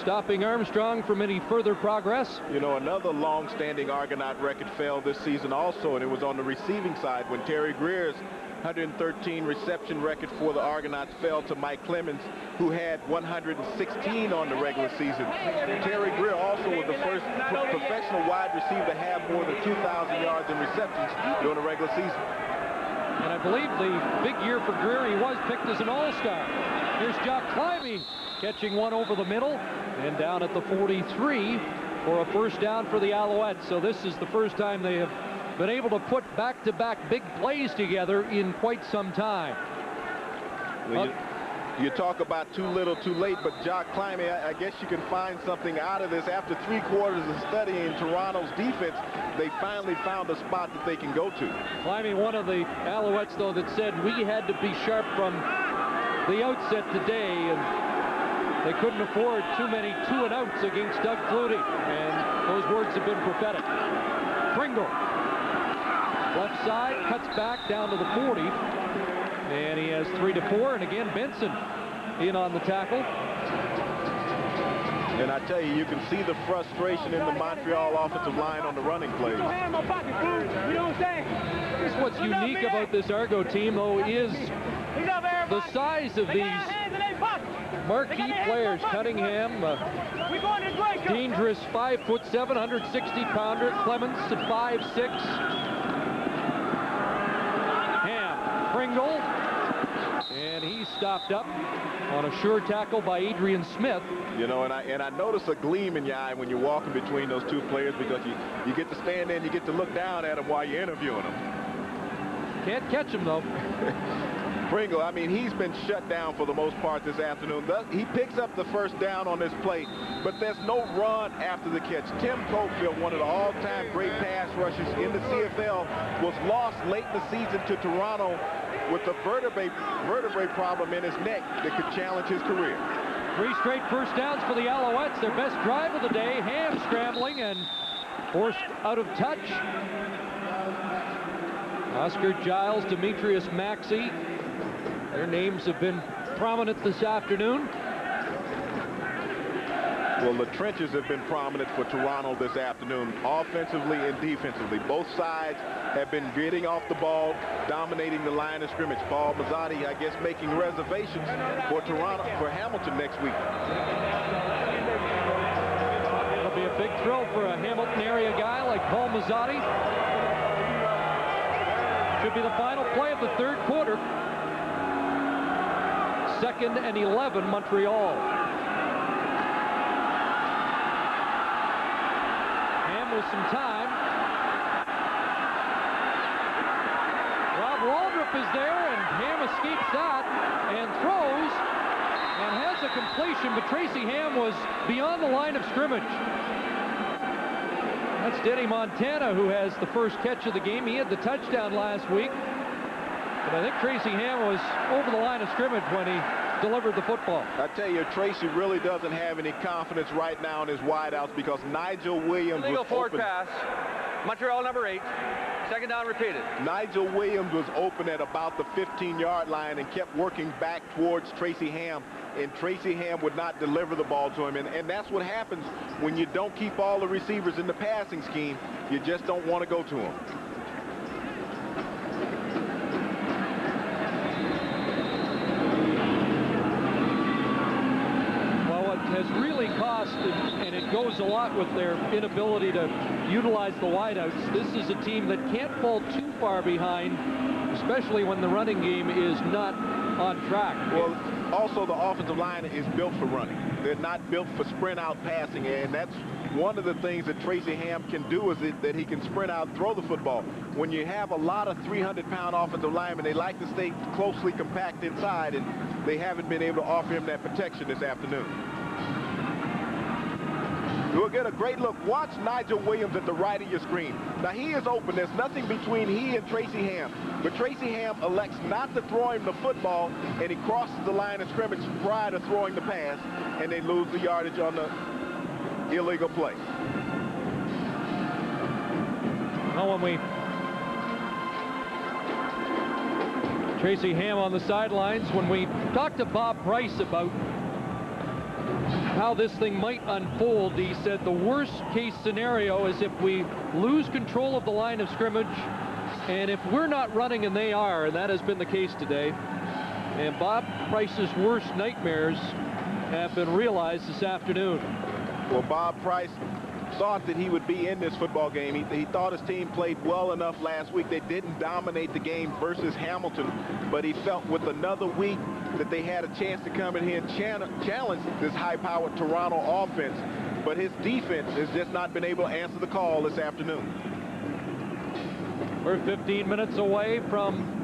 stopping Armstrong from any further progress. You know, another long-standing Argonaut record fell this season also, and it was on the receiving side when Terry Greer's 113 reception record for the Argonauts fell to Mike Clemens, who had 116 on the regular season. Terry Greer also was the first professional wide receiver to have more than 2,000 yards in receptions during the regular season. And I believe the big year for Greer, he was picked as an all-star. Here's Jock Climbing catching one over the middle and down at the 43 for a first down for the Alouettes. So this is the first time they have been able to put back-to-back big plays together in quite some time. You talk about too little, too late, but Jock Climbing, I guess you can find something out of this. After 3 quarters of studying Toronto's defense, they finally found a spot that they can go to. Climbing, one of the Alouettes, though, that said we had to be sharp from the outset today, and they couldn't afford too many 2-and-outs against Doug Flutie, and those words have been prophetic. Pringle, left side, cuts back down to the 40, and he has 3 to 4, and again Benson in on the tackle. And I tell you, you can see the frustration in the Montreal offensive line on the running plays. Just what's unique about this Argo team, though, is the size of these marquee players. Cunningham, dangerous 5'7", 160-pounder. Clemens at 5'6". Ham, Pringle, and he's stopped up on a sure tackle by Adrian Smith. You know, and I notice a gleam in your eye when you're walking between those two players, because you get to stand there and you get to look down at them while you're interviewing them. Can't catch him, though. Pringle, I mean, he's been shut down for the most part this afternoon. He picks up the first down on this play, but there's no run after the catch. Tim Cofield, one of the all-time great pass rushers in the CFL, was lost late in the season to Toronto with a vertebrae problem in his neck that could challenge his career. 3 straight first downs for the Alouettes. Their best drive of the day. Ham scrambling and forced out of touch. Oscar Giles, Demetrius Maxey. Their names have been prominent this afternoon. Well, the trenches have been prominent for Toronto this afternoon, offensively and defensively. Both sides have been getting off the ball, dominating the line of scrimmage. Paul Mazzotti, I guess, making reservations for Toronto, for Hamilton next week. It'll be a big thrill for a Hamilton area guy like Paul Mazzotti. Should be the final play of the 3rd quarter. 2nd and 11, Montreal. Ham with some time. Rob Waldrop is there, and Ham escapes that and throws and has a completion, but Tracy Ham was beyond the line of scrimmage. That's Denny Montana, who has the first catch of the game. He had the touchdown last week. But I think Tracy Ham was over the line of scrimmage when he delivered the football. I tell you, Tracy really doesn't have any confidence right now in his wideouts, because Nigel Williams Illegal was forward open. pass. Montreal number 8. 2nd down repeated. Nigel Williams was open at about the 15-yard line and kept working back towards Tracy Ham, and Tracy Ham would not deliver the ball to him. And that's what happens when you don't keep all the receivers in the passing scheme. You just don't want to go to him. Has really cost, and it goes a lot with their inability to utilize the wideouts. This is a team that can't fall too far behind, especially when the running game is not on track. Well, also the offensive line is built for running. They're not built for sprint out passing, and that's one of the things that Tracy Ham can do, is that he can sprint out and throw the football. When you have a lot of 300-pound offensive linemen, they like to stay closely compact inside, and they haven't been able to offer him that protection this afternoon. We'll get a great look. Watch Nigel Williams at the right of your screen. Now, he is open. There's nothing between he and Tracy Ham. But Tracy Ham elects not to throw him the football, and he crosses the line of scrimmage prior to throwing the pass, and they lose the yardage on the illegal play. Well, when we... Tracy Ham on the sidelines, when we talked to Bob Price about how this thing might unfold. He said the worst case scenario is if we lose control of the line of scrimmage, and if we're not running and they are, and that has been the case today. And Bob Price's worst nightmares have been realized this afternoon. Well, Bob Price thought that he would be in this football game. He thought his team played well enough last week. They didn't dominate the game versus Hamilton, but he felt with another week that they had a chance to come in here and challenge this high-powered Toronto offense. But his defense has just not been able to answer the call this afternoon. We're 15 minutes away from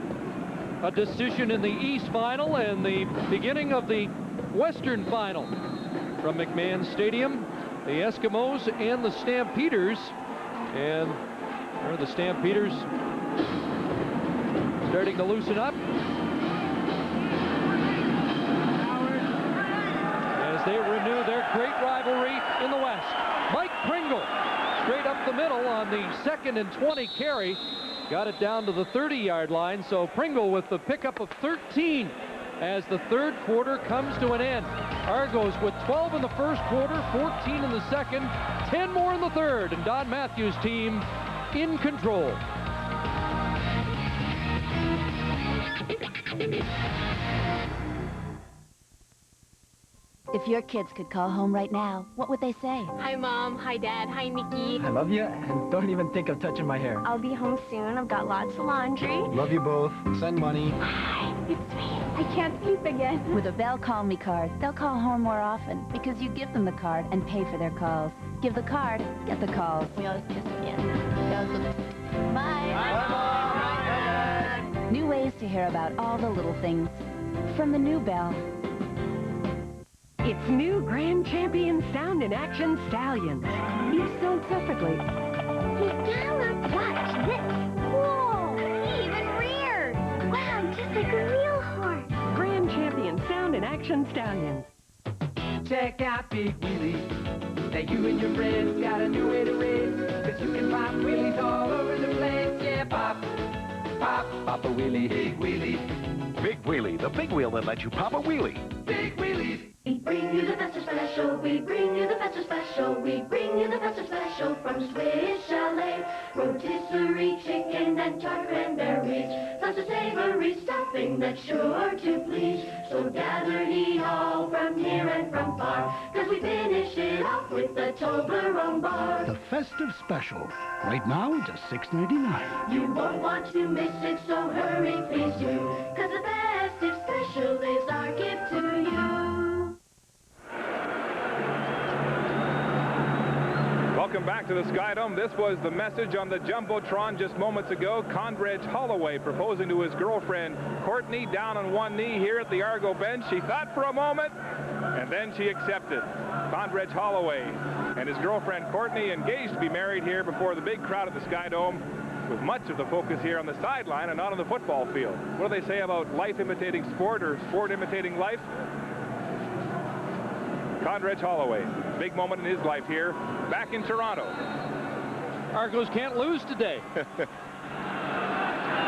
a decision in the East Final and the beginning of the Western Final. From McMahon Stadium, the Eskimos and the Stampeders. And there are the Stampeders starting to loosen up as they renew their great rivalry in the West. Mike Pringle straight up the middle on the 2nd and 20 carry. Got it down to the 30-yard line. So Pringle with the pickup of 13 as the third quarter comes to an end. Argos with 12 in the first quarter, 14 in the second, 10 more in the third, and Don Matthews' team in control. If your kids could call home right now, what would they say? Hi, Mom. Hi, Dad. Hi, Nikki. I love you, and don't even think of touching my hair. I'll be home soon. I've got lots of laundry. Love you both. Send money. Hi, it's me. I can't sleep again. With a Bell Call Me card, they'll call home more often because you give them the card and pay for their calls. Give the card, get the calls. We always kiss at the end. Bye. Bye, Mom. Bye, Dad. New ways to hear about all the little things from the new Bell. It's new Grand Champion Sound and Action Stallions. Each sold separately. Hey, Gallop, watch this. Whoa, he even reared. Wow, just like a real horse. Grand Champion Sound and Action Stallions. Check out Big Wheelies. Now you and your friends got a new way to race. Cause you can pop wheelies all over the place. Yeah, pop, pop, pop a wheelie. Big Wheelies. Big Wheelie, the big wheel that lets you pop a wheelie. Big Wheelies. We bring you the Festive Special, we bring you the Festive Special, we bring you the Festive Special from Swiss Chalet. Rotisserie chicken and tart cranberries, plus a savory stuffing that's sure to please. So gather ye all from near and from far, cause we finish it off with the Toblerone bar. The Festive Special, right now just $6.99. You won't want to miss it, so hurry please do, cause the Festive Special is our gift to you. Welcome back to the Skydome. This was the message on the Jumbotron just moments ago. Condredge Holloway proposing to his girlfriend, Courtney, down on one knee here at the Argo bench. She thought for a moment, and then she accepted. Condredge Holloway and his girlfriend, Courtney, engaged to be married here before the big crowd at the Skydome, with much of the focus here on the sideline and not on the football field. What do they say about life imitating sport or sport imitating life? Condredge Holloway, big moment in his life here, back in Toronto. Argos can't lose today.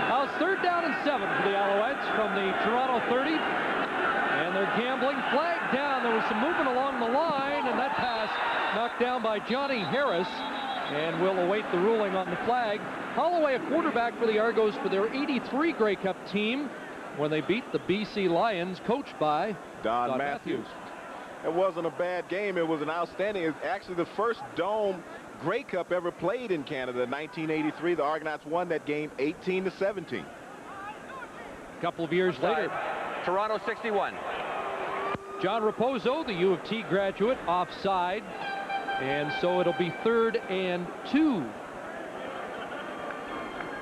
Now it's 3rd down and 7 for the Alouettes from the Toronto 30. And they're gambling. Flag down. There was some movement along the line, and that pass knocked down by Johnny Harris. And we'll await the ruling on the flag. Holloway, a quarterback for the Argos for their 83 Grey Cup team when they beat the BC Lions, coached by Don Matthews. It wasn't a bad game. It was an outstanding. It's actually the first Dome Grey Cup ever played in Canada. 1983, the Argonauts won that game 18-17. A couple of years later, Toronto 61. John Raposo, the U of T graduate, offside. And so it'll be 3rd and 2.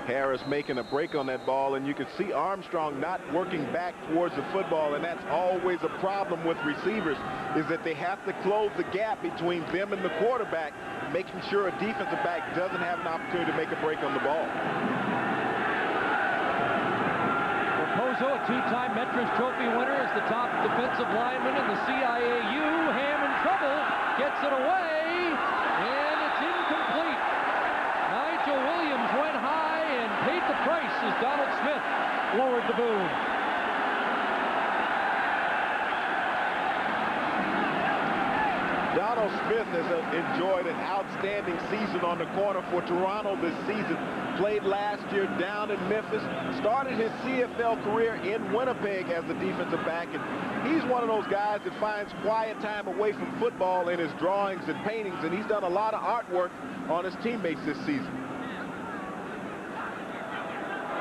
Harris making a break on that ball, and you can see Armstrong not working back towards the football, and that's always a problem with receivers, is that they have to close the gap between them and the quarterback, making sure a defensive back doesn't have an opportunity to make a break on the ball. Raposo, a 2-time Metris Trophy winner, is the top defensive lineman in the CIAU. Ham in trouble, gets it away, and it's incomplete. Nigel Williams went high and paid the price as Donald Smith lowered the boom. Donald Smith has enjoyed an outstanding season on the corner for Toronto this season. Played last year down in Memphis. Started his CFL career in Winnipeg as a defensive back. And he's one of those guys that finds quiet time away from football in his drawings and paintings. And he's done a lot of artwork on his teammates this season.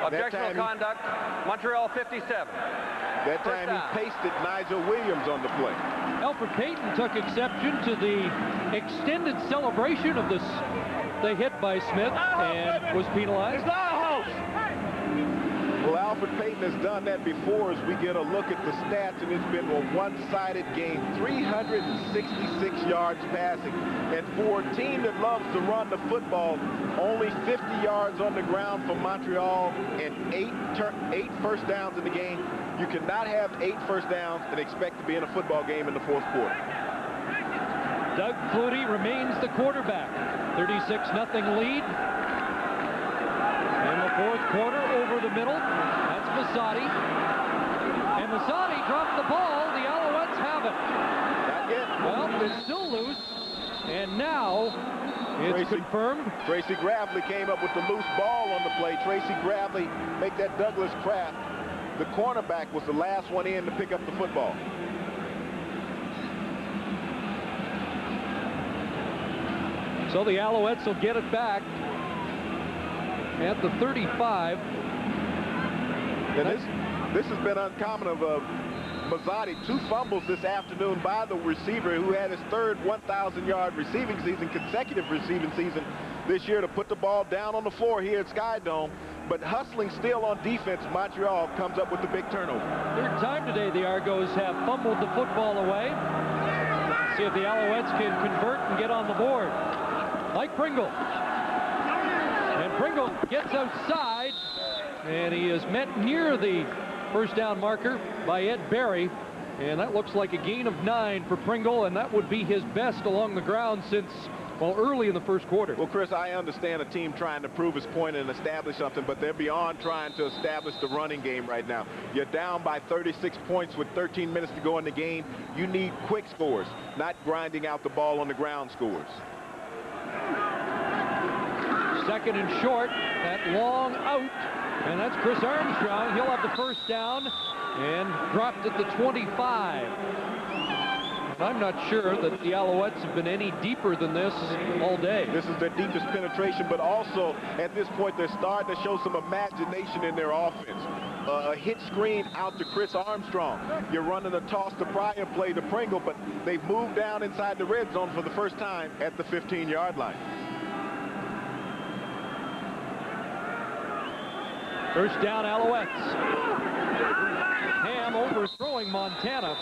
Objectionable conduct, Montreal 57. That time he pasted Nigel Williams on the play. Alfred Payton took exception to the extended celebration of the hit by Smith and was penalized. It's not a host. Well, Alfred Payton has done that before as we get a look at the stats, and it's been a one-sided game. 366 yards passing. And for a team that loves to run the football, only 50 yards on the ground for Montreal and eight first downs in the game. You cannot have 8 first downs and expect to be in a football game in the fourth quarter. Doug Flutie remains the quarterback. 36-0 lead. In the fourth quarter, over the middle, that's Masadi. And Masadi dropped the ball. The Alouettes have it. Not yet. Well, it's still loose. And now it's confirmed. Tracy Gravely came up with the loose ball on the play. Tracy Gravely make that Douglas Kraft. The cornerback was the last one in to pick up the football. So the Alouettes will get it back at the 35. And this has been uncommon of Mazzotti. 2 fumbles this afternoon by the receiver who had his third 1,000-yard receiving season, consecutive receiving season this year, to put the ball down on the floor here at Skydome. But hustling still on defense, Montreal comes up with the big turnover. Third time today the Argos have fumbled the football away. Let's see if the Alouettes can convert and get on the board. Like Pringle. And Pringle gets outside, and he is met near the first down marker by Ed Barry. And that looks like a gain of 9 for Pringle, and that would be his best along the ground since, well, early in the first quarter. Well, Chris, I understand a team trying to prove its point and establish something, but they're beyond trying to establish the running game right now. You're down by 36 points with 13 minutes to go in the game. You need quick scores, not grinding out the ball on the ground scores. Second and short, that long out, and that's Chris Armstrong. He'll have the first down and dropped at the 25. I'm not sure that the Alouettes have been any deeper than this all day. This is their deepest penetration, but also at this point they're starting to show some imagination in their offense. A hit screen out to Chris Armstrong. You're running a toss to Pryor play to Pringle, but they've moved down inside the red zone for the first time at the 15-yard line. First down, Alouettes. Ham overthrowing Montana.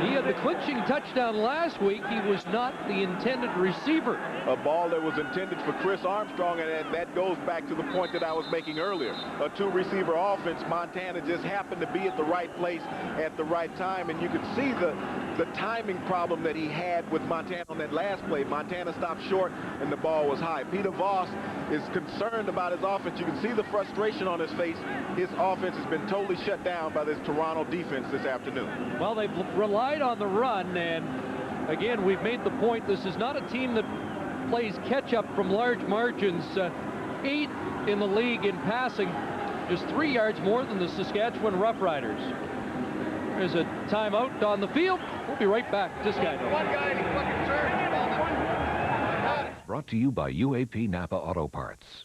He had the clinching touchdown last week. He was not the intended receiver. A ball that was intended for Chris Armstrong, and that goes back to the point that I was making earlier. A 2-receiver offense. Montana just happened to be at the right place at the right time, and you could see the timing problem that he had with Montana on that last play. Montana stopped short, and the ball was high. Peter Voss is concerned about his offense. You can see the frustration on his face. His offense has been totally shut down by this Toronto defense this afternoon. Well, they've relied on the run, and again, we've made the point, this is not a team that plays catch-up from large margins. 8th in the league in passing, just 3 yards more than the Saskatchewan Roughriders. There's a timeout on the field. We'll be right back to Skydome. Brought to you by UAP Napa Auto Parts.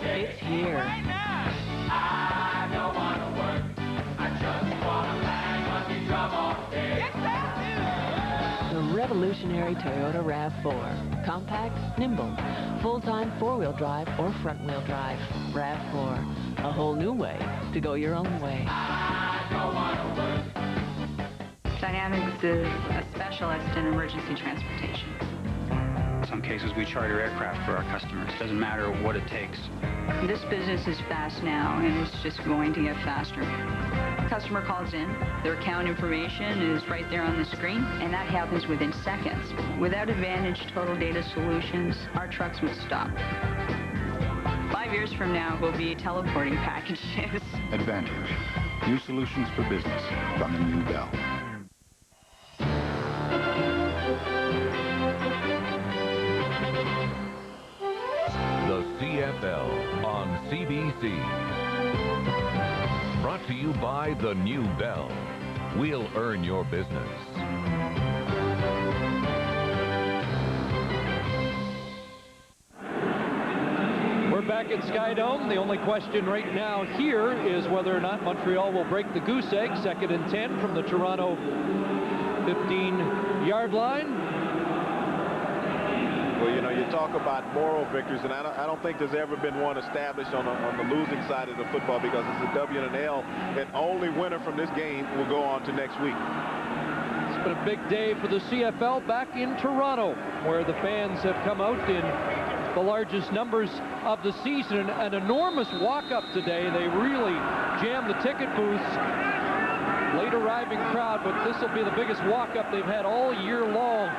It's here. I don't want to work. I just want to bang on the drum all day. The revolutionary Toyota RAV4. Compact, nimble, full-time four-wheel drive or front-wheel drive. RAV4. A whole new way to go your own way. I don't want to work. Dynamics is a specialist in emergency transportation. In some cases, we charter aircraft for our customers. Doesn't matter what it takes. This business is fast now, and it's just going to get faster. Customer calls in, their account information is right there on the screen, and that happens within seconds. Without Advantage Total Data Solutions, our trucks would stop. 5 years from now, we'll be teleporting packages. Advantage. New solutions for business from the new Bell. The CFL on CBC. Brought to you by the new Bell. We'll earn your business. We're back at Skydome. The only question right now here is whether or not Montreal will break the goose egg. 2nd and 10 from the Toronto 15-yard line. Well, you know, you talk about moral victories, and I don't think there's ever been one established on the losing side of the football, because it's a W and an L, and only winner from this game will go on to next week. It's been a big day for the CFL back in Toronto, where the fans have come out in the largest numbers of the season. An enormous walk-up today. They really jammed the ticket booths. Late arriving crowd, but this will be the biggest walk-up they've had all year long.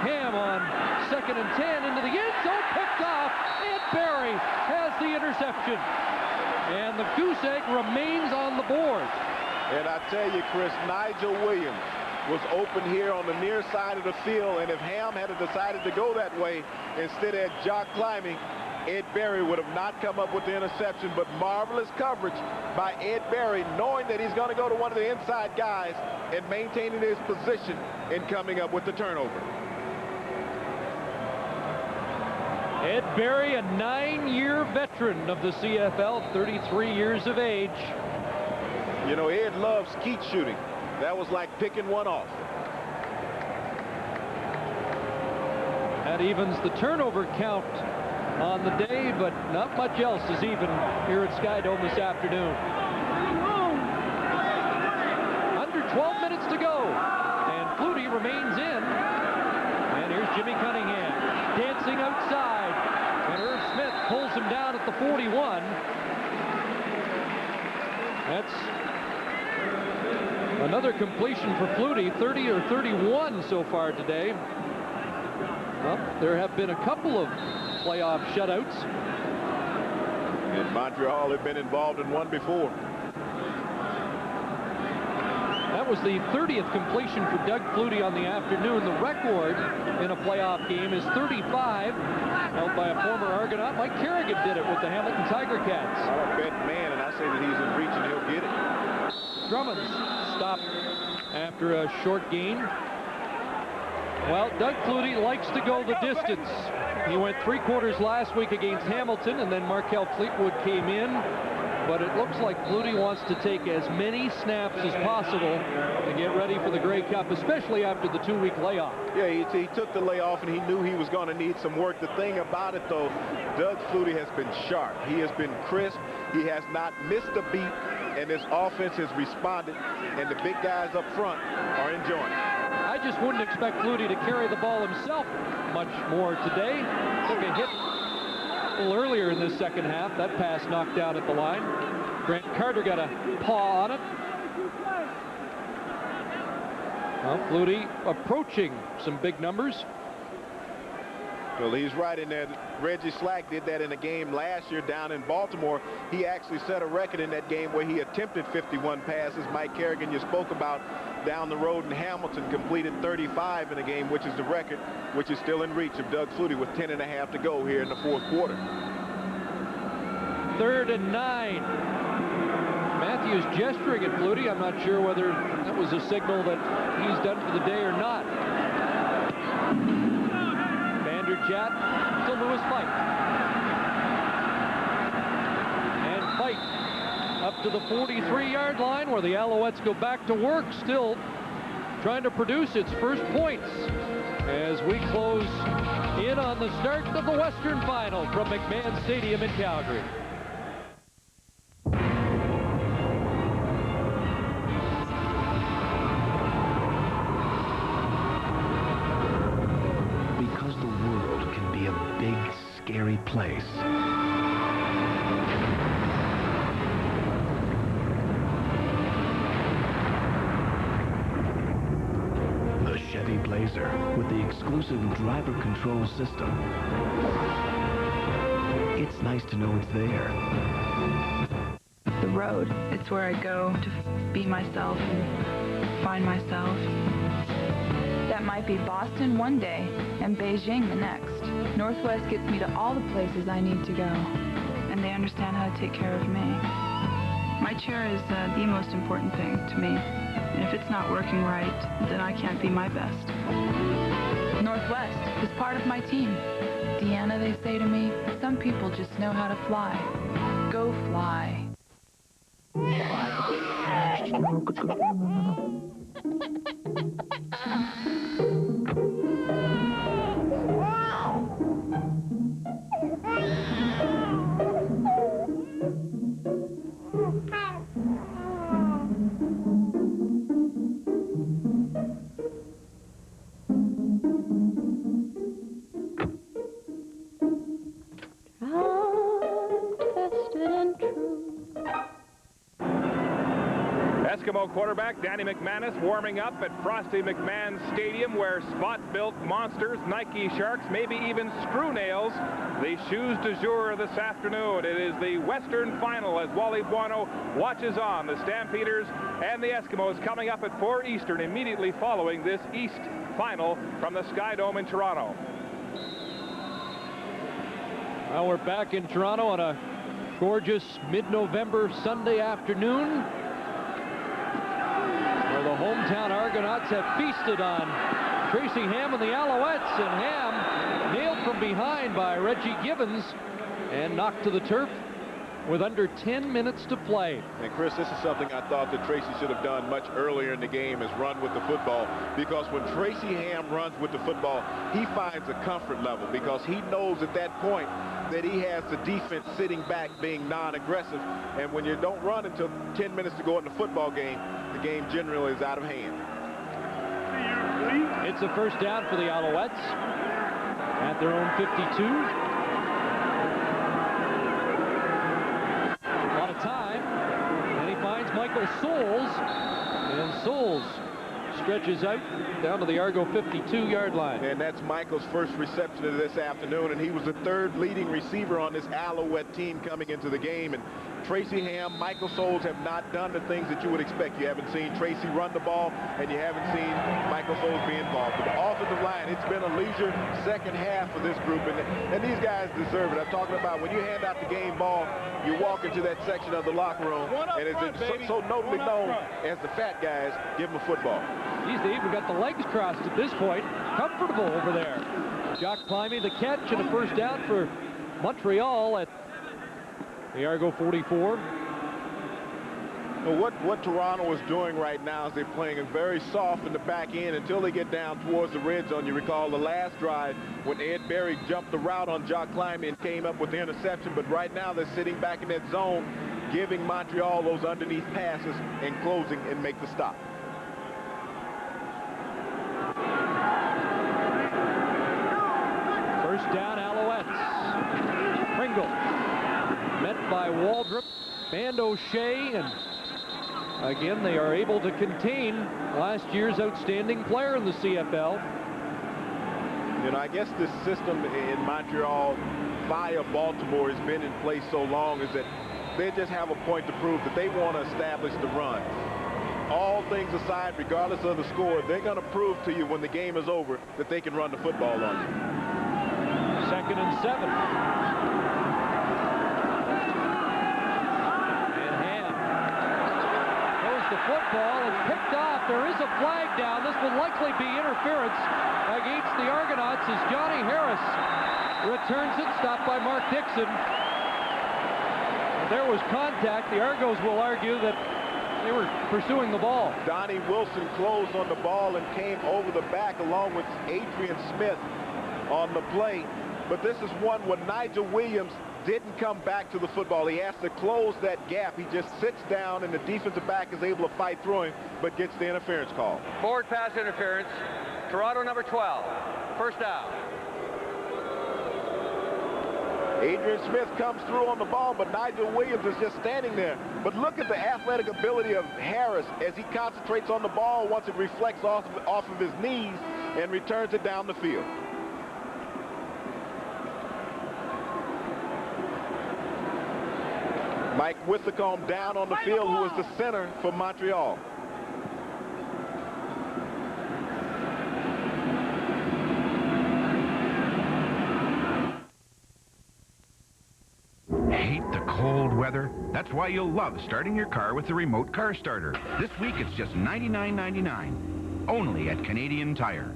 Ham on 2nd and 10 into the end zone, picked off. Ed Barry has the interception. And the goose egg remains on the board. And I tell you, Chris, Nigel Williams was open here on the near side of the field, and if Ham had decided to go that way instead of jock climbing, Ed Barry would have not come up with the interception. But marvelous coverage by Ed Barry, knowing that he's going to go to one of the inside guys and maintaining his position and coming up with the turnover. Ed Barry, a 9-year veteran of the CFL, 33 years of age. You know, Ed loves skeet shooting. That was like picking one off. That evens the turnover count on the day, but not much else is even here at Skydome this afternoon. Under 12 minutes to go, and Flutie remains in. And here's Jimmy Cunningham dancing outside, and Irv Smith pulls him down at the 41. That's another completion for Flutie, 30 or 31 so far today. Well, there have been a couple of playoff shutouts. And Montreal have been involved in one before. That was the 30th completion for Doug Flutie on the afternoon. The record in a playoff game is 35, held by a former Argonaut. Mike Kerrigan did it with the Hamilton Tiger Cats. I bet man, and I say that he's in reach and he'll get it. Drummond's stopped after a short gain. Well, Doug Flutie likes to go the distance. He went 3 quarters last week against Hamilton, and then Markel Fleetwood came in. But it looks like Flutie wants to take as many snaps as possible to get ready for the Grey Cup, especially after the 2-week layoff. Yeah, he took the layoff, and he knew he was going to need some work. The thing about it, though, Doug Flutie has been sharp. He has been crisp. He has not missed a beat, and his offense has responded, and the big guys up front are enjoying it. I just wouldn't expect Flutie to carry the ball himself much more today. Took a hit a little earlier in this second half. That pass knocked down at the line. Grant Carter got a paw on it. Well, Flutie approaching some big numbers. Well, he's right in there. Reggie Slack did that in a game last year down in Baltimore. He actually set a record in that game where he attempted 51 passes. Mike Kerrigan, you spoke about down the road in Hamilton, completed 35 in a game, which is the record, which is still in reach of Doug Flutie with 10.5 to go here in the 4th quarter. 3rd and 9. Matthews gesturing at Flutie. I'm not sure whether that was a signal that he's done for the day or not. Vanderjagt to Lewis Fike. And Fike up to the 43-yard line, where the Alouettes go back to work, still trying to produce its first points as we close in on the start of the Western Final from McMahon Stadium in Calgary. Because the world big, scary place. The Chevy Blazer with the exclusive driver control system. It's nice to know it's there. The road, it's where I go to be myself and find myself. That might be Boston one day and Beijing the next. Northwest gets me to all the places I need to go, and they understand how to take care of me. My chair is the most important thing to me, and if it's not working right, then I can't be my best. Northwest is part of my team. Deanna, they say to me, some people just know how to fly. Go fly. Eskimo quarterback Danny McManus warming up at Frosty McMahon Stadium, where spot-built monsters, Nike Sharks, maybe even screw nails, the shoes du jour this afternoon. It is the Western Final as Wally Buono watches on. The Stampeders and the Eskimos coming up at 4 Eastern immediately following this East Final from the Skydome in Toronto. Well, we're back in Toronto on a gorgeous mid-November Sunday afternoon, where the hometown Argonauts have feasted on Tracy Ham and the Alouettes, and Ham nailed from behind by Reggie Gibbons and knocked to the turf with under 10 minutes to play. And Chris, this is something I thought that Tracy should have done much earlier in the game, is run with the football, because when Tracy Ham runs with the football, he finds a comfort level, because he knows at that point that he has the defense sitting back being non-aggressive, and when you don't run until 10 minutes to go in the football game, the game generally is out of hand. It's a first down for the Alouettes at their own 52. A lot of time, and he finds Michael Souls, and Souls stretches out down to the Argo 52-yard line. And that's Michael's first reception of this afternoon, and he was the third leading receiver on this Alouette team coming into the game. And Tracy Ham, Michael Souls have not done the things that you would expect. You haven't seen Tracy run the ball, and you haven't seen Michael Souls be involved. But the offensive line, it's been a leisure second half for this group, and these guys deserve it. I'm talking about when you hand out the game ball, you walk into that section of the locker room, and it's so notably known as the fat guys, give them a football. He's even got the legs crossed at this point. Comfortable over there. Jock Climby the catch, and a first down for Montreal at the Argo 44. Well, what Toronto is doing right now is they're playing it very soft in the back end until they get down towards the red zone. You recall the last drive when Ed Berry jumped the route on Jock Climby and came up with the interception, but right now they're sitting back in that zone, giving Montreal those underneath passes and closing and make the stop. First down, Alouettes. Pringle met by Waldrop and O'Shea, and again they are able to contain last year's outstanding player in the CFL. You know, I guess this system in Montreal via Baltimore has been in place so long is that they just have a point to prove that they want to establish the run. All things aside, regardless of the score, they're going to prove to you when the game is over that they can run the football on you. 2nd and 7. And Ham throws the football. It's picked off. There is a flag down. This will likely be interference against the Argonauts as Johnny Harris returns it, stopped by Mark Dixon. There was contact. The Argos will argue that they were pursuing the ball. Donnie Wilson closed on the ball and came over the back along with Adrian Smith on the play. But this is one where Nigel Williams didn't come back to the football. He has to close that gap. He just sits down, and the defensive back is able to fight through him, but gets the interference call. Forward pass interference. Toronto number 12. First down. Adrian Smith comes through on the ball, but Nigel Williams is just standing there. But look at the athletic ability of Harris as he concentrates on the ball once it reflects off of his knees and returns it down the field. Mike Withacombe down on the field, who is the center for Montreal. Hate the cold weather? That's why you'll love starting your car with the remote car starter. This week it's just $99.99, only at Canadian Tire.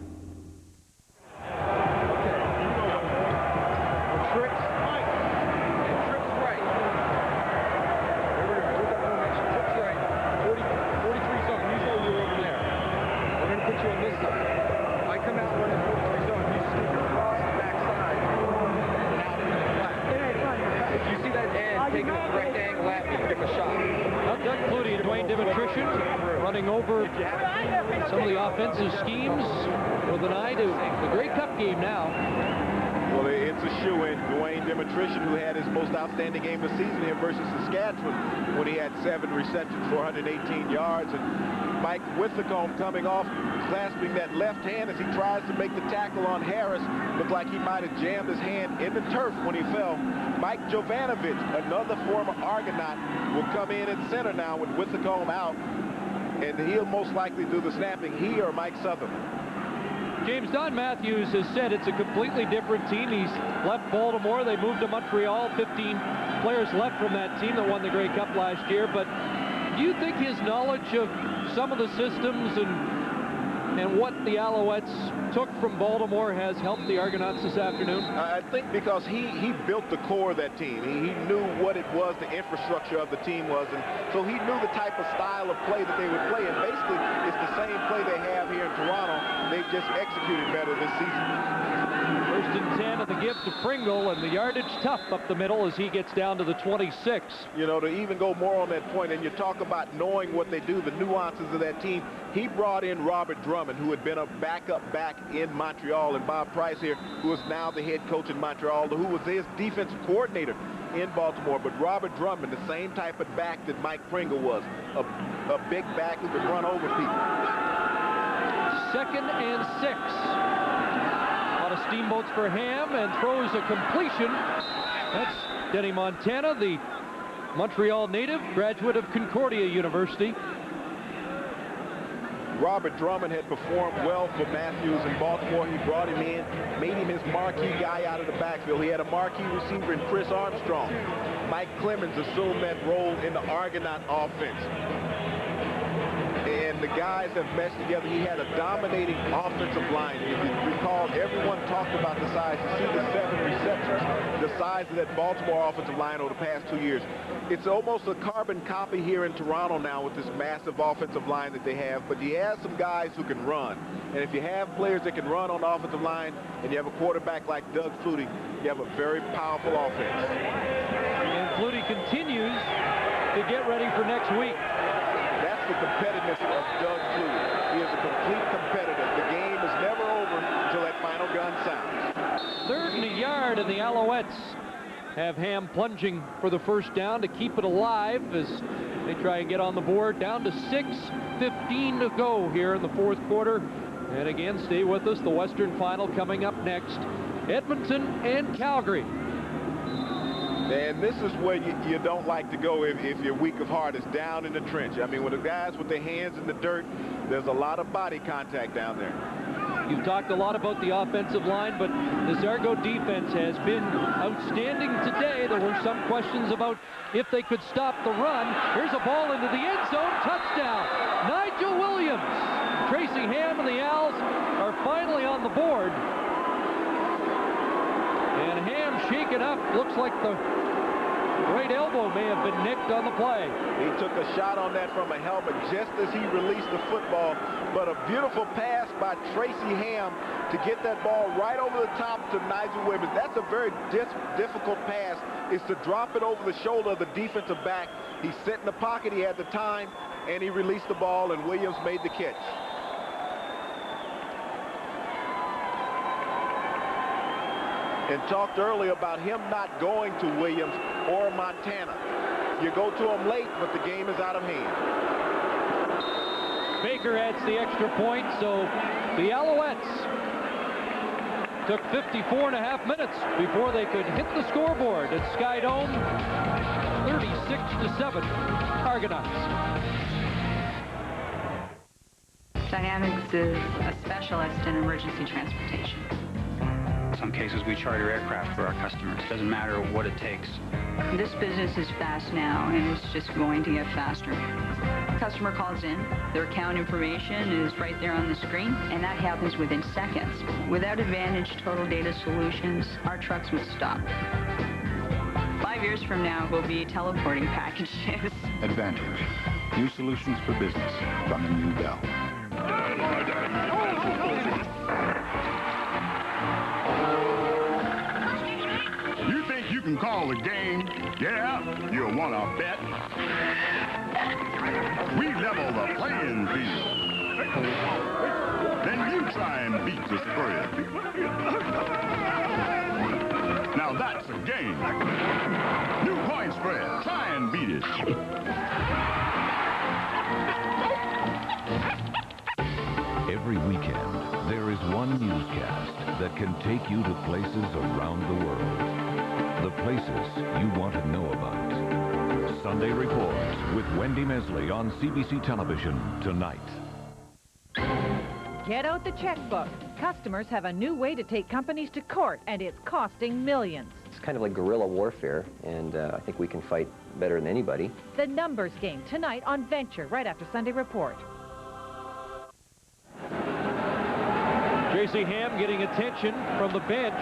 Running over some of the offensive schemes with an eye to the Grey Cup game now. Well, it's a shoe-in. Dwayne Demetrician, who had his most outstanding game of the season here versus Saskatchewan when he had 7 receptions for 118 yards. And Mike Withacombe coming off, clasping that left hand as he tries to make the tackle on Harris. Looked like he might have jammed his hand in the turf when he fell. Mike Jovanovic, another former Argonaut, will come in at center now with Withacombe out. And he'll most likely do the snapping, he or Mike Sutherland. James, Don Matthews has said it's a completely different team. He's left Baltimore. They moved to Montreal. 15 players left from that team that won the Grey Cup last year. But do you think his knowledge of some of the systems and what the Alouettes took from Baltimore has helped the Argonauts this afternoon? I think because he built the core of that team. He knew what it was, the infrastructure of the team was, and so he knew the type of style of play that they would play. And basically, it's the same play they have here in Toronto. They've just executed better this season. First and 10 of the give to Pringle, and the yardage tough up the middle as he gets down to the 26. You know, to even go more on that point, and you talk about knowing what they do, the nuances of that team, he brought in Robert Drummond, who had been a backup back in Montreal, and Bob Price here, who is now the head coach in Montreal, who was his defensive coordinator in Baltimore. But Robert Drummond, the same type of back that Mike Pringle was, a big back who could run over people. 2nd and 6. A lot of steamboats for Ham, and throws a completion. That's Denny Montana, the Montreal native, graduate of Concordia University. Robert Drummond had performed well for Matthews in Baltimore. He brought him in, made him his marquee guy out of the backfield. He had a marquee receiver in Chris Armstrong. Mike Clemens assumed that role in the Argonaut offense. And the guys have meshed together. He had a dominating offensive line. If you recall, everyone talked about the size. You see the 7 receptions, the size of that Baltimore offensive line over the past 2 years. It's almost a carbon copy here in Toronto now with this massive offensive line that they have. But you have some guys who can run. And if you have players that can run on the offensive line, and you have a quarterback like Doug Flutie, you have a very powerful offense. And Flutie continues to get ready for next week. That's the competitiveness of Doug Flutie. He is a complete competitor. The game is never over until that final gun sounds. 3rd and a yard, and the Alouettes have Ham plunging for the first down to keep it alive as they try and get on the board. Down to 6:15 to go here in the 4th quarter. And again, stay with us. The Western Final coming up next. Edmonton and Calgary. And this is where you don't like to go if you're weak of heart. It's down in the trench. I mean, with the guys with their hands in the dirt, there's a lot of body contact down there. You've talked a lot about the offensive line, but this Argo defense has been outstanding today. There were some questions about if they could stop the run. Here's a ball into the end zone. Touchdown, Nigel Williams. Tracy Ham and the Owls are finally on the board. And Ham shaken up. Looks like the right elbow may have been nicked on the play. He took a shot on that from a helmet just as he released the football. But a beautiful pass by Tracy Ham to get that ball right over the top to Nigel Williams. That's a very difficult pass, is to drop it over the shoulder of the defensive back. He sat in the pocket, he had the time, and he released the ball, and Williams made the catch. and talked earlier about him not going to Williams or Montana. You go to him late, but the game is out of hand. Baker adds the extra point, so the Alouettes took 54.5 minutes before they could hit the scoreboard at Skydome. 36-7, Argonauts. Dynamics is a specialist in emergency transportation. In some cases, we charter aircraft for our customers. Doesn't matter what it takes. This business is fast now, and it's just going to get faster. Customer calls in, their account information is right there on the screen, and that happens within seconds. Without Advantage Total Data Solutions, our trucks would stop. 5 years from now, we'll be teleporting packages. Advantage. New solutions for business from the new Bell. You think you can call the game? Yeah? You want to bet? We level the playing field. Then you try and beat the spread. Now that's a game. New point spread. Try and beat it. Every weekend, there is one newscast that can take you to places around the world. The places you want to know about. Sunday Reports with Wendy Mesley on CBC Television tonight. Get out the checkbook. Customers have a new way to take companies to court, and it's costing millions. It's kind of like guerrilla warfare, and I think we can fight better than anybody. The Numbers Game tonight on Venture, right after Sunday Report. Tracy Ham getting attention from the bench.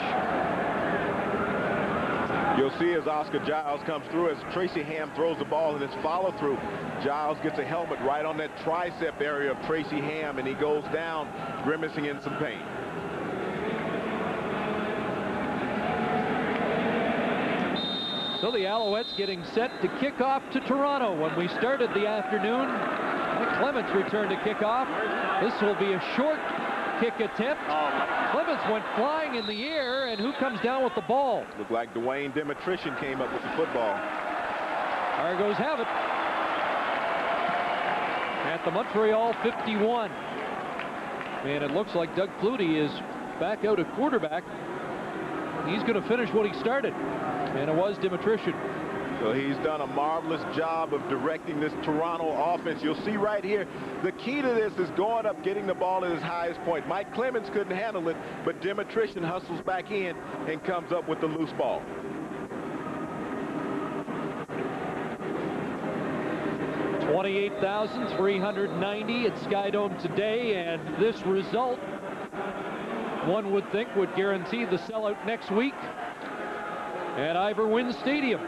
You'll see as Oscar Giles comes through, as Tracy Ham throws the ball in his follow-through. Giles gets a helmet right on that tricep area of Tracy Ham, and he goes down, grimacing in some pain. So the Alouettes getting set to kick off to Toronto. When we started the afternoon, Clements returned to kick off. This will be a short kick attempt. Clements went flying in the air, and who comes down with the ball? Looked like Dwayne Demetrician came up with the football. Argos have it at the Montreal 51. And it looks like Doug Flutie is back out at quarterback. He's going to finish what he started, and it was Demetrician. So he's done a marvelous job of directing this Toronto offense. You'll see right here, the key to this is going up, getting the ball at his highest point. Mike Clemens couldn't handle it, but Demetrician hustles back in and comes up with the loose ball. $28,390 at Skydome today, and this result, one would think, would guarantee the sellout next week at Ivor Wynne Stadium.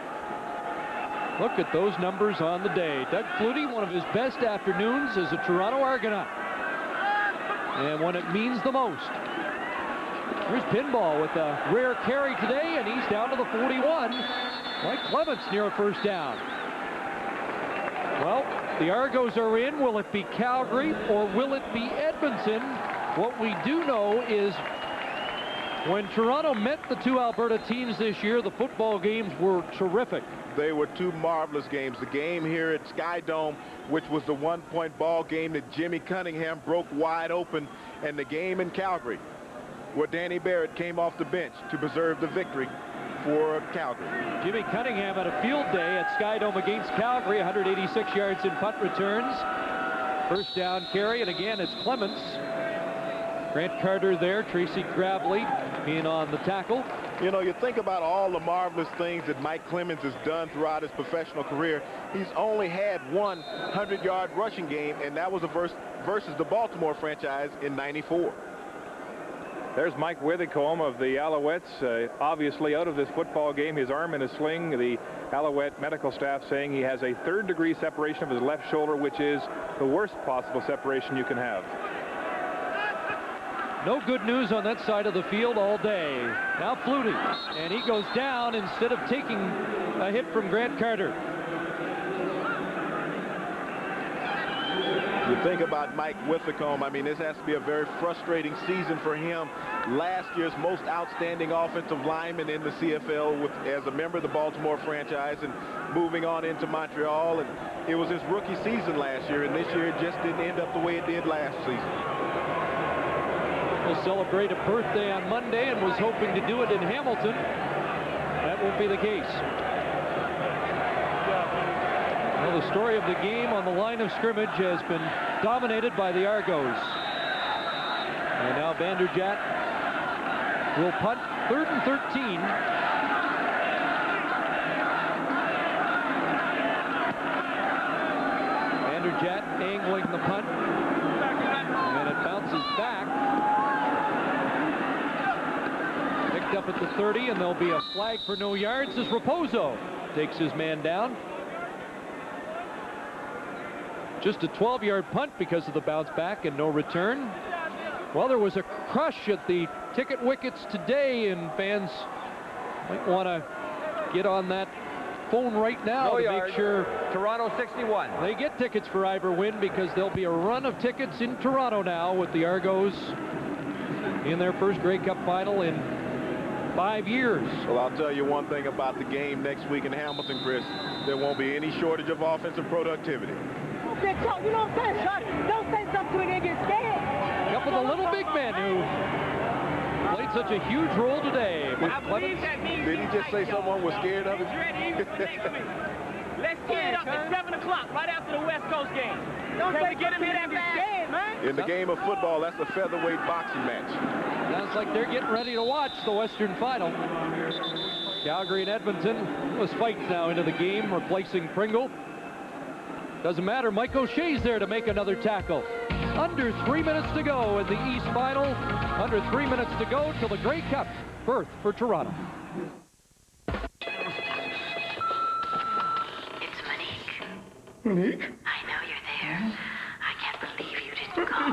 Look at those numbers on the day. Doug Flutie, one of his best afternoons as a Toronto Argonaut. And when it means the most. Here's Pinball with a rare carry today, and he's down to the 41. Mike Clements near a first down. Well, the Argos are in. Will it be Calgary or will it be Edmonton? What we do know is when Toronto met the two Alberta teams this year, the football games were terrific. They were two marvelous games. The game here at Skydome, which was the one-point ball game that Jimmy Cunningham broke wide open, and the game in Calgary, where Danny Barrett came off the bench to preserve the victory for Calgary. Jimmy Cunningham had a field day at Skydome against Calgary, 186 yards in punt returns. First down carry, and again it's Clements. Grant Carter there, Tracy Grabley being on the tackle. You know, you think about all the marvelous things that Mike Clemens has done throughout his professional career. He's only had one 100-yard rushing game, and that was versus the Baltimore franchise in '94. There's Mike Withycombe of the Alouettes, obviously out of this football game, his arm in a sling. The Alouette medical staff saying he has a third-degree separation of his left shoulder, which is the worst possible separation you can have. No good news on that side of the field all day. Now Flutie, and he goes down instead of taking a hit from Grant Carter. You think about Mike Withycombe, I mean, this has to be a very frustrating season for him. last year's most outstanding offensive lineman in the CFL as a member of the Baltimore franchise and moving on into Montreal. And it was his rookie season last year, and this year it just didn't end up the way it did last season. Will celebrate a birthday on Monday and was hoping to do it in Hamilton. That won't be the case. Well, the story of the game on the line of scrimmage has been dominated by the Argos. And now Vanderjagt will punt, 3rd and 13. Vanderjagt angling the punt. And it bounces back. Picked up at the 30, and there'll be a flag for no yards as Raposo takes his man down. Just a 12-yard punt because of the bounce back and no return. Well, there was a crush at the ticket wickets today, and fans might want to get on that phone right now to make sure Toronto 61. They get tickets for Ivor Wynne, because there'll be a run of tickets in Toronto now with the Argos in their first Grey Cup final in 5 years. Well, I'll tell you one thing about the game next week in Hamilton, Chris. There won't be any shortage of offensive productivity. You know what I'm saying, Sean? Don't say something when they get scared. Up with a little big man who played such a huge role today. Did he just say someone was scared of him? Let's get it up at 7 o'clock, right after the West Coast game. Don't say get him here that scared, man. In the game of football, that's a featherweight boxing match. Sounds like they're getting ready to watch the Western Final. Calgary and Edmonton. Those fights now into the game, replacing Pringle. Doesn't matter, Mike O'Shea's there to make another tackle. Under 3 minutes to go in the East Final. Under 3 minutes to go till the Grey Cup berth for Toronto. It's Monique. Monique? I know you're there. I can't believe you didn't call.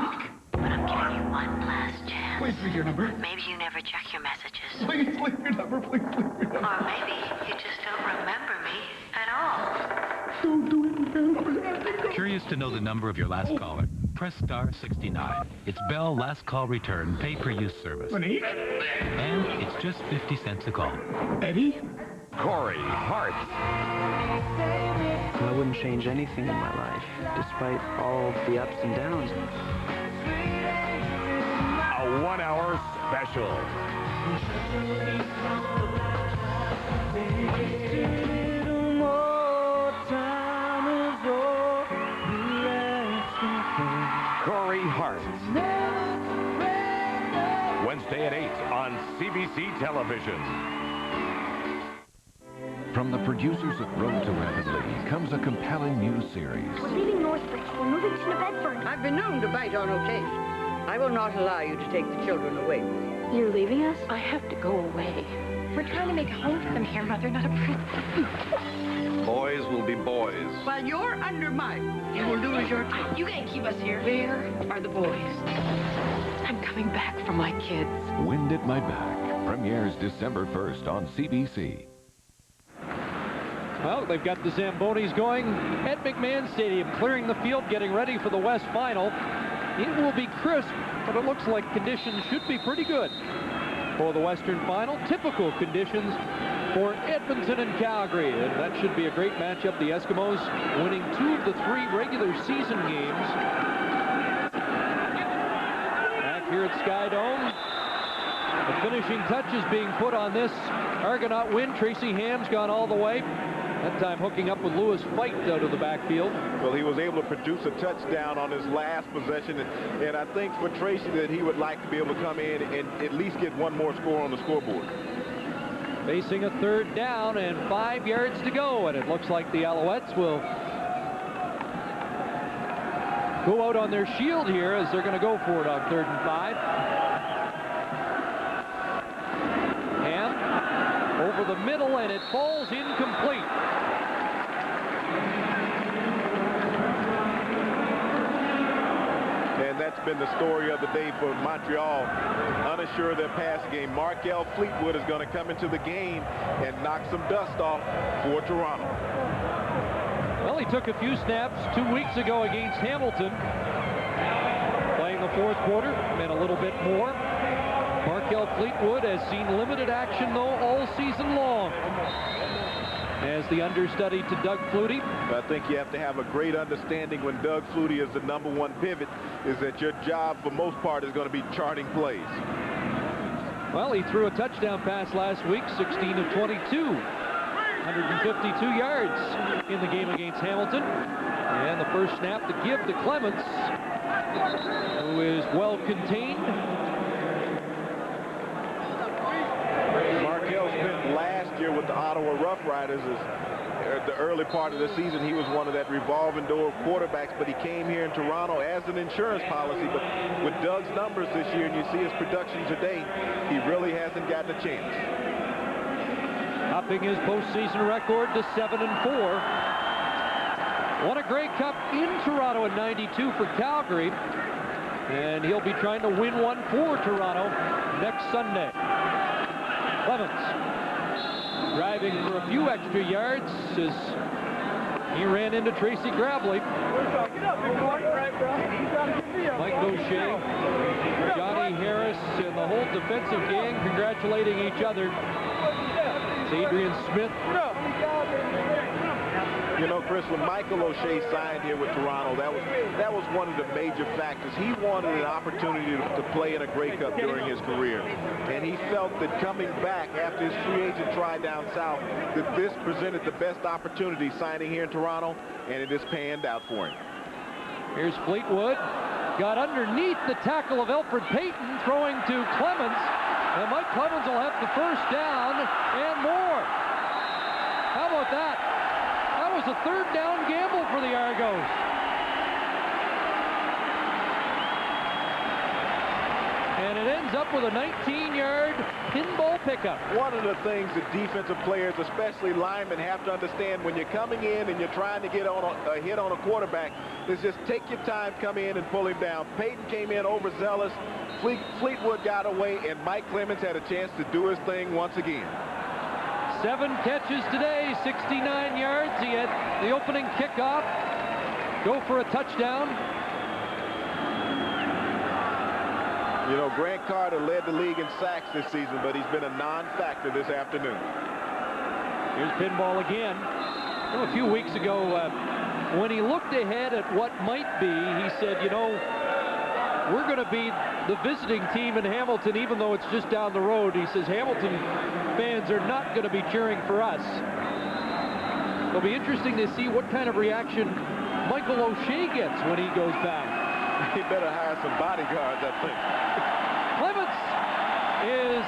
But I'm giving you one last chance. Please leave your number. Maybe you never check your messages. Please leave your number. Please leave your number. Or maybe you just don't remember me at all. Don't do it again. Curious to know the number of your last caller? Press star 69. It's Bell Last Call Return pay-per-use service. Monique? And it's just 50 cents a call. Eddie? Corey Hart. I wouldn't change anything in my life, despite all the ups and downs. A 1-hour special. Corey Hart. Wednesday at 8 on CBC Television. From the producers of Road to Rapidly comes a compelling new series. We're leaving Northbridge. We're moving to New Bedford. I've been known to bite on occasion. I will not allow you to take the children away with you. You're leaving us? I have to go away. We're trying to make a home for them here, Mother, not a prison. Boys will be boys. While you're under mine, you will do as you're told. You can't keep us here. Where are the boys? I'm coming back for my kids. Wind at My Back premieres December 1st on CBC. Well, they've got the Zambonis going at McMahon Stadium, clearing the field, getting ready for the West Final. It will be crisp, but it looks like conditions should be pretty good for the Western Final. Typical conditions for Edmonton and Calgary, and that should be a great matchup. The Eskimos winning 2 of the 3 regular season games. Back here at Skydome, the finishing touch is being put on this Argonaut win. Tracy Ham's gone all the way. That time hooking up with Lewis Fight out of the backfield. Well, he was able to produce a touchdown on his last possession, and I think for Tracy that he would like to be able to come in and at least get one more score on the scoreboard. Facing a 3rd down and 5 yards to go, and it looks like the Alouettes will go out on their shield here as they're going to go for it on 3rd and 5. Ham over the middle, and it falls incomplete. And that's been the story of the day for Montreal. Unsure of their passing game. Markel Fleetwood is going to come into the game and knock some dust off for Toronto. Well, he took a few snaps 2 weeks ago against Hamilton. Playing the 4th quarter, meant a little bit more. Markel Fleetwood has seen limited action, though, all season long as the understudy to Doug Flutie. I think you have to have a great understanding when Doug Flutie is the #1 pivot, is that your job for most part is going to be charting plays. Well, he threw a touchdown pass last week, 16 of 22, 152 yards in the game against Hamilton. And the first snap to give to Clements, who is well contained. Markel spent last year with the Ottawa Rough Riders. At the early part of the season, he was one of that revolving door quarterbacks, but he came here in Toronto as an insurance policy. But with Doug's numbers this year, and you see his production today, he really hasn't gotten a chance. Upping his postseason record to 7-4. Won a Grey Cup in Toronto in '92 for Calgary, and he'll be trying to win one for Toronto next Sunday. Clements driving for a few extra yards as he ran into Tracy Grabley. Mike O'Shea, Johnny Harris, and the whole defensive gang congratulating each other. It's Adrian Smith. You know, Chris, when Michael O'Shea signed here with Toronto, that was one of the major factors. He wanted an opportunity to play in a Grey Cup during his career. And he felt that coming back after his free agent try down south, that this presented the best opportunity signing here in Toronto, and it has panned out for him. Here's Fleetwood. Got underneath the tackle of Alfred Payton, throwing to Clements. And Mike Clements will have the first down and more. How about that? That was a third down gamble for the Argos. And it ends up with a 19-yard pinball pickup. One of the things that defensive players, especially linemen, have to understand when you're coming in and you're trying to get on a hit on a quarterback is just take your time, come in and pull him down. Payton came in overzealous. Fleetwood got away, and Mike Clements had a chance to do his thing once again. 7 catches today, 69 yards. He had the opening kickoff. Go for a touchdown. You know, Grant Carter led the league in sacks this season, but he's been a non-factor this afternoon. Here's Pinball again. You know, a few weeks ago, when he looked ahead at what might be, he said, you know, we're going to be the visiting team in Hamilton, even though it's just down the road. He says Hamilton fans are not going to be cheering for us. It'll be interesting to see what kind of reaction Michael O'Shea gets when he goes back. He better hire some bodyguards, I think. Clements is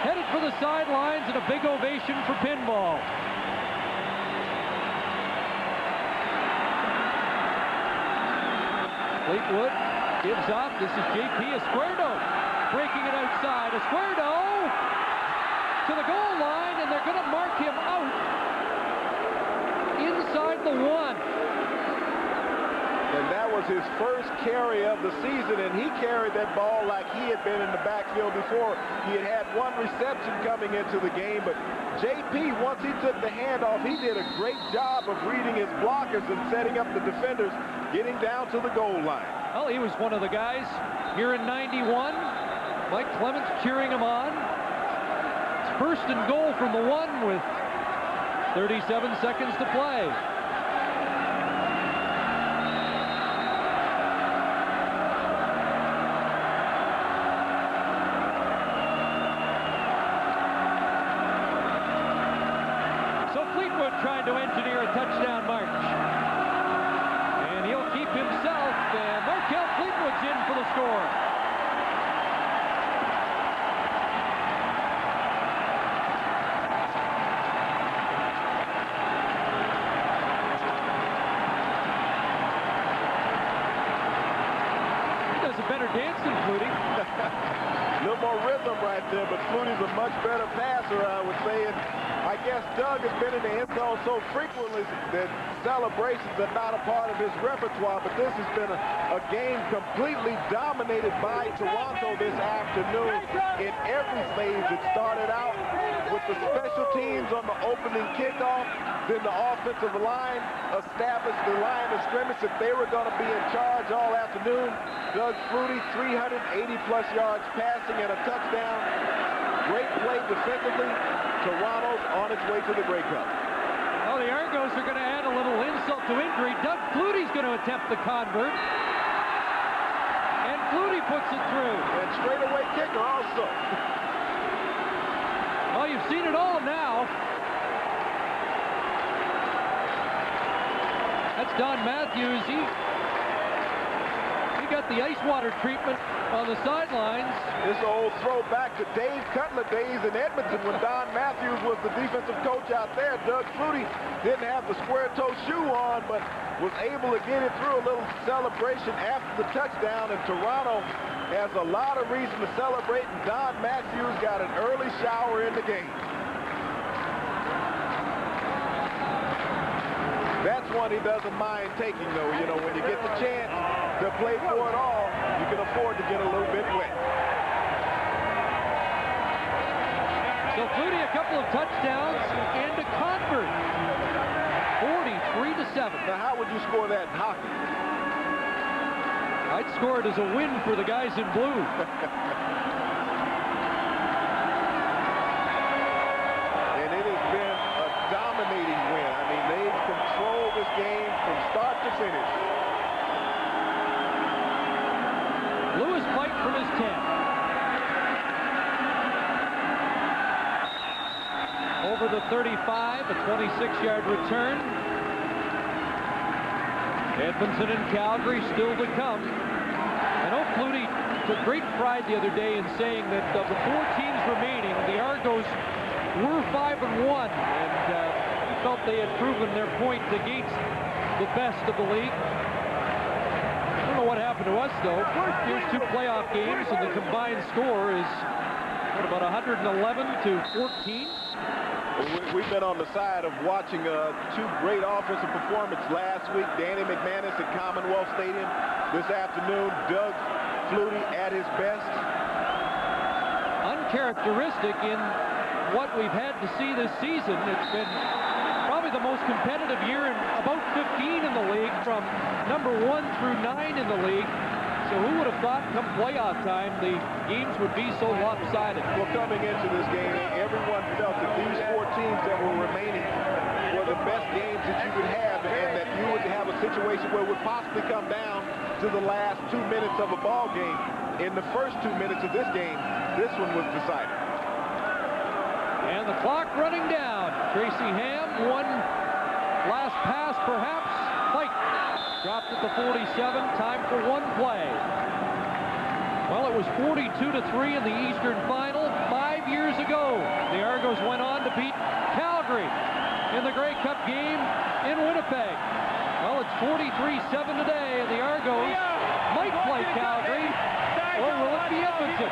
headed for the sidelines, and a big ovation for Pinball. Fleetwood gives off. This is J.P. Esquerdo breaking it outside. Esquerdo to the goal line, and they're going to mark him out inside the 1. And that was his first carry of the season, and he carried that ball like he had been in the backfield before. He had one reception coming into the game, but J.P., once he took the handoff, he did a great job of reading his blockers and setting up the defenders, getting down to the goal line. Well, he was one of the guys here in '91. Mike Clements cheering him on. It's first and goal from the 1 with 37 seconds to play. Trying to engineer a touchdown march. And he'll keep himself, and Markel Fleetwood's in for the score. He does a better dance than Flutie. A little more rhythm right there, but Flutie's a much better passer, I would say. And I guess Doug has been in the end zone so frequently that celebrations are not a part of his repertoire, but this has been a game completely dominated by Toronto this afternoon in every phase. It started out with the special teams on the opening kickoff, then the offensive line established the line of scrimmage that they were going to be in charge all afternoon. Doug Flutie, 380-plus yards passing and a touchdown. Great play defensively. Toronto's on its way to the Grey Cup. Well, the Argos are going to add a little insult to injury. Doug Flutie's going to attempt the convert. And Flutie puts it through. And straightaway kicker also. Well, you've seen it all now. That's Don Matthews. He got the ice water treatment on the sidelines. This old throwback to Dave Cutler days in Edmonton when Don Matthews was the defensive coach out there. Doug Flutie didn't have the square-toe shoe on, but was able to get it through. A little celebration after the touchdown, and Toronto has a lot of reason to celebrate, and Don Matthews got an early shower in the game. That's one he doesn't mind taking, though. You know, when you get the chance to play for it all, you can afford to get a little bit wet. So Flutie a couple of touchdowns and a convert. 43-7. Now, how would you score that in hockey? I'd score it as a win for the guys in blue. And it has been a dominating win. I mean, they've controlled this game from start to finish. Lewis Pike from his 10. Over the 35, a 26-yard return. Edmonton and Calgary still to come. I know Flutie took great pride the other day in saying that of the 4 teams remaining, the Argos were 5-1, and he felt they had proven their point against the best of the league. I don't know what happened to us, though. Here's 2 playoff games, and the combined score is, what, about 111-14? We've been on the side of watching 2 great offensive performances last week. Danny McManus at Commonwealth Stadium. This afternoon, Doug Flutie at his best. Uncharacteristic in what we've had to see this season. It's been probably the most competitive year in about 15 in the league, from number 1 through 9 in the league. So who would have thought come playoff time the games would be so lopsided? Well, coming into this game, everyone felt that these 4 teams that were remaining were the best games that you could have, and that you would have a situation where it would possibly come down to the last 2 minutes of a ball game. In the first 2 minutes of this game, this one was decided. And the clock running down. Tracy Ham, one last pass perhaps. Pike dropped at the 47, time for 1 play. Well, it was 42-3 in the Eastern Final 5 years ago. The Argos went on to beat Calgary in the Grey Cup game in Winnipeg. Well, it's 43-7 today, and the Argos might play Calgary, or will it be Edmonton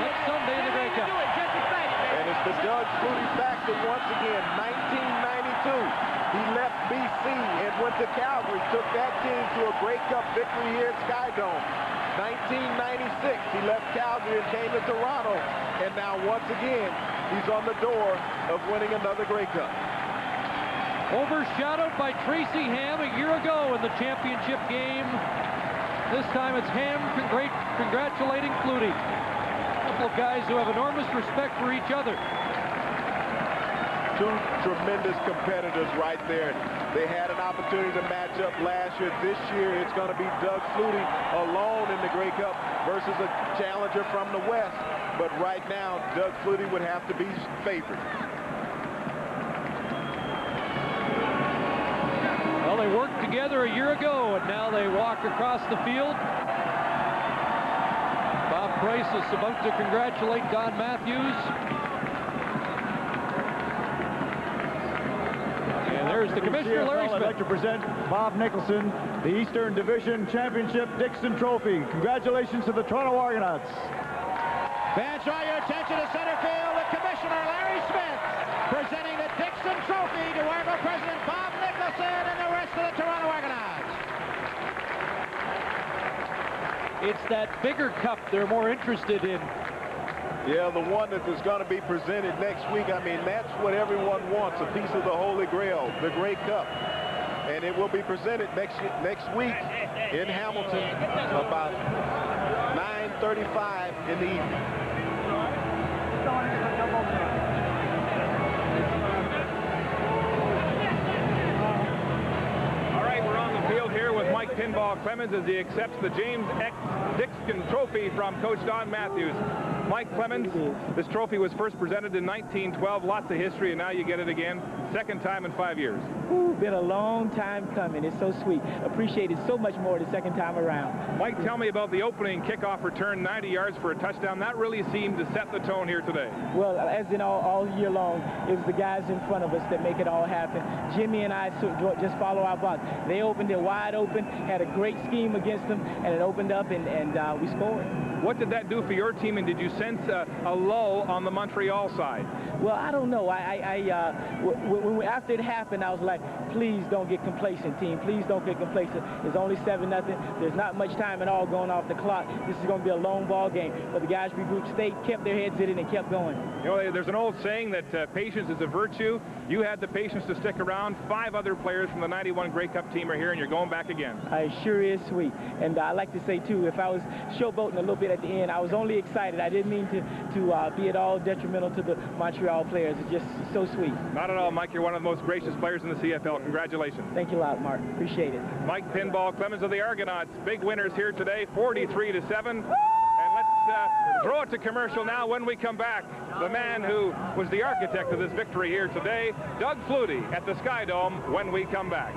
next Sunday in the Grey Cup? And it's the Doug Flutie factor once again. 1992. He left BC and went to Calgary, took that team to a Grey Cup victory here at Skydome. 1996, he left Calgary and came to Toronto, and now once again, he's on the door of winning another Grey Cup. Overshadowed by Tracy Ham a year ago in the championship game. This time it's Ham congratulating Flutie. A couple of guys who have enormous respect for each other. 2 tremendous competitors right there. They had an opportunity to match up last year. This year, it's going to be Doug Flutie alone in the Grey Cup versus a challenger from the West. But right now, Doug Flutie would have to be favored. Well, they worked together a year ago, and now they walk across the field. Bob Price is about to congratulate Don Matthews. There's the commissioner, Larry Smith. I'd like to present Bob Nicholson, the Eastern Division Championship Dixon Trophy. Congratulations to the Toronto Argonauts. Fans, draw your attention to center field. The commissioner, Larry Smith, presenting the Dixon Trophy to Argo President Bob Nicholson and the rest of the Toronto Argonauts. It's that bigger cup they're more interested in. Yeah, the one that is going to be presented next week. I mean, that's what everyone wants, a piece of the Holy Grail, the Grey Cup. And it will be presented next week in Hamilton about 9:35 in the evening. All right, we're on the field here with Mike Pinball Clemens as he accepts the James X. Dixon Trophy from Coach Don Matthews. Mike Clemens, this trophy was first presented in 1912, lots of history, and now you get it again, second time in 5 years. Ooh, been a long time coming. It's so sweet. Appreciate it so much more the second time around. Mike, tell me about the opening kickoff return, 90 yards for a touchdown. That really seemed to set the tone here today. Well, as in all year long, it was the guys in front of us that make it all happen. Jimmy and I just follow our box. They opened it wide open, had a great scheme against them, and it opened up, and we scored. What did that do for your team, and did you sense a lull on the Montreal side? Well, I don't know. After it happened, I was like, please don't get complacent, team. Please don't get complacent. It's only 7-0. There's not much time at all going off the clock. This is going to be a long ball game. But the guys regrouped, stayed, kept their heads in it, and kept going. You know, there's an old saying that patience is a virtue. You had the patience to stick around. 5 other players from the 91 Grey Cup team are here, and you're going back again. It sure is sweet. And I like to say, too, if I was showboating a little bit at the end, I was only excited. I didn't mean to be at all detrimental to the Montreal players. It's just so sweet. Not at all, Mike. You're one of the most gracious players in the CFL. Congratulations. Thank you a lot, Mark. Appreciate it. Mike Pinball Clemens of the Argonauts. Big winners here today, 43-7. And let's throw it to commercial now. When we come back, the man who was the architect of this victory here today, Doug Flutie, at the Skydome, when we come back.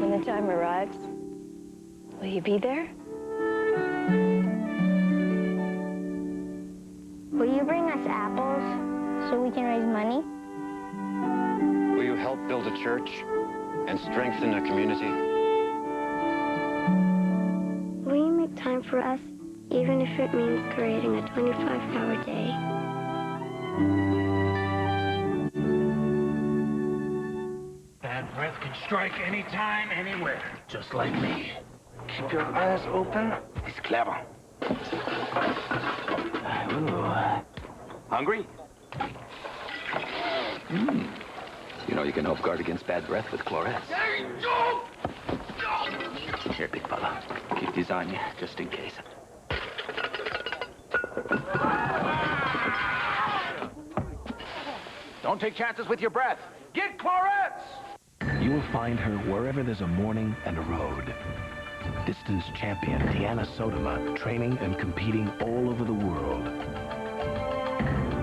When the time arrives, will you be there? Will you bring us apples so we can raise money? Will you help build a church and strengthen a community? Will you make time for us, even if it means creating a 25-hour day? Bad breath can strike anytime, anywhere, just like me. Keep your eyes open. It's clever. Ooh. Hungry? You know you can help guard against bad breath with chlorets. Here, big fella. Keep these on you, just in case. Don't take chances with your breath. Get chlorets! You will find her wherever there's a morning and a road. Distance champion Deanna Sodoma training and competing all over the world.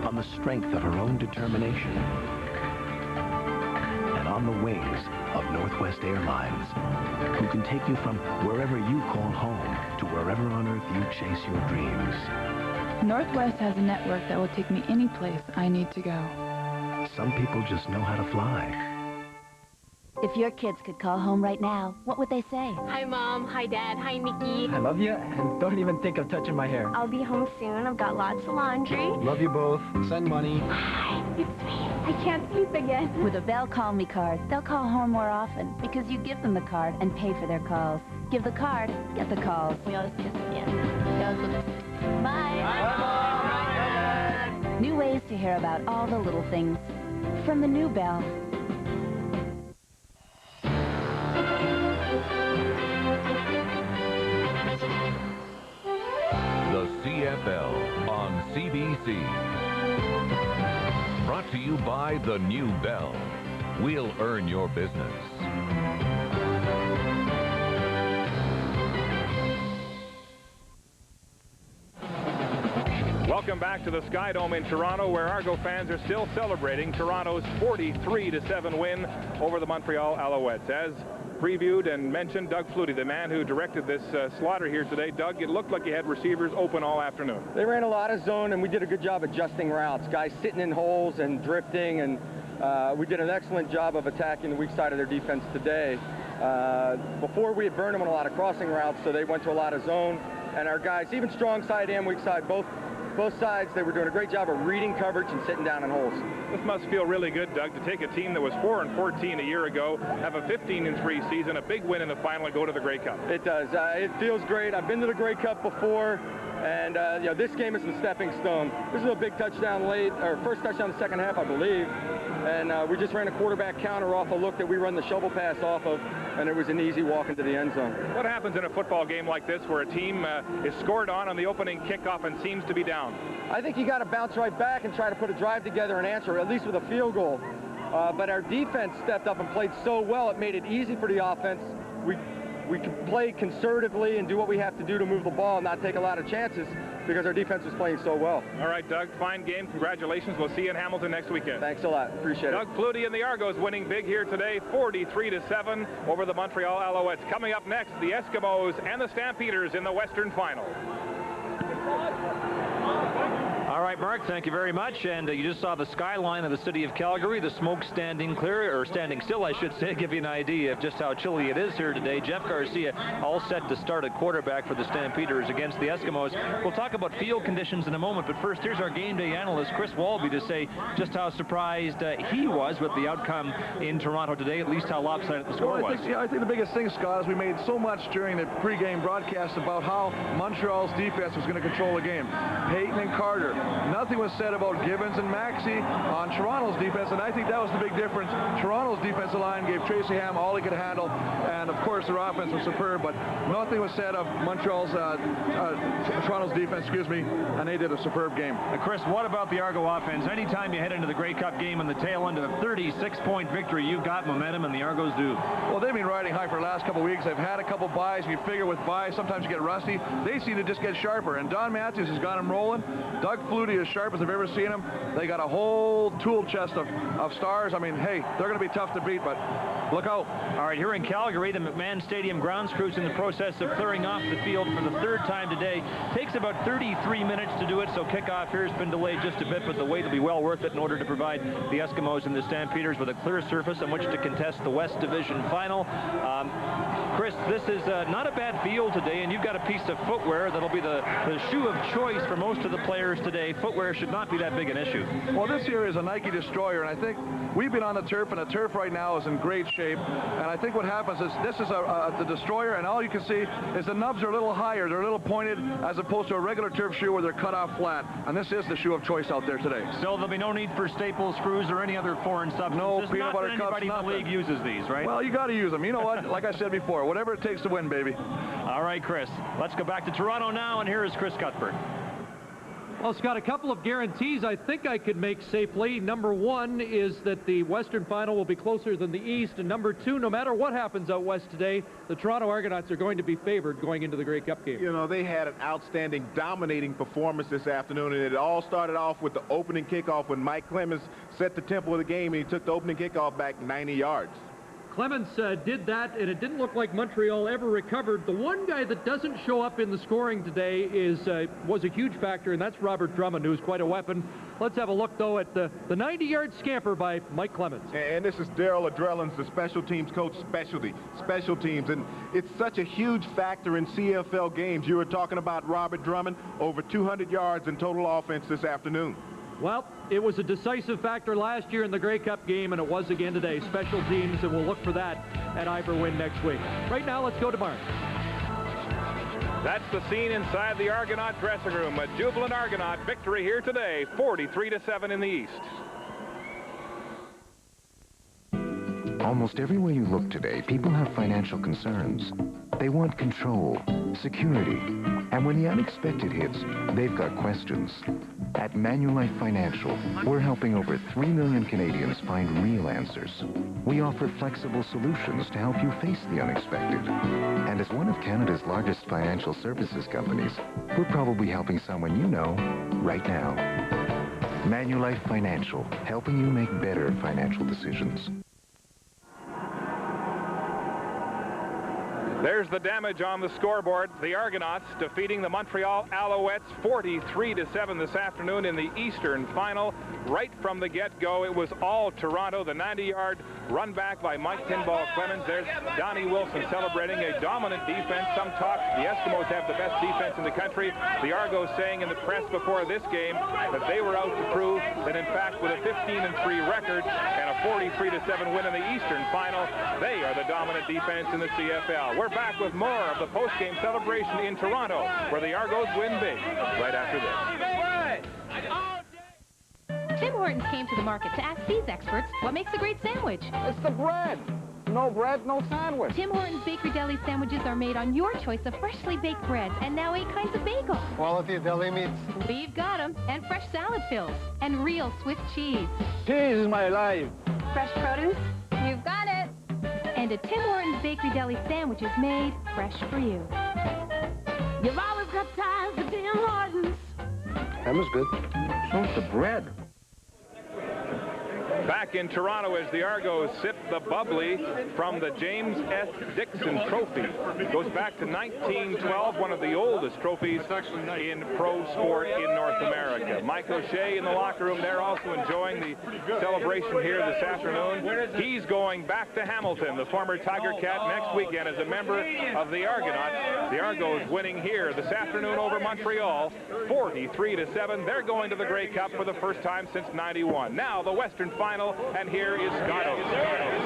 On the strength of her own determination. And on the wings of Northwest Airlines, who can take you from wherever you call home to wherever on earth you chase your dreams. Northwest has a network that will take me any place I need to go. Some people just know how to fly. If your kids could call home right now, what would they say? Hi, Mom. Hi, Dad. Hi, Mickey. I love you, and don't even think of touching my hair. I'll be home soon. I've got lots of laundry. Love you both. Send money. Hi, it's me. I can't sleep again. With a Bell Call Me card, they'll call home more often because you give them the card and pay for their calls. Give the card, get the calls. We always kiss again. Bye. Bye, Mom. New ways to hear about all the little things. From the new Bell. The CFL on CBC. Brought to you by the new Bell. We'll earn your business. Welcome back to the Skydome in Toronto, where Argo fans are still celebrating Toronto's 43-7 win over the Montreal Alouettes. As previewed and mentioned, Doug Flutie, the man who directed this slaughter here today. Doug, it looked like you had receivers open all afternoon. They ran a lot of zone, and we did a good job adjusting routes. Guys sitting in holes and drifting, and we did an excellent job of attacking the weak side of their defense today. Before, we had burned them on a lot of crossing routes, so they went to a lot of zone. And our guys, even strong side and weak side, both Both sides, they were doing a great job of reading coverage and sitting down in holes. This must feel really good, Doug, to take a team that was 4-14 a year ago, have a 15-3 season, a big win in the final, and go to the Grey Cup. It does. It feels great. I've been to the Grey Cup before, and you know, this game is the stepping stone. This is a big touchdown late, or first touchdown in the second half, I believe. And we just ran a quarterback counter off a look that we run the shovel pass off of, and it was an easy walk into the end zone. What happens in a football game like this where a team is scored on the opening kickoff and seems to be down? I think you got to bounce right back and try to put a drive together and answer, at least with a field goal. But our defense stepped up and played so well, it made it easy for the offense. We could play conservatively and do what we have to do to move the ball and not take a lot of chances because our defense was playing so well. All right, Doug, fine game. Congratulations. We'll see you in Hamilton next weekend. Thanks a lot. Appreciate it. Doug Flutie and the Argos winning big here today, 43-7 over the Montreal Alouettes. Coming up next, the Eskimos and the Stampeders in the Western Final. All right, Mark, thank you very much. And you just saw the skyline of the city of Calgary, the smoke standing clear, or standing still, I should say, give you an idea of just how chilly it is here today. Jeff Garcia all set to start at quarterback for the Stampeders against the Eskimos. We'll talk about field conditions in a moment, but first, here's our game day analyst, Chris Walby, to say just how surprised he was with the outcome in Toronto today, at least how lopsided the score was. I think the biggest thing, Scott, is we made so much during the pregame broadcast about how Montreal's defense was going to control the game. Peyton and Carter. Nothing was said about Gibbons and Maxey on Toronto's defense, and I think that was the big difference. Toronto's defensive line gave Tracy Ham all he could handle, and of course their offense was superb, but nothing was said of Montreal's, Toronto's defense, and they did a superb game. Chris, what about the Argo offense? Anytime you head into the Grey Cup game in the tail end of a 36-point victory, you've got momentum, and the Argos do. Well, they've been riding high for the last couple of weeks. They've had a couple buys, and you figure with buys, sometimes you get rusty. They seem to just get sharper, and Don Matthews has got them rolling. Doug Flutie is sharp as I've ever seen him. They got a whole tool chest of stars. I mean, hey, they're going to be tough to beat, but look out. All right, here in Calgary, the McMahon Stadium grounds crew's in the process of clearing off the field for the third time today. Takes about 33 minutes to do it, so kickoff here has been delayed just a bit, but the wait will be well worth it in order to provide the Eskimos and the Stampeders with a clear surface on which to contest the West Division Final. Chris, this is not a bad field today, and you've got a piece of footwear that'll be the shoe of choice for most of the players today. Footwear should not be that big an issue. Well, this here is a Nike Destroyer, and I think we've been on the turf, and the turf right now is in great shape. And I think what happens is this is the Destroyer, and all you can see is the nubs are a little higher. They're a little pointed as opposed to a regular turf shoe where they're cut off flat. And this is the shoe of choice out there today. So there'll be no need for staple screws or any other foreign substances. No peanut butter cups, anybody in the league uses these, right? Well, you got to use them. You know what? Like I said before, whatever it takes to win, baby. All right, Chris. Let's go back to Toronto now, and here is Chris Cuthbert. Well, Scott, a couple of guarantees I think I could make safely. Number one is that the Western Final will be closer than the East. And number two, no matter what happens out West today, the Toronto Argonauts are going to be favored going into the Grey Cup game. You know, they had an outstanding, dominating performance this afternoon, and it all started off with the opening kickoff when Mike Clemens set the tempo of the game, and he took the opening kickoff back 90 yards. Clemens did that, and it didn't look like Montreal ever recovered. The one guy that doesn't show up in the scoring today was a huge factor, and that's Robert Drummond, who's quite a weapon. Let's have a look, though, at the 90-yard scamper by Mike Clemens. And this is Darryl Adrelin's, the special teams coach, special teams. And it's such a huge factor in CFL games. You were talking about Robert Drummond, over 200 yards in total offense this afternoon. Well, it was a decisive factor last year in the Grey Cup game, and it was again today. Special teams, and we'll look for that at Iberwin next week. Right now, let's go to Mark. That's the scene inside the Argonaut dressing room. A jubilant Argonaut victory here today, 43-7 in the East. Almost everywhere you look today, people have financial concerns. They want control, security, and when the unexpected hits, they've got questions. At Manulife Financial, we're helping over 3 million Canadians find real answers. We offer flexible solutions to help you face the unexpected. And as one of Canada's largest financial services companies, we're probably helping someone you know right now. Manulife Financial, helping you make better financial decisions. There's the damage on the scoreboard. The Argonauts defeating the Montreal Alouettes 43-7 this afternoon in the Eastern Final. Right from the get-go, it was all Toronto. The 90-yard run back by Mike Pinball Clemens. There's Donnie Wilson celebrating a dominant defense. Some talk the Eskimos have the best defense in the country. The Argos saying in the press before this game that they were out to prove that, in fact, with a 15-3 record and a 43-7 win in the Eastern Final, they are the dominant defense in the CFL. We're back with more of the post-game celebration in Toronto, where the Argos win big right after this. Tim Hortons came to the market to ask these experts what makes a great sandwich. It's the bread. No bread, no sandwich. Tim Hortons Bakery Deli sandwiches are made on your choice of freshly baked breads and now 8 kinds of bagels. Quality deli meats. We've got them. And fresh salad fills. And real Swiss cheese. Cheese is my life. Fresh produce. You've got it. And a Tim Hortons Bakery Deli sandwich is made fresh for you. You've always got ties to Tim Hortons. That was good. So's the bread. Back in Toronto as the Argos sip the bubbly from the James S. Dixon Trophy. Goes back to 1912, one of the oldest trophies in pro sport in North America. Mike O'Shea in the locker room there, also enjoying the celebration here this afternoon. He's going back to Hamilton, the former Tiger Cat, next weekend as a member of the Argonauts. The Argos winning here this afternoon over Montreal, 43-7. They're going to the Grey Cup for the first time since '91. Now the Western Final, and here is Skydome.